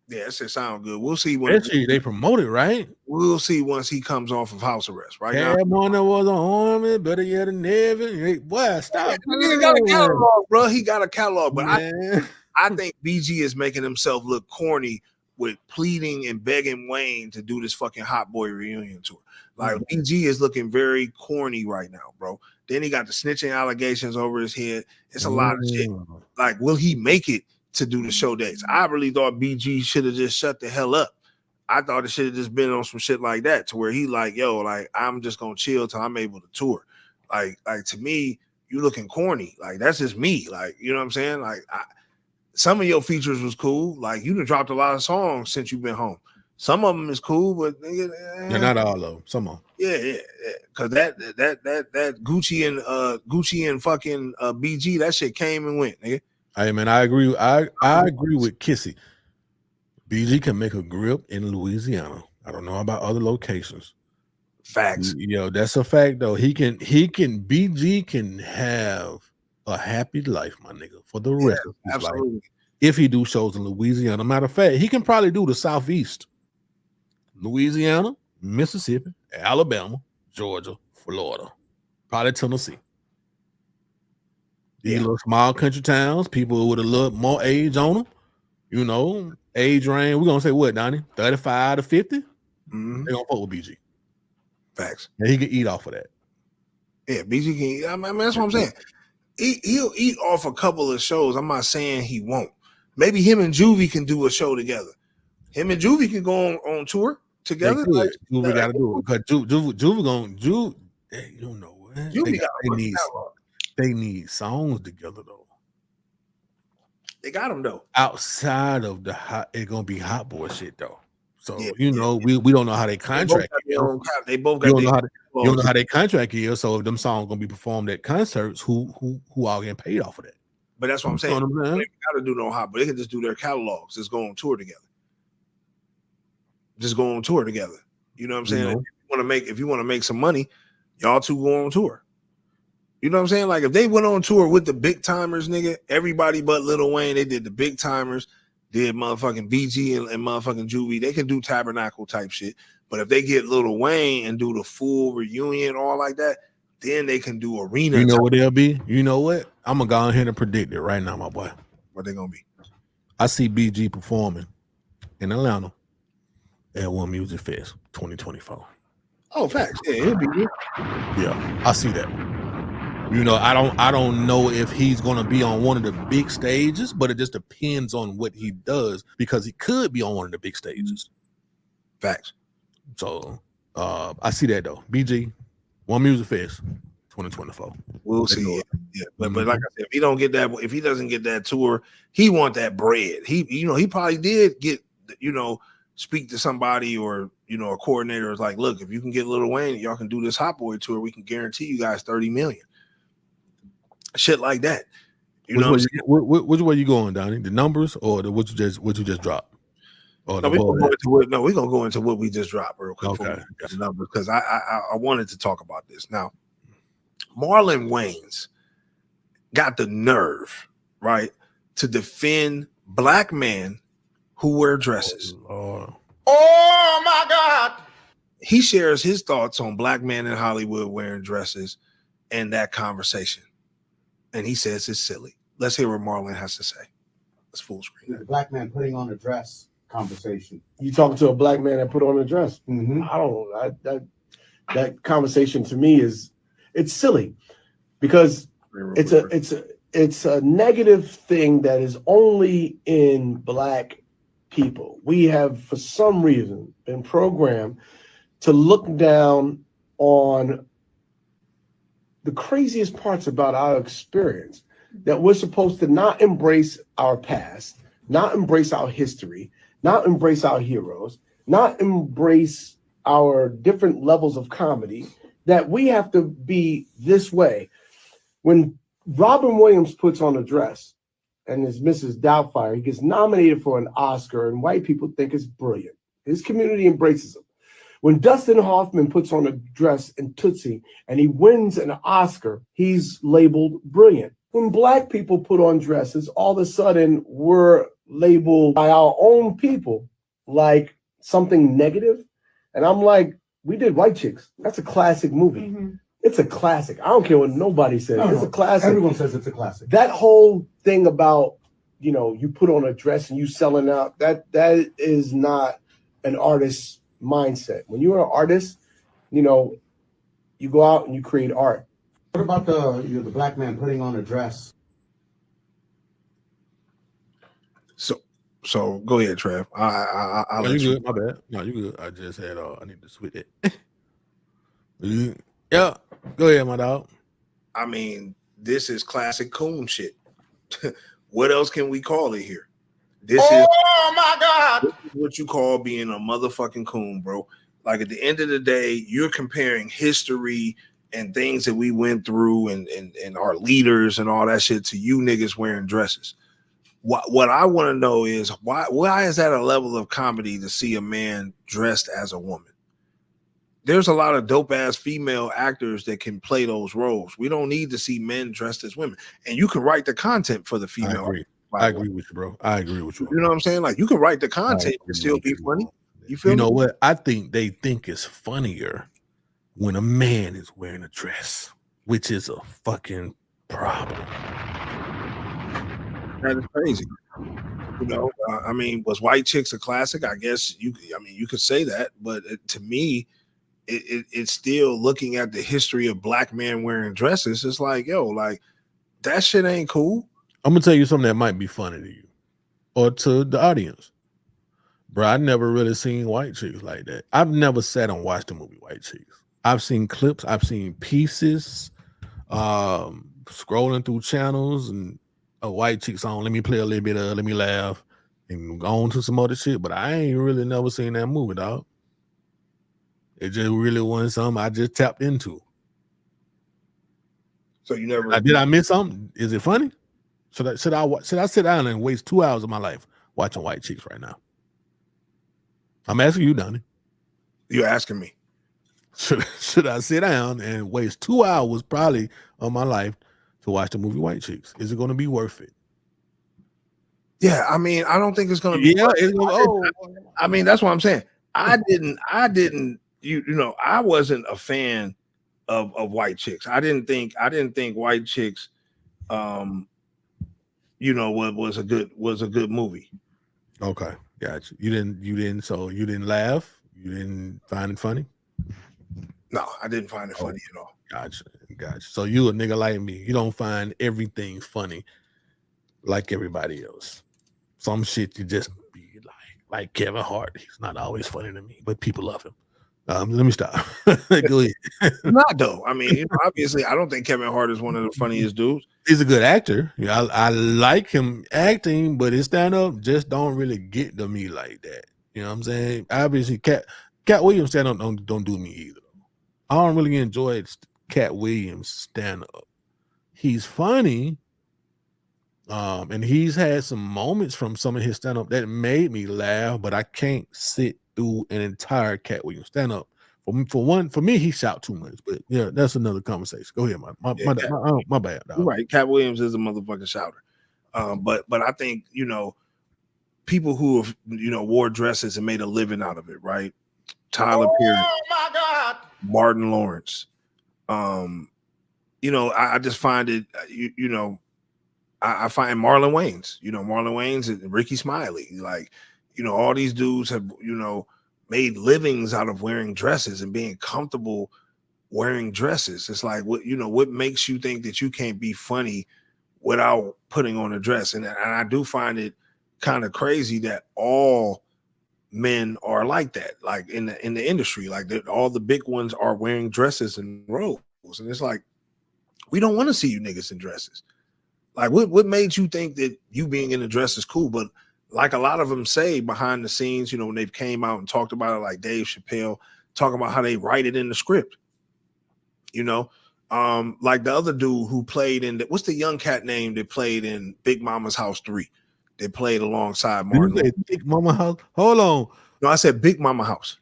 Yeah, that shit sound good. We'll see when they promote it, right? We'll see once he comes off of house arrest. Right now, Money was an army, better yet than never. Boy, stop. He got a catalog, bro. He got a catalog, but I think BG is making himself look corny with pleading and begging Wayne to do this fucking Hot Boy reunion tour. Like BG is looking very corny right now, bro. Then he got the snitching allegations over his head. It's a lot of shit. Like, will he make it to do the show dates? I really thought BG should have just shut the hell up. I thought it should have just been on some shit like that, to where he like, yo, like, I'm just gonna chill till I'm able to tour. Like to me, you looking corny. Like, that's just me. Like, you know what I'm saying? Like, some of your features was cool. Like, you done dropped a lot of songs since you've been home. Some of them is cool, but yeah, not all of them. Some of them. Yeah. Cause that Gucci and fucking BG, that shit came and went, nigga. Hey man, I agree. I agree with Kissy. BG can make a grip in Louisiana. I don't know about other locations. Facts. Yo, that's a fact though. BG can have a happy life, my nigga, for the rest of his life. If he do shows in Louisiana. Matter of fact, he can probably do the Southeast. Louisiana, Mississippi, Alabama, Georgia, Florida, probably Tennessee. These little small country towns, people with a little more age on them, you know, age range. We're gonna say what, Donnie? 35 to 50. They're gonna fuck with BG. Facts. And he can eat off of that. Yeah, BG can eat. I mean, that's what I'm saying. He'll eat off a couple of shows. I'm not saying he won't. Maybe him and Juvie can do a show together. Him and Juvie can go on tour together. Like, Juvie got to do it because Juvie gonna you don't know what they need songs together though. They got them though. Outside of the hot, it's gonna be Hot Boy shit though. So we don't know how they contract. They both got. You don't know how they contract is. So if them songs gonna be performed at concerts, who all getting paid off of that? But that's what I'm saying. They got to do no Hot, but they can just do their catalogs. Just go on tour together. Just go on tour together. You know what I'm saying? If you want to make some money, y'all two go on tour. You know what I'm saying? Like if they went on tour with the big timers, nigga, everybody but Lil Wayne, they did the big timers, did motherfucking BG and motherfucking Juvie. They can do Tabernacle type shit. But if they get Lil Wayne and do the full reunion, all like that, then they can do arena. You know what they'll be? You know what? I'm gonna go ahead and predict it right now, my boy. What they gonna be? I see BG performing in Atlanta at One Music Fest 2024. Oh, facts. Yeah, he'll be good. Yeah, I see that. You know, I don't know if he's gonna be on one of the big stages, but it just depends on what he does because he could be on one of the big stages. Facts. So I see that though. BG, One Music Fest 2024. We'll see. Yeah. But like I said, if he doesn't get that tour, he want that bread. He probably did get, speak to somebody or a coordinator is like, look, if you can get Lil Wayne, y'all can do this Hot Boy tour. We can guarantee you guys 30 million. Shit like that. Which way you going, Donnie? The numbers or the what you just dropped? No, we're gonna go into what we just dropped real quick. Okay. The numbers because I wanted to talk about this. Now, Marlon Wayans got the nerve, right, to defend black men who wear dresses. Oh my God. He shares his thoughts on black men in Hollywood wearing dresses and that conversation. And he says it's silly. Let's hear what Marlon has to say. Let's full screen. The black man putting on a dress conversation. You talking to a black man that put on a dress? Mm-hmm. I don't know. That conversation to me it's silly because it's a negative thing that is only in black people. We have, for some reason, been programmed to look down on the craziest parts about our experience, that we're supposed to not embrace our past, not embrace our history, not embrace our heroes, not embrace our different levels of comedy, that we have to be this way. When Robin Williams puts on a dress and is Mrs. Doubtfire, he gets nominated for an Oscar, and white people think it's brilliant. His community embraces him. When Dustin Hoffman puts on a dress in Tootsie and he wins an Oscar, he's labeled brilliant. When black people put on dresses, all of a sudden we're labeled by our own people like something negative. And I'm like, we did White Chicks. That's a classic movie. Mm-hmm. It's a classic. I don't care what nobody says. It's a classic. Everyone says it's a classic. That whole thing about, you put on a dress and you selling out, that is not an artist's mindset. When you're an artist, you go out and you create art. What about the black man putting on a dress? So go ahead, Trev. I'll you good? My bad. No, you good. I just had I need to switch it. Yeah, go ahead, my dog. I mean, this is classic coon shit. What else can we call it here? Oh my God. This is what you call being a motherfucking coon, bro. Like, at the end of the day, you're comparing history and things that we went through and our leaders and all that shit to you niggas wearing dresses. What I want to know is why is that a level of comedy to see a man dressed as a woman? There's a lot of dope ass female actors that can play those roles. We don't need to see men dressed as women. And you can write the content for the female. I agree with you, bro. I agree with you. You know what I'm saying? Like, you can write the content and still be funny. You feel me? You know what? I think they think it's funnier when a man is wearing a dress, which is a fucking problem. That is crazy. I mean, was White Chicks a classic? I guess you could say that, but to me, it's still looking at the history of black men wearing dresses. It's like, that shit ain't cool. I'm gonna tell you something that might be funny to you or to the audience, bro. I never really seen White Chicks like that. I've never sat and watched the movie White Chicks. I've seen clips, I've seen pieces, scrolling through channels and a White Chick song. Let me play a little bit of, let me laugh, and go on to some other shit. But I ain't really never seen that movie, dog. It just really wasn't something I just tapped into. So you never did I miss something? Is it funny? Should I sit down and waste 2 hours of my life watching White Chicks right now? I'm asking you, Donnie. You're asking me. Should I sit down and waste 2 hours probably of my life to watch the movie White Chicks? Is it going to be worth it? Yeah, I mean, I don't think it's going to be. Yeah, I mean, that's what I'm saying. I didn't. I wasn't a fan of White Chicks. I didn't think White Chicks, was a good movie. Okay, gotcha. You didn't laugh. You didn't find it funny. No, I didn't find it funny at all. Gotcha. So you a nigga like me. You don't find everything funny like everybody else. Some shit you just be like Kevin Hart. He's not always funny to me, but people love him. Let me stop. Go ahead. Not though. I mean, obviously, I don't think Kevin Hart is one of the funniest dudes. He's a good actor. Yeah, I like him acting, but his stand-up just don't really get to me like that. You know what I'm saying? Obviously, Cat Williams stand-up don't do me either. I don't really enjoy Cat Williams stand-up. He's funny, and he's had some moments from some of his stand-up that made me laugh, but I can't sit through an entire Cat Williams stand-up For me, he shout too much. But yeah, that's another conversation. Go ahead, my bad. Dog. You're right. Cat Williams is a motherfucking shouter. But I think people who have wore dresses and made a living out of it, right? Tyler Perry, my God, Martin Lawrence. I just find it, I find Marlon Wayans and Ricky Smiley, all these dudes have, made livings out of wearing dresses and being comfortable wearing dresses. It's like, what makes you think that you can't be funny without putting on a dress? And I do find it kind of crazy that all men are like that, like in the industry, like all the big ones are wearing dresses and robes. And it's like, we don't want to see you niggas in dresses. Like, what made you think that you being in a dress is cool? But like a lot of them say behind the scenes, when they've came out and talked about it, like Dave Chappelle, talking about how they write it in the script. Like the other dude who played in what's the young cat name that played in Big Mama's House 3? They played alongside Martin. You said Big Mama House? Hold on. No, I said Big Mama House.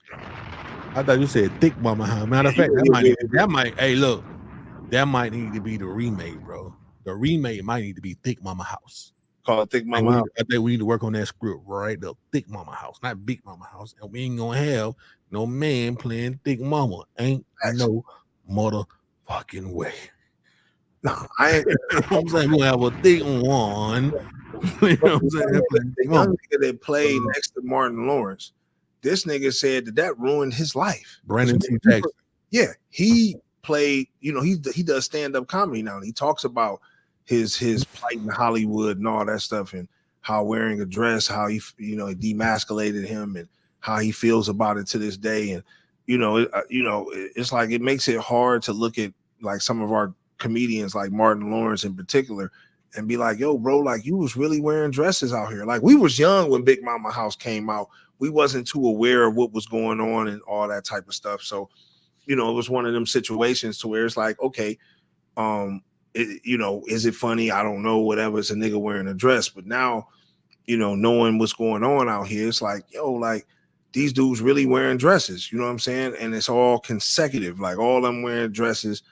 I thought you said Thick Mama House. Matter of fact, hey, look, that might need to be the remake, bro. The remake might need to be Thick Mama House. Call it Thick Mama House. I think we need to work on that script, right? The Thick Mama House, not Big Mama House. And we ain't gonna have no man playing Thick Mama. Ain't no motherfucking way. No, I ain't. I'm saying we'll have a thick one. You know what I'm saying? The young nigga that played next to Martin Lawrence, this nigga said that ruined his life. Brandon T. Jackson. Yeah, he played, he does stand-up comedy now. And he talks about his plight in Hollywood and all that stuff, and how wearing a dress, how he demasculated him, and how he feels about it to this day. And it's like, it makes it hard to look at like some of our comedians like Martin Lawrence in particular and be like, yo, bro, like you was really wearing dresses out here. Like we was young when Big Mama House came out. We wasn't too aware of what was going on and all that type of stuff. So, it was one of them situations to where it's like, okay, is it funny? I don't know, whatever. It's a nigga wearing a dress. But now, knowing what's going on out here, it's like, yo, like these dudes really wearing dresses, you know what I'm saying? And it's all consecutive, like all them wearing dresses.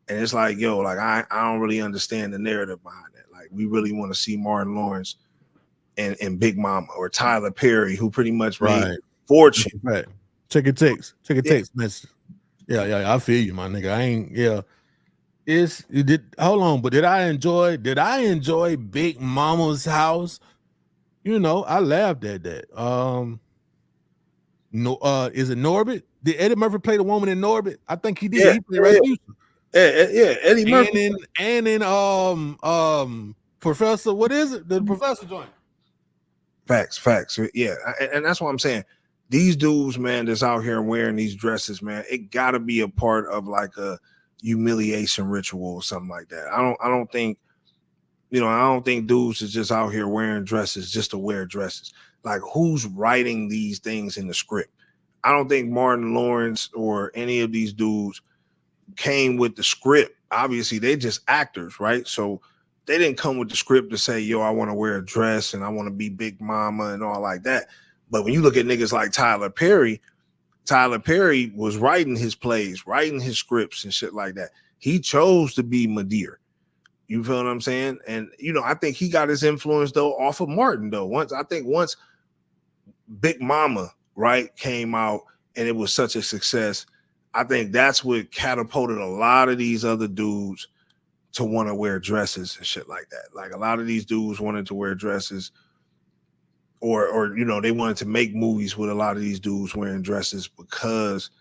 And it's like, yo, like I don't really understand the narrative behind that. Like we really want to see Martin Lawrence and Big Mama or Tyler Perry, who pretty much made fortune. Right. Check a text message. Yeah, I feel you, my nigga. I ain't hold on, but did I enjoy Big Mama's House? I laughed at that. Is it Norbit? Did Eddie Murphy play the woman in Norbit? I think he did. Yeah, he played Ray Houston. Yeah, Eddie Murphy. And in Professor, what is it? The Professor joint. Facts. Yeah, and that's what I'm saying. These dudes, man, that's out here wearing these dresses, man, it gotta be a part of like a humiliation ritual or something like that. I don't think dudes is just out here wearing dresses just to wear dresses. Like who's writing these things in the script? I don't think Martin Lawrence or any of these dudes came with the script. Obviously, they just actors, right? So they didn't come with the script to say, yo, I want to wear a dress and I want to be Big Mama and all like that. But when you look at niggas like Tyler Perry was writing his plays, writing his scripts and shit like that. He chose to be Madeir. You feel what I'm saying? And, I think he got his influence, though, off of Martin, though. Once Big Mama, right, came out and it was such a success, I think that's what catapulted a lot of these other dudes to want to wear dresses and shit like that. Like a lot of these dudes wanted to wear dresses or they wanted to make movies with a lot of these dudes wearing dresses because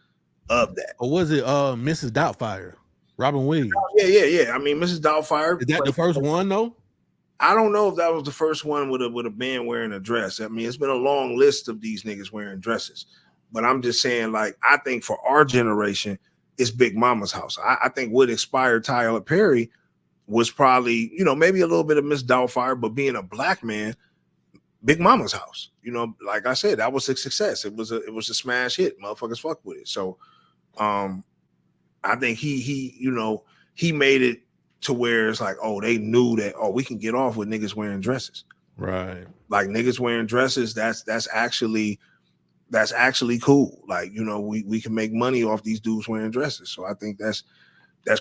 of that. Or was it Mrs. Doubtfire? Robin Williams. Yeah. I mean, Mrs. Doubtfire. Is that the first one though? I don't know if that was the first one with a man wearing a dress. I mean, it's been a long list of these niggas wearing dresses. But I'm just saying, like, I think for our generation, it's Big Mama's House. I think what inspired Tyler Perry was probably, maybe a little bit of Miss Doubtfire, but being a black man, Big Mama's House. Like I said, that was a success. It was a smash hit. Motherfuckers fuck with it. So I think he made it to where it's like, oh, they knew that, oh, we can get off with niggas wearing dresses. Right. Like niggas wearing dresses, that's actually that's actually cool. Like, you know, we can make money off these dudes wearing dresses. So I think that's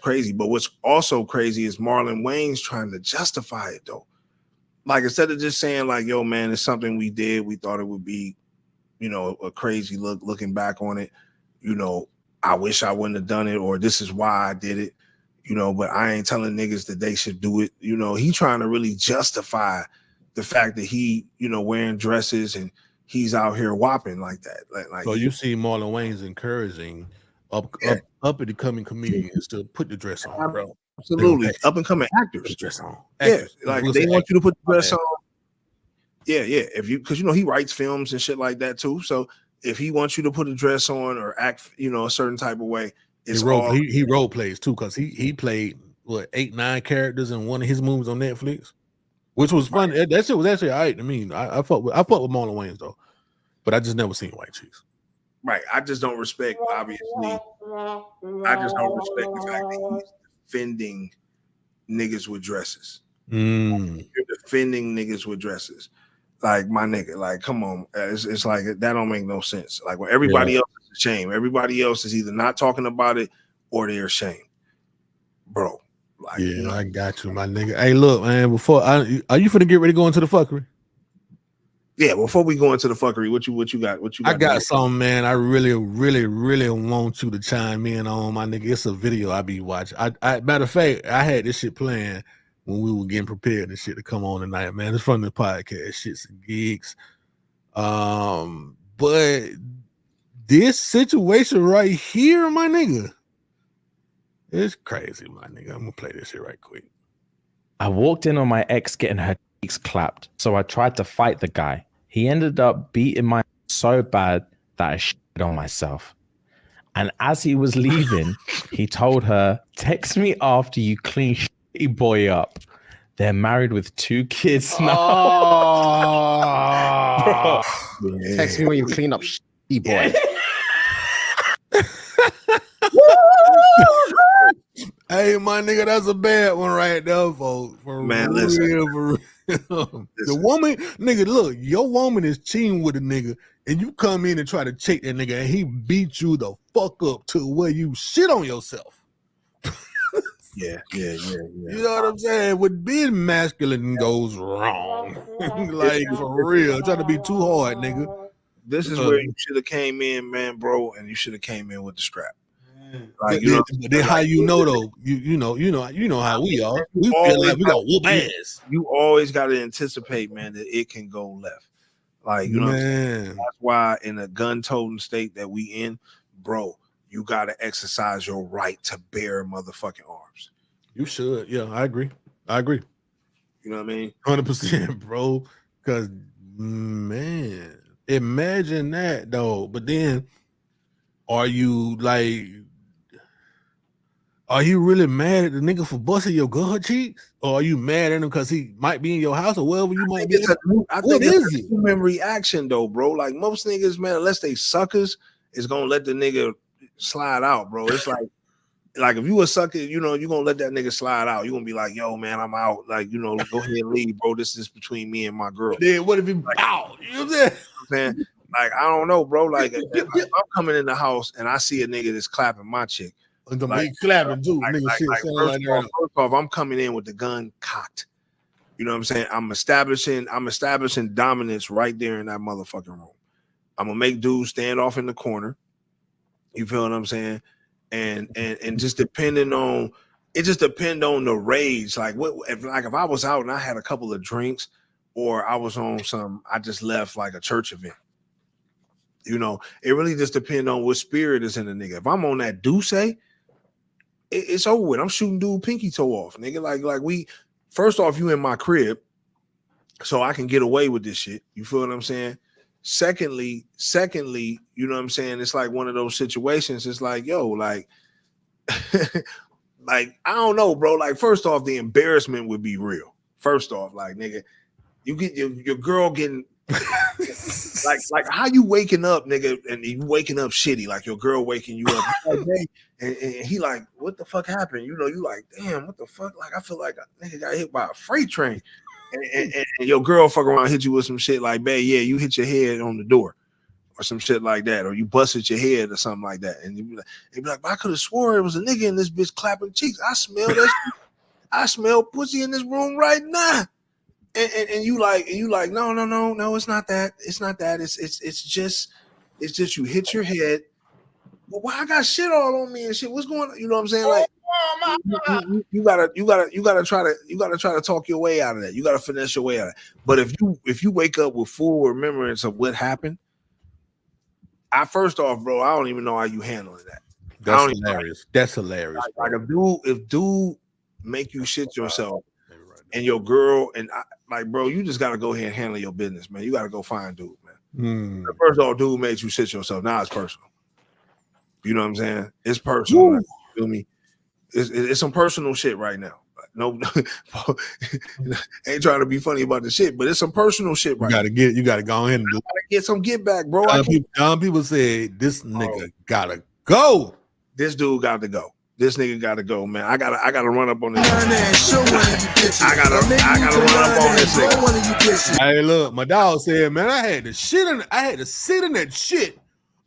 crazy. But what's also crazy is Marlon Wayne's trying to justify it though. Like, instead of just saying like, yo, man, it's something we did. We thought it would be, you know, a crazy look looking back on it. You know, I wish I wouldn't have done it, or this is why I did it, you know, but I ain't telling niggas that they should do it. You know, he trying to really justify the fact that he, you know, wearing dresses and he's out here whopping like that. Like So you see Marlon Wayne's encouraging up and coming comedians to put the dress on, bro. Absolutely. Up and coming actors. Put the dress on. Actors. Yeah, like they want you to put the dress on. Yeah. If you, because you know he writes films and shit like that too. So if he wants you to put a dress on or act, you know, a certain type of way, it's he role plays too, because he played what 8-9 characters in one of his movies on Netflix, which was fun. That shit was actually all right. I mean, I fuck with Marlon Wayans though, but I just never seen White Chicks. Right. I just don't respect, obviously. I just don't respect the fact that he's defending niggas with dresses. You're defending niggas with dresses. Like, my nigga, like, come on. It's like, that don't make no sense. Like, when everybody else is ashamed, everybody else is either not talking about it or they're ashamed. Bro. Like, yeah, you know, I got you, my nigga. Hey, look, man, are you finna get ready to go into the fuckery? Yeah, before we go into the fuckery, what you got? I got something, man. I really want you to chime in on, my nigga. It's a video I be watching. I matter of fact, I had this shit playing when we were getting prepared and shit to come on tonight, man. It's from the podcast, Shits and Gigs. But this situation right here, my nigga, it's crazy, my nigga. I'm gonna play this shit right quick. I walked in on my ex getting her cheeks clapped, so I tried to fight the guy. He ended up beating my so bad that I shit on myself. And as he was leaving, he told her, "Text me after you clean shitty boy up." They're married with 2 kids now. Oh, text me when you clean up shitty boy. Hey, my nigga, that's a bad one right there, folks. Man, listen. The woman, nigga, look, your woman is cheating with a nigga, and you come in and try to check that nigga, and he beat you the fuck up to where you shit on yourself. Yeah. You know what I'm saying? When being masculine goes wrong, like for real, trying to be too hard, nigga. This is where you should have came in, man, bro, and you should have came in with the strap. Like, you know, then how you know though? You know how we are. We feel like we got whoop ass. You always got to anticipate, man, that it can go left. Like, you know, what I'm saying? That's why in a gun-toting state that we in, bro, you got to exercise your right to bear motherfucking arms. You should. Yeah, I agree. You know what I mean? 100%, bro. Because, man, imagine that, though. But then, are you really mad at the nigga for busting your gun cheeks? Or are you mad at him because he might be in your house or wherever you might be? I think it's a human reaction, though, bro. Like, most niggas, man, unless they suckers, is going to let the nigga slide out, bro. It's like if you a sucker, you know, you're gonna let that nigga slide out. You're gonna be like, yo, man, I'm out. Like, you know, go ahead and leave, bro. This is between me and my girl. Then what if he out? You know what I'm saying? Like, I don't know, bro. Like, if I'm coming in the house and I see a nigga that's clapping my chick. Like, clapping too. First off, I'm coming in with the gun cocked. You know what I'm saying? I'm establishing dominance right there in that motherfucking room. I'm gonna make dudes stand off in the corner. You feel what I'm saying? And just depending on the rage. Like, if I was out and I had a couple of drinks, or I was on I just left like a church event. You know, it really just depends on what spirit is in the nigga. If I'm on that Duce, it's over with. I'm shooting dude pinky toe off, nigga. Like we, first off, you in my crib, so I can get away with this shit. You feel what I'm saying? Secondly, you know what I'm saying? It's like one of those situations. It's like, yo, like, like, I don't know, bro. Like, first off, the embarrassment would be real. First off, like, nigga, you get your girl getting like how you waking up, nigga, and you waking up shitty, like your girl waking you up, like, hey, and he like, what the fuck happened? You know, you like, damn, what the fuck? Like, I feel like a nigga got hit by a freight train. And your girl fuck around, hit you with some shit like, babe, yeah, you hit your head on the door. or some shit like that, or you busted your head or something like that, and you be like, I could have swore it was a nigga in this bitch clapping cheeks. I smell that. I smell pussy in this room right now. And you like no, it's not that. It's not that. It's just you hit your head. Well, why I got shit all on me and shit? What's going on? You know what I'm saying? Like, you gotta try to talk your way out of that. You gotta finesse your way out of it. But if you wake up with full remembrance of what happened, first off, bro, I don't even know how you handling that. That's hilarious. That's hilarious. Like if dude make you shit yourself and your girl and like, bro, you just gotta go ahead and handle your business, man. You gotta go find dude, man. First off, dude made you shit yourself. Now it's personal. You know what I'm saying? It's personal. Like, you feel me? It's some personal shit right now. No, ain't trying to be funny about the shit, but it's some personal shit right now. You gotta go ahead and do. Gotta get some get back, bro. People say this nigga gotta go. This dude got to go. This nigga got to go, man. I gotta run up on this. I gotta run up on this nigga. Hey, look, my dog said, man, I had to sit in that shit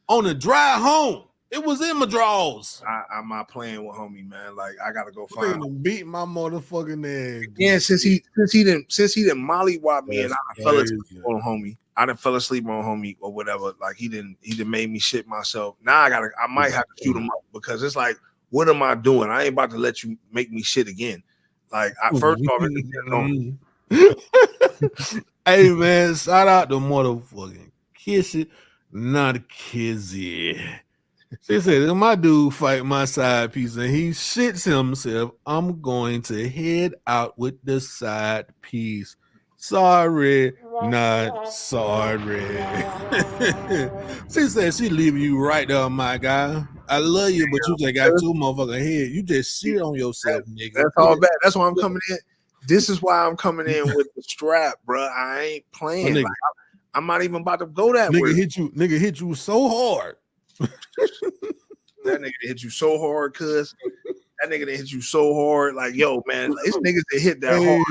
on the drive home. It was in my drawers. I'm not playing with homie, man. Like, I gotta go find him. Beat my motherfucking ass. Yeah, since he didn't mollywop me and I fell asleep on homie. I done fell asleep on homie or whatever. Like he didn't made me shit myself. Now I might have to shoot him up because it's like, what am I doing? I ain't about to let you make me shit again. Like first off, hey man, shout out to motherfucking Kissy, not Kizzy. She said, my dude fight my side piece and he shits himself. I'm going to head out with the side piece. Sorry, not sorry. She said she leave you right there, my guy. I love you, but you just got two motherfucking head. You just shit on yourself, nigga. That's all bad. That's why I'm coming in. This is why I'm coming in with the strap, bro. I ain't playing. Like, I'm not even about to go that way. Nigga hit you so hard. That nigga hit you so hard, cuz. That nigga that hit you so hard, like, yo, man, it's niggas that hit that hard.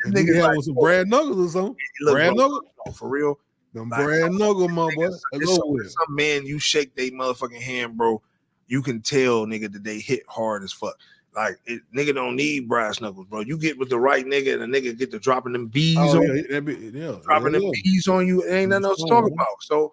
Nigga had with some Brad Knuckles or something. Brad Knuckles? For real. Them Brad Knuckles, my boy. Some man, you shake they motherfucking hand, bro. You can tell, nigga, that they hit hard as fuck. Like, nigga don't need brass knuckles, bro. You get with the right nigga, and the nigga get to dropping them bees on you. Dropping them bees on you. It ain't nothing else to talk about. So,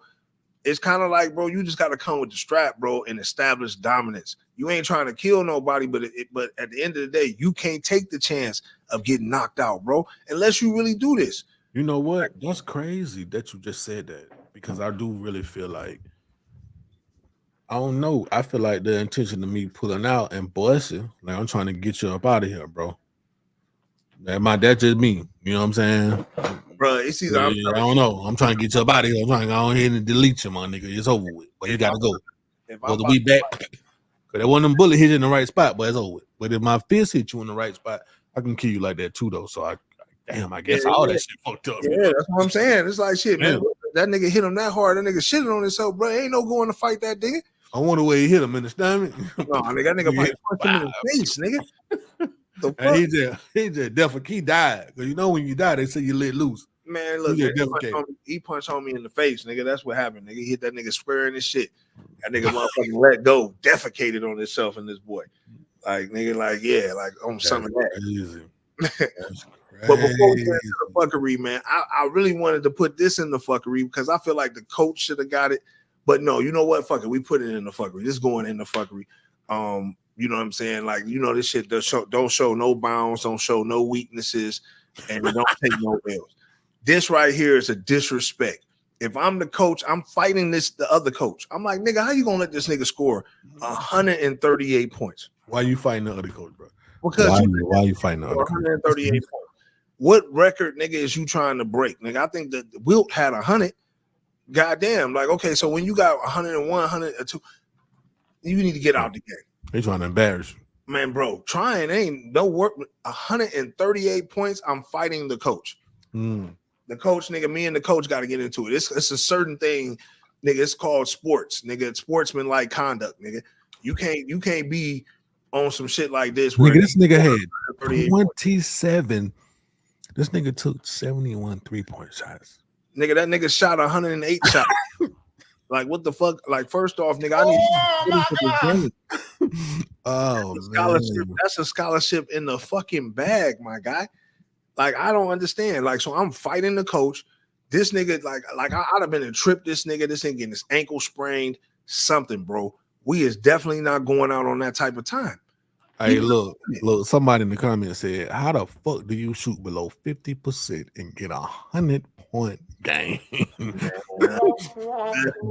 it's kind of like, bro, you just got to come with the strap, bro, and establish dominance. You ain't trying to kill nobody, but at the end of the day, you can't take the chance of getting knocked out, bro, unless you really do this. You know what? That's crazy that you just said that, because I do really feel like, I don't know. I feel like the intention of me pulling out and busting, like I'm trying to get you up out of here, bro. That's just me. You know what I'm saying? Bro, it's either I don't know. I'm trying to get you up out of here. I'm trying to go ahead and delete you, my nigga. It's over with. But you gotta go. Whether we back, because that one of them bullet hit you in the right spot, but it's over with. But if my fist hit you in the right spot, I can kill you like that too, though. So I guess all that shit fucked up. Yeah, that's what I'm saying. It's like shit, man. That nigga hit him that hard. That nigga shitting on himself, bro. Ain't no going to fight that nigga. I wonder where he hit him in the stomach. No, nigga, that nigga might punch him in the face, nigga. And he just definitely he died. Because you know when you die, they say you let loose. Man, look, he punched homie in the face, nigga. That's what happened. Nigga, he hit that nigga square in his shit. That nigga motherfucking let go, defecated on himself and this boy. Like, nigga, like, yeah, like on some of that. But before we get into the fuckery, man, I really wanted to put this in the fuckery because I feel like the coach should have got it. But no, you know what? Fuck it. We put it in the fuckery. This going in the fuckery. You know what I'm saying? Like, you know, this shit don't show no bounds, don't show no weaknesses, and don't take no L's. This right here is a disrespect. If I'm the coach, I'm fighting the other coach. I'm like, nigga, how you gonna let this nigga score 138 points? Why you fighting the other coach, bro? Because why you fighting the other coach? 138 points. What record, nigga, is you trying to break? Nigga, I think that Wilt had 100. Goddamn, like, okay, so when you got 101, 102, you need to get out the game. They trying to embarrass you. Man, bro, trying ain't no work. 138 points, I'm fighting the coach. The coach, nigga, me and the coach got to get into it. It's a certain thing, nigga, it's called sports. Nigga, it's sportsman-like conduct, nigga. You can't be on some shit like this. Nigga, this nigga had 27. This nigga took 71 3-point shots. Nigga, that nigga shot 108 shots. Like, what the fuck? Like, first off, nigga, I need you to this game. Oh, Scholarship. man. That's a scholarship in the fucking bag, my guy. Like, I don't understand. Like, so I'm fighting the coach. This nigga, like I'd have been a trip. This nigga getting his ankle sprained, something, bro. We is definitely not going out on that type of time. Hey, look, somebody in the comments said, how the fuck do you shoot below 50% and get 100-point game?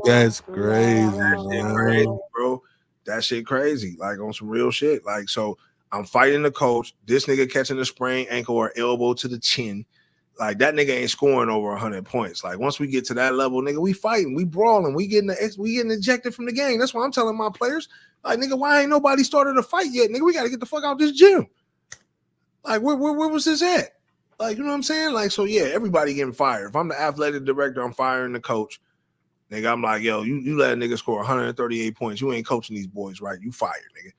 That's crazy, bro. That shit crazy. Like, on some real shit. Like, so I'm fighting the coach. This nigga catching a sprained ankle or elbow to the chin. Like, that nigga ain't scoring over 100 points. Like, once we get to that level, nigga, we fighting, we brawling, we getting ejected from the game. That's why I'm telling my players, like, nigga, why ain't nobody started a fight yet? Nigga, we got to get the fuck out this gym. Like, where was this at? Like, you know what I'm saying? Like, so yeah, everybody getting fired. If I'm the athletic director, I'm firing the coach. Nigga, I'm like, yo, you let a nigga score 138 points. You ain't coaching these boys, right? You fired, nigga.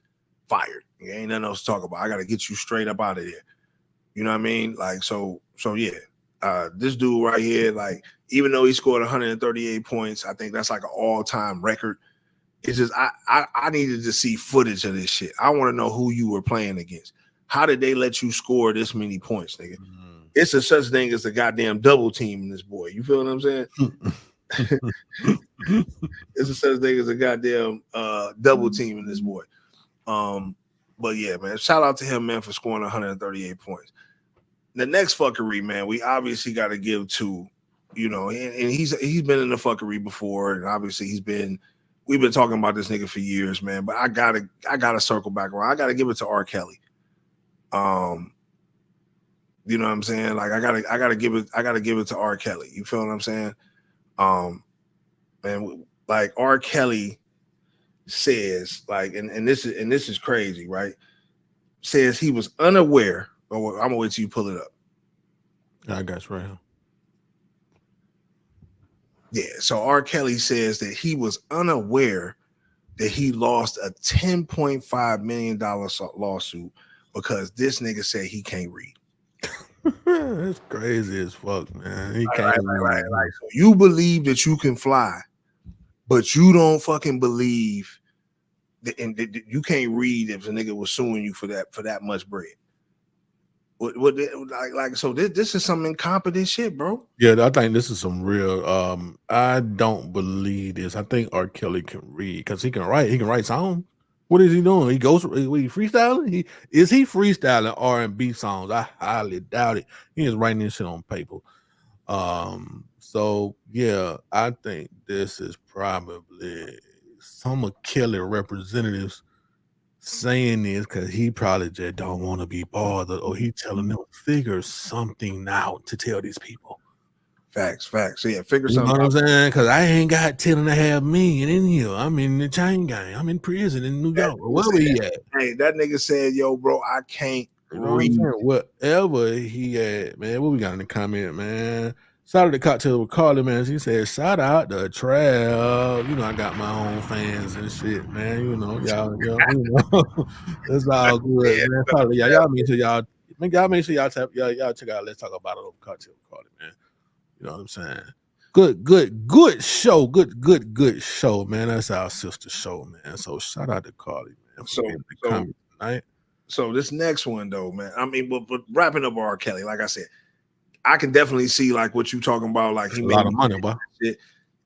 Fired. Nigga, ain't nothing else to talk about. I got to get you straight up out of there. You know what I mean? Like, so yeah. This dude right here, like, even though he scored 138 points, I think that's like an all-time record. It's just I needed to see footage of this shit. I want to know who you were playing against. How did they let you score this many points, nigga? It's a such thing as a goddamn double team in this boy. You feel what I'm saying? It's a such thing as a goddamn double team in this boy. But yeah, man, shout out to him, man, for scoring 138 points. The next fuckery, man, we obviously got to give to, you know, and he's been in the fuckery before, and obviously we've been talking about this nigga for years, man. But I gotta circle back around. I gotta give it to R. Kelly. You know what I'm saying? Like, I gotta give it to R. Kelly. You feel what I'm saying? And like R. Kelly says, like, and this is crazy, right? Says he was unaware. Oh, I'm gonna wait till you pull it up. I got you right here. Yeah, so R. Kelly says that he was unaware that he lost a $10.5 million lawsuit because this nigga said he can't read. That's crazy as fuck, man. He can't read. So you believe that you can fly, but you don't fucking believe that, and that you can't read if a nigga was suing you for that much bread. So this is some incompetent shit, bro. Yeah, I think this is some real. I don't believe this. I think R. Kelly can read because he can write. He can write songs. What is he doing? He goes. He freestyling. Is he freestyling R&B songs? I highly doubt it. He is writing this shit on paper. So yeah, I think this is probably some of Kelly representatives saying this because he probably just don't want to be bothered, or he telling them figure something out to tell these people. Facts. Yeah, figure you something know what out. I'm saying? Because I ain't got 10.5 million in here. I'm in the chain gang. I'm in prison in New York. Where we at? Hey, that nigga said, yo, bro, I can't read. Whatever he at, man. What we got in the comment, man? Shout out to Cocktail with Carly, man. She said, shout out to Trav. You know, I got my own fans and shit, man. You know, y'all, you know. It's all good, man. Probably, y'all make sure y'all y'all check out Let's Talk About It over Cocktail with Carly, man. You know what I'm saying? Good show. Good show, man. That's our sister show, man. So shout out to Carly, man. So this next one, though, man. I mean, but wrapping up R. Kelly, like I said, I can definitely see like what you talking about. Like, he a made lot of money, boy.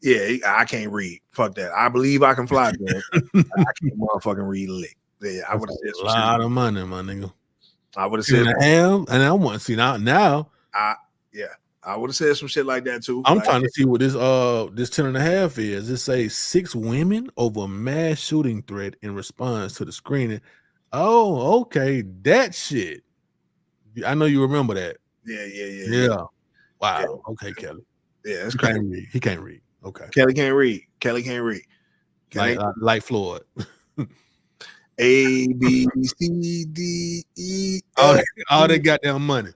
Yeah, I can't read. Fuck that. I believe I can fly, man. I can't motherfucking read lick. Yeah, I would have said a lot of money, my nigga. I would have said and I want to see now. I would have said some shit like that too. I'm trying to see what this 10.5 is. It says 6 women over mass shooting threat in response to the screening. Oh, okay, that shit. I know you remember that. Yeah. Wow. Yeah. Okay, Kelly. Yeah, that's crazy. He can't read. Okay. Kelly can't read. Like Floyd. A B C D E. All they goddamn money.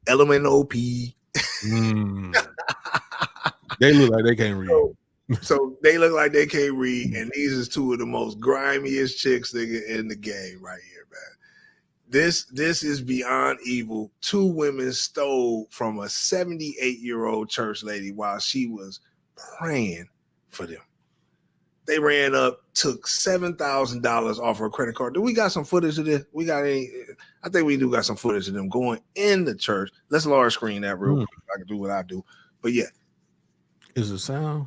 LMNOP. They look like they can't read. So they look like they can't read, and these is two of the most grimiest chicks nigga in the game right here, man. This is beyond evil. 2 women stole from a 78-year-old church lady while she was praying for them. They ran up, took $7,000 off her credit card. Do we got some footage of this? We got any? I think we do got some footage of them going in the church. Let's large screen that real quick. I can do what I do. But yeah. Is it sound?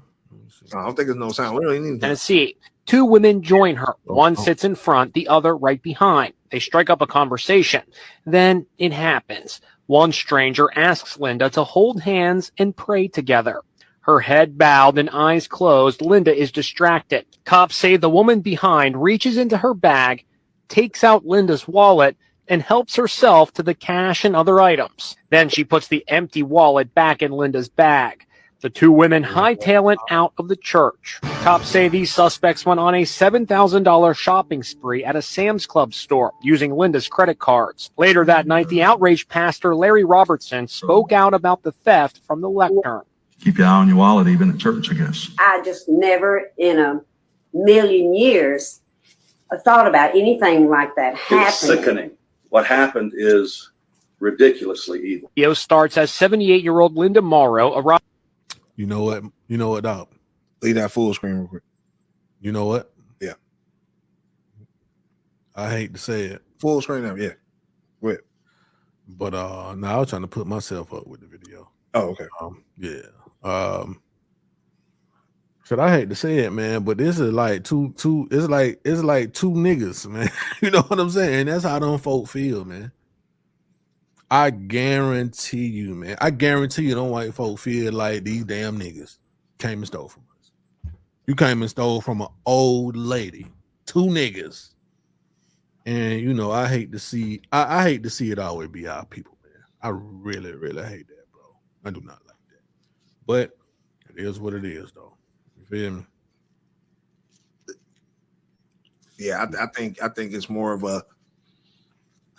I don't think there's no sound. We don't even need to. Tennessee. 2 women join her. One sits in front, the other right behind. They strike up a conversation. Then it happens. One stranger asks Linda to hold hands and pray together. Her head bowed and eyes closed, Linda is distracted. Cops say the woman behind reaches into her bag, takes out Linda's wallet, and helps herself to the cash and other items. Then she puts the empty wallet back in Linda's bag. The 2 women hightail it out of the church. Cops say these suspects went on a $7,000 shopping spree at a Sam's Club store using Linda's credit cards. Later that night, the outraged pastor Larry Robertson spoke out about the theft from the lectern. Keep your eye on your wallet, even at church, I guess. I just never in a million years thought about anything like that happening. It's sickening. What happened is ridiculously evil. Video starts as 78-year-old Linda Morrow arrived. You know what? You know what, dog? Leave that full screen real quick. You know what? Yeah. I hate to say it. Full screen now, yeah. Wait. But now I was trying to put myself up with the video. Oh, okay. Yeah. But I hate to say it, man, but this is like two it's like 2 niggas, man. You know what I'm saying? That's how them folk feel, man. I guarantee you, man. I guarantee you them white folk feel like these damn niggas came and stole from us. You came and stole from an old lady. 2 niggas. And you know, I hate to see it always be our people, man. I really, really hate that, bro. I do not like that. But it is what it is, though. You feel me? Yeah, I think it's more of a,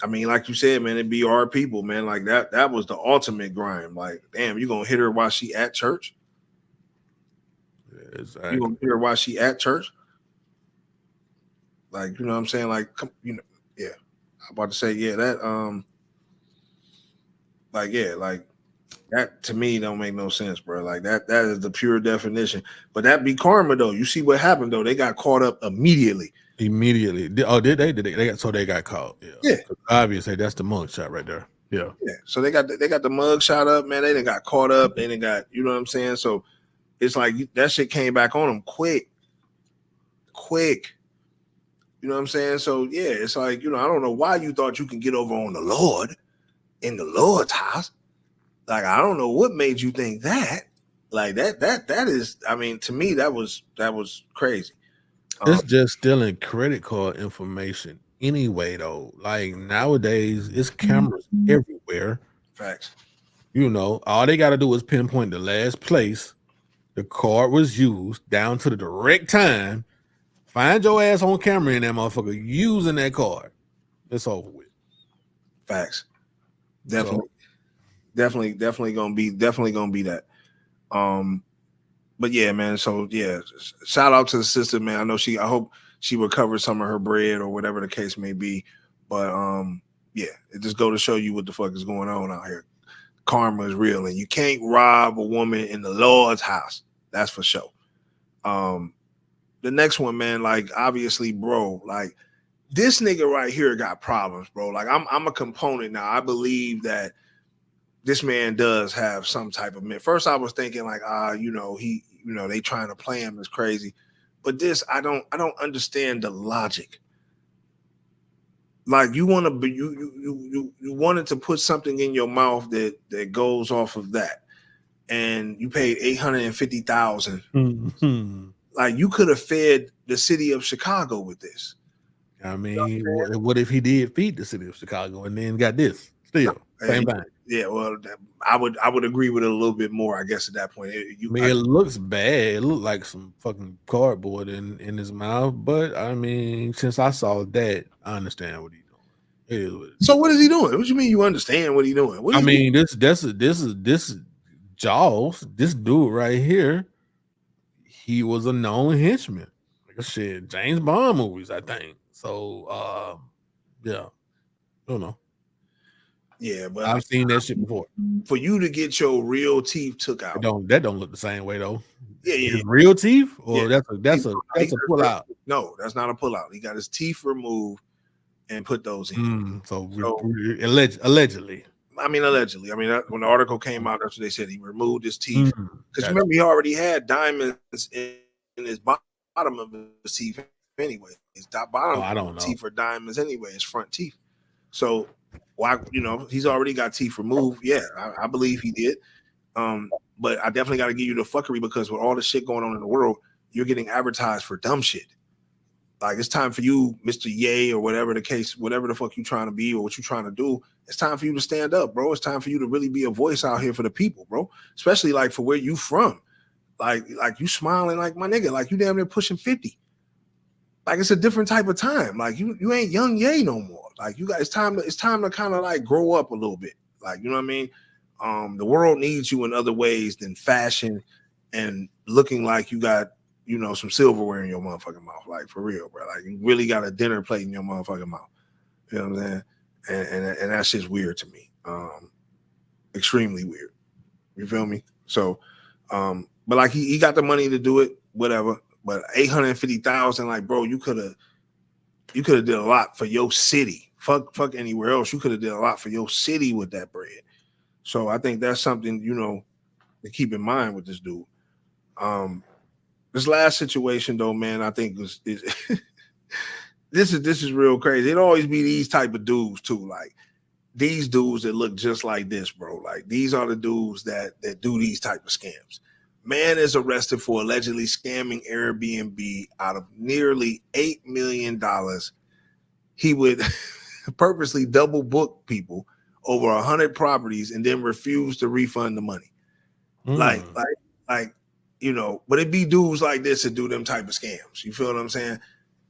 I mean, like you said, man, it'd be our people, man. Like that was the ultimate grime. Like, damn, you gonna hit her while she at church? Yeah, exactly. You gonna hit her while she at church? Like, you know what I'm saying? Like, you know, yeah. I'm about to say, yeah, that like that to me don't make no sense, bro. Like that is the pure definition. But that be karma though. You see what happened though? They got caught up immediately. Oh, did they? They got caught. Yeah. Yeah. Obviously, that's the mug shot right there. Yeah. Yeah. So they got the mug shot up, man. They done got caught up. They done got, you know what I'm saying? So it's like that shit came back on them quick. You know what I'm saying? So yeah, it's like, you know, I don't know why you thought you can get over on the Lord in the Lord's house. Like, I don't know what made you think that. Like that is, I mean, to me, that was crazy. It's just stealing credit card information anyway, though. Like nowadays, it's cameras everywhere. Facts. You know, all they got to do is pinpoint the last place the card was used down to the direct time. Find your ass on camera in that motherfucker using that card. It's over with. Facts. Definitely gonna be that. But yeah, man. So yeah, shout out to the sister, man. I know I hope she recovers some of her bread or whatever the case may be. But yeah, it just go to show you what the fuck is going on out here. Karma is real, and you can't rob a woman in the Lord's house. That's for sure. The next one, man, like obviously, bro, like this nigga right here got problems, bro. Like I'm a component now. I believe that this man does have some type of myth. First, I was thinking like, you know, they trying to play him as crazy, but this, I don't understand the logic. Like you want to be, you wanted to put something in your mouth that goes off of that, and you paid $850,000. Mm-hmm. Like you could have fed the city of Chicago with this. I mean, what if he did feed the city of Chicago and then got this? Still, same thing. Yeah, well, I would agree with it a little bit more, I guess, at that point. It looks bad. It looked like some fucking cardboard in his mouth. But I mean, since I saw that, I understand what he's doing. It is what it is. So what is he doing? What you mean you understand what he's doing? This is Jaws. This dude right here. He was a known henchman. Like I said, James Bond movies, I think. So yeah. I don't know. Yeah, but I've seen that shit before. For you to get your real teeth took out, that don't look the same way though. Yeah. His real teeth, or that's a pull out. No, that's not a pull out. He got his teeth removed and put those in. So allegedly. I mean, allegedly. I mean, when the article came out, that's what they said. He removed his teeth because remember he already had diamonds in his bottom of his teeth anyway. His bottom teeth are diamonds anyway. His front teeth. So why, he's already got teeth removed. Yeah, I believe he did. But I definitely got to give you the fuckery because with all the shit going on in the world, you're getting advertised for dumb shit. Like it's time for you, Mr. Ye, or whatever the case, whatever the fuck you trying to be or what you trying to do. It's time for you to stand up, bro. It's time for you to really be a voice out here for the people, bro. Especially like for where you from. Like you smiling like my nigga, like you damn near pushing 50. Like it's a different type of time. Like you ain't young Ye no more. Like you got it's time to kind of like grow up a little bit. Like, you know what I mean? The world needs you in other ways than fashion and looking like you got, some silverware in your motherfucking mouth. Like for real, bro. Like you really got a dinner plate in your motherfucking mouth. You know what I'm saying? And that shit's weird to me. Extremely weird. You feel me? So, but like he got the money to do it, whatever. But 850,000, like, bro, you could have did a lot for your city. Fuck anywhere else. You could have did a lot for your city with that bread. So I think that's something, to keep in mind with this dude. This last situation though, man, I think is this is real crazy. It always be these type of dudes too. Like these dudes that look just like this, bro. Like these are the dudes that do these type of scams. Man is arrested for allegedly scamming Airbnb out of nearly $8 million. He would purposely double book people over 100 properties and then refuse to refund the money. Like, but it be dudes like this that do them type of scams. You feel what I'm saying?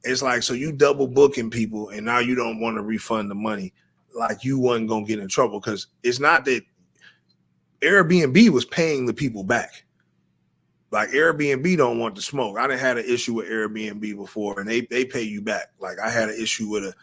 It's like, so you double booking people and now you don't want to refund the money. Like you wasn't going to get in trouble because it's not that Airbnb was paying the people back. Like Airbnb don't want the smoke. I done had an issue with Airbnb before and they pay you back. Like I had an issue with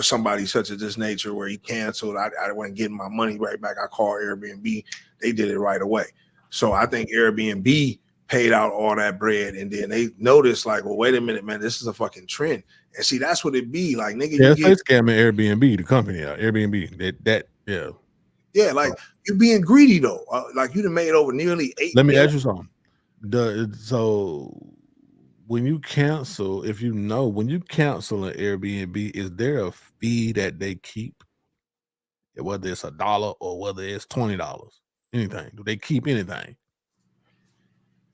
somebody such as this nature where he canceled. I wasn't getting my money right back. I called Airbnb. They did it right away. So I think Airbnb paid out all that bread and then they noticed like, well, wait a minute, man, this is a fucking trend. And see, that's what it be like, nigga. Yeah, they scamming Airbnb, the company out. Airbnb, yeah. Yeah, like you being greedy though. Like you done made over nearly $8 Let me million. ask you something. So when you cancel, when you cancel an Airbnb, is there a fee that they keep? Whether it's $1 or whether it's $20, anything. Do they keep anything?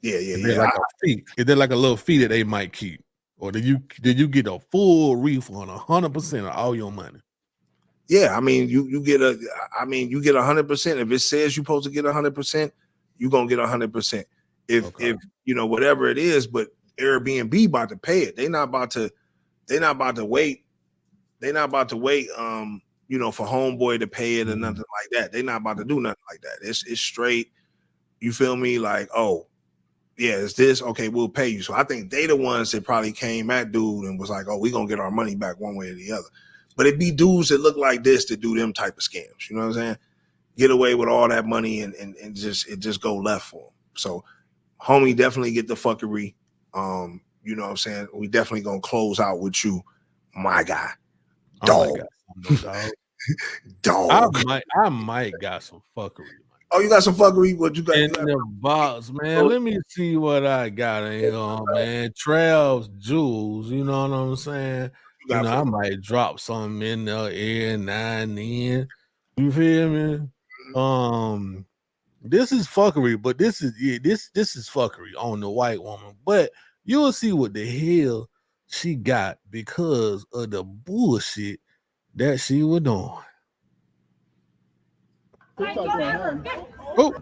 Yeah. Like a fee? Is there like a little fee that they might keep? Or did you get a full refund, 100% of all your money? Yeah, I mean, you get 100%. If it says you're supposed to get 100%, you're gonna get 100%. If whatever it is, but Airbnb about to pay it. They're not about to wait. They're not about to wait for homeboy to pay it or nothing like that. They're not about to do nothing like that. It's straight, you feel me? Like, oh, yeah, it's this. Okay, we'll pay you. So I think they the ones that probably came at dude and was like, oh, we gonna get our money back one way or the other. But it be dudes that look like this that do them type of scams. You know what I'm saying? Get away with all that money and just go left for them. So homie, definitely get the fuckery. You know what I'm saying? We definitely gonna close out with you, my guy. Dog. Dog. I might got some fuckery. Oh, you got some fuckery? What you got in the box, man? Let me see what I got in here, man. Trails, jewels, you know what I'm saying? I might drop something in there every now and then. You feel me? This is fuckery, but this is fuckery on the white woman. But you'll see what the hell she got because of the bullshit that she was doing. Oh.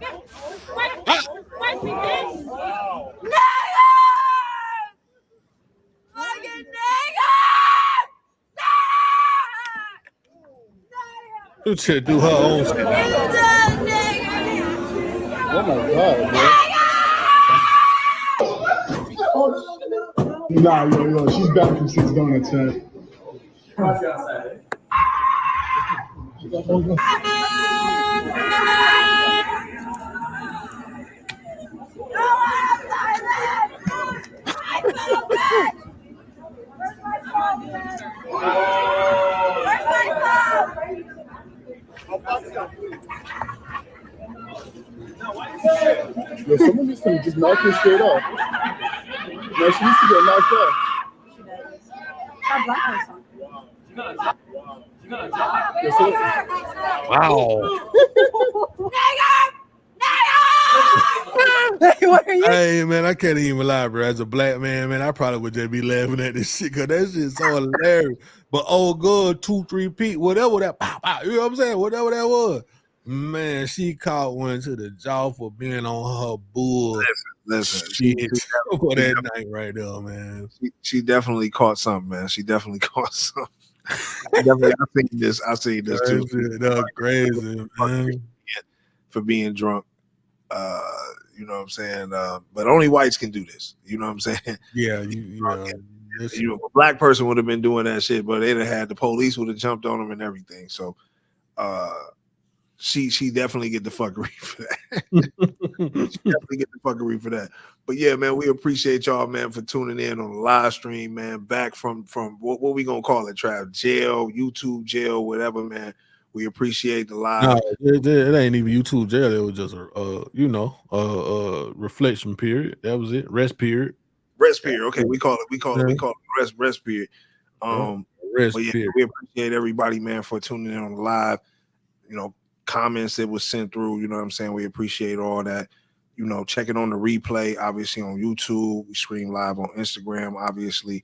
You should do her own shit. Oh my God, bro. Nah, yo, she's back from 6 donuts, man. Yo, someone just gonna just knock her straight off. No, she needs to get knocked off. Wow. What are you? Hey man, I can't even lie, bro. As a black man, I probably would just be laughing at this shit because that shit's so hilarious. But oh good, 2-3 Pete, whatever that pow, pow, you know what I'm saying? Whatever that was. Man, she caught one to the jaw for being on her bull. Listen, shit for that night right there, man. She definitely caught something, man. She definitely caught something. I seen this too. That's crazy, man. For being drunk. You know what I'm saying? But only whites can do this. You know what I'm saying? Yeah, a black person would have been doing that shit, but they'd have had the police would have jumped on them and everything. So she definitely get the fuckery for that. She definitely get the fuckery for that. But yeah, man, we appreciate y'all, man, for tuning in on the live stream, man. Back from what we gonna call it, Trav? Jail, YouTube jail, whatever, man. We appreciate the live. No, it ain't even YouTube jail. It was just a reflection period. That was it. Rest period. Rest period. Okay, we call it rest period. Rest but yeah, period. we appreciate everybody, man, for tuning in on the live. You know, comments that was sent through. You know what I'm saying? We appreciate all that. You know, check it on the replay, obviously on YouTube. We stream live on Instagram, obviously.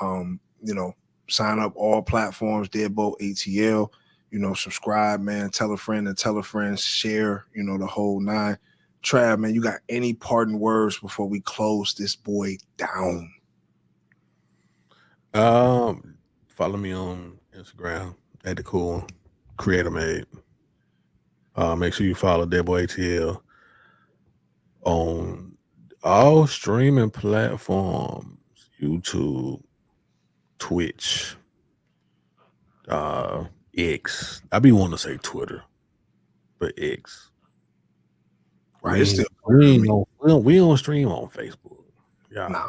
You know, sign up all platforms, Deadbolt ATL. You know, subscribe, man. Tell a friend and tell a friend. Share, you know, the whole nine. Trav, man, you got any parting words before we close this boy down? Follow me on Instagram at the cool creator made. Make sure you follow Deadbolt ATL on all streaming platforms, YouTube, Twitch, X. I be wanting to say Twitter, but X. Right, We don't stream on Facebook. Yeah, nah,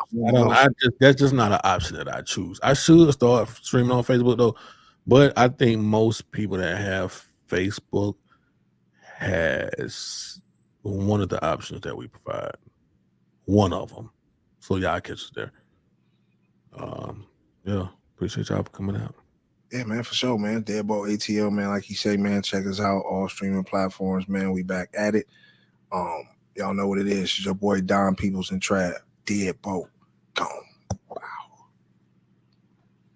that's just not an option that I choose. I should start streaming on Facebook though, but I think most people that have Facebook has one of the options that we provide. One of them. So y'all catch us there. Yeah, appreciate y'all for coming out. Yeah, man, for sure, man. Deadbolt ATL, man. Like you say, man, check us out. All streaming platforms, man. We back at it. Y'all know what it is. It's your boy Don Peoples and Trav. Deadbolt. Gone.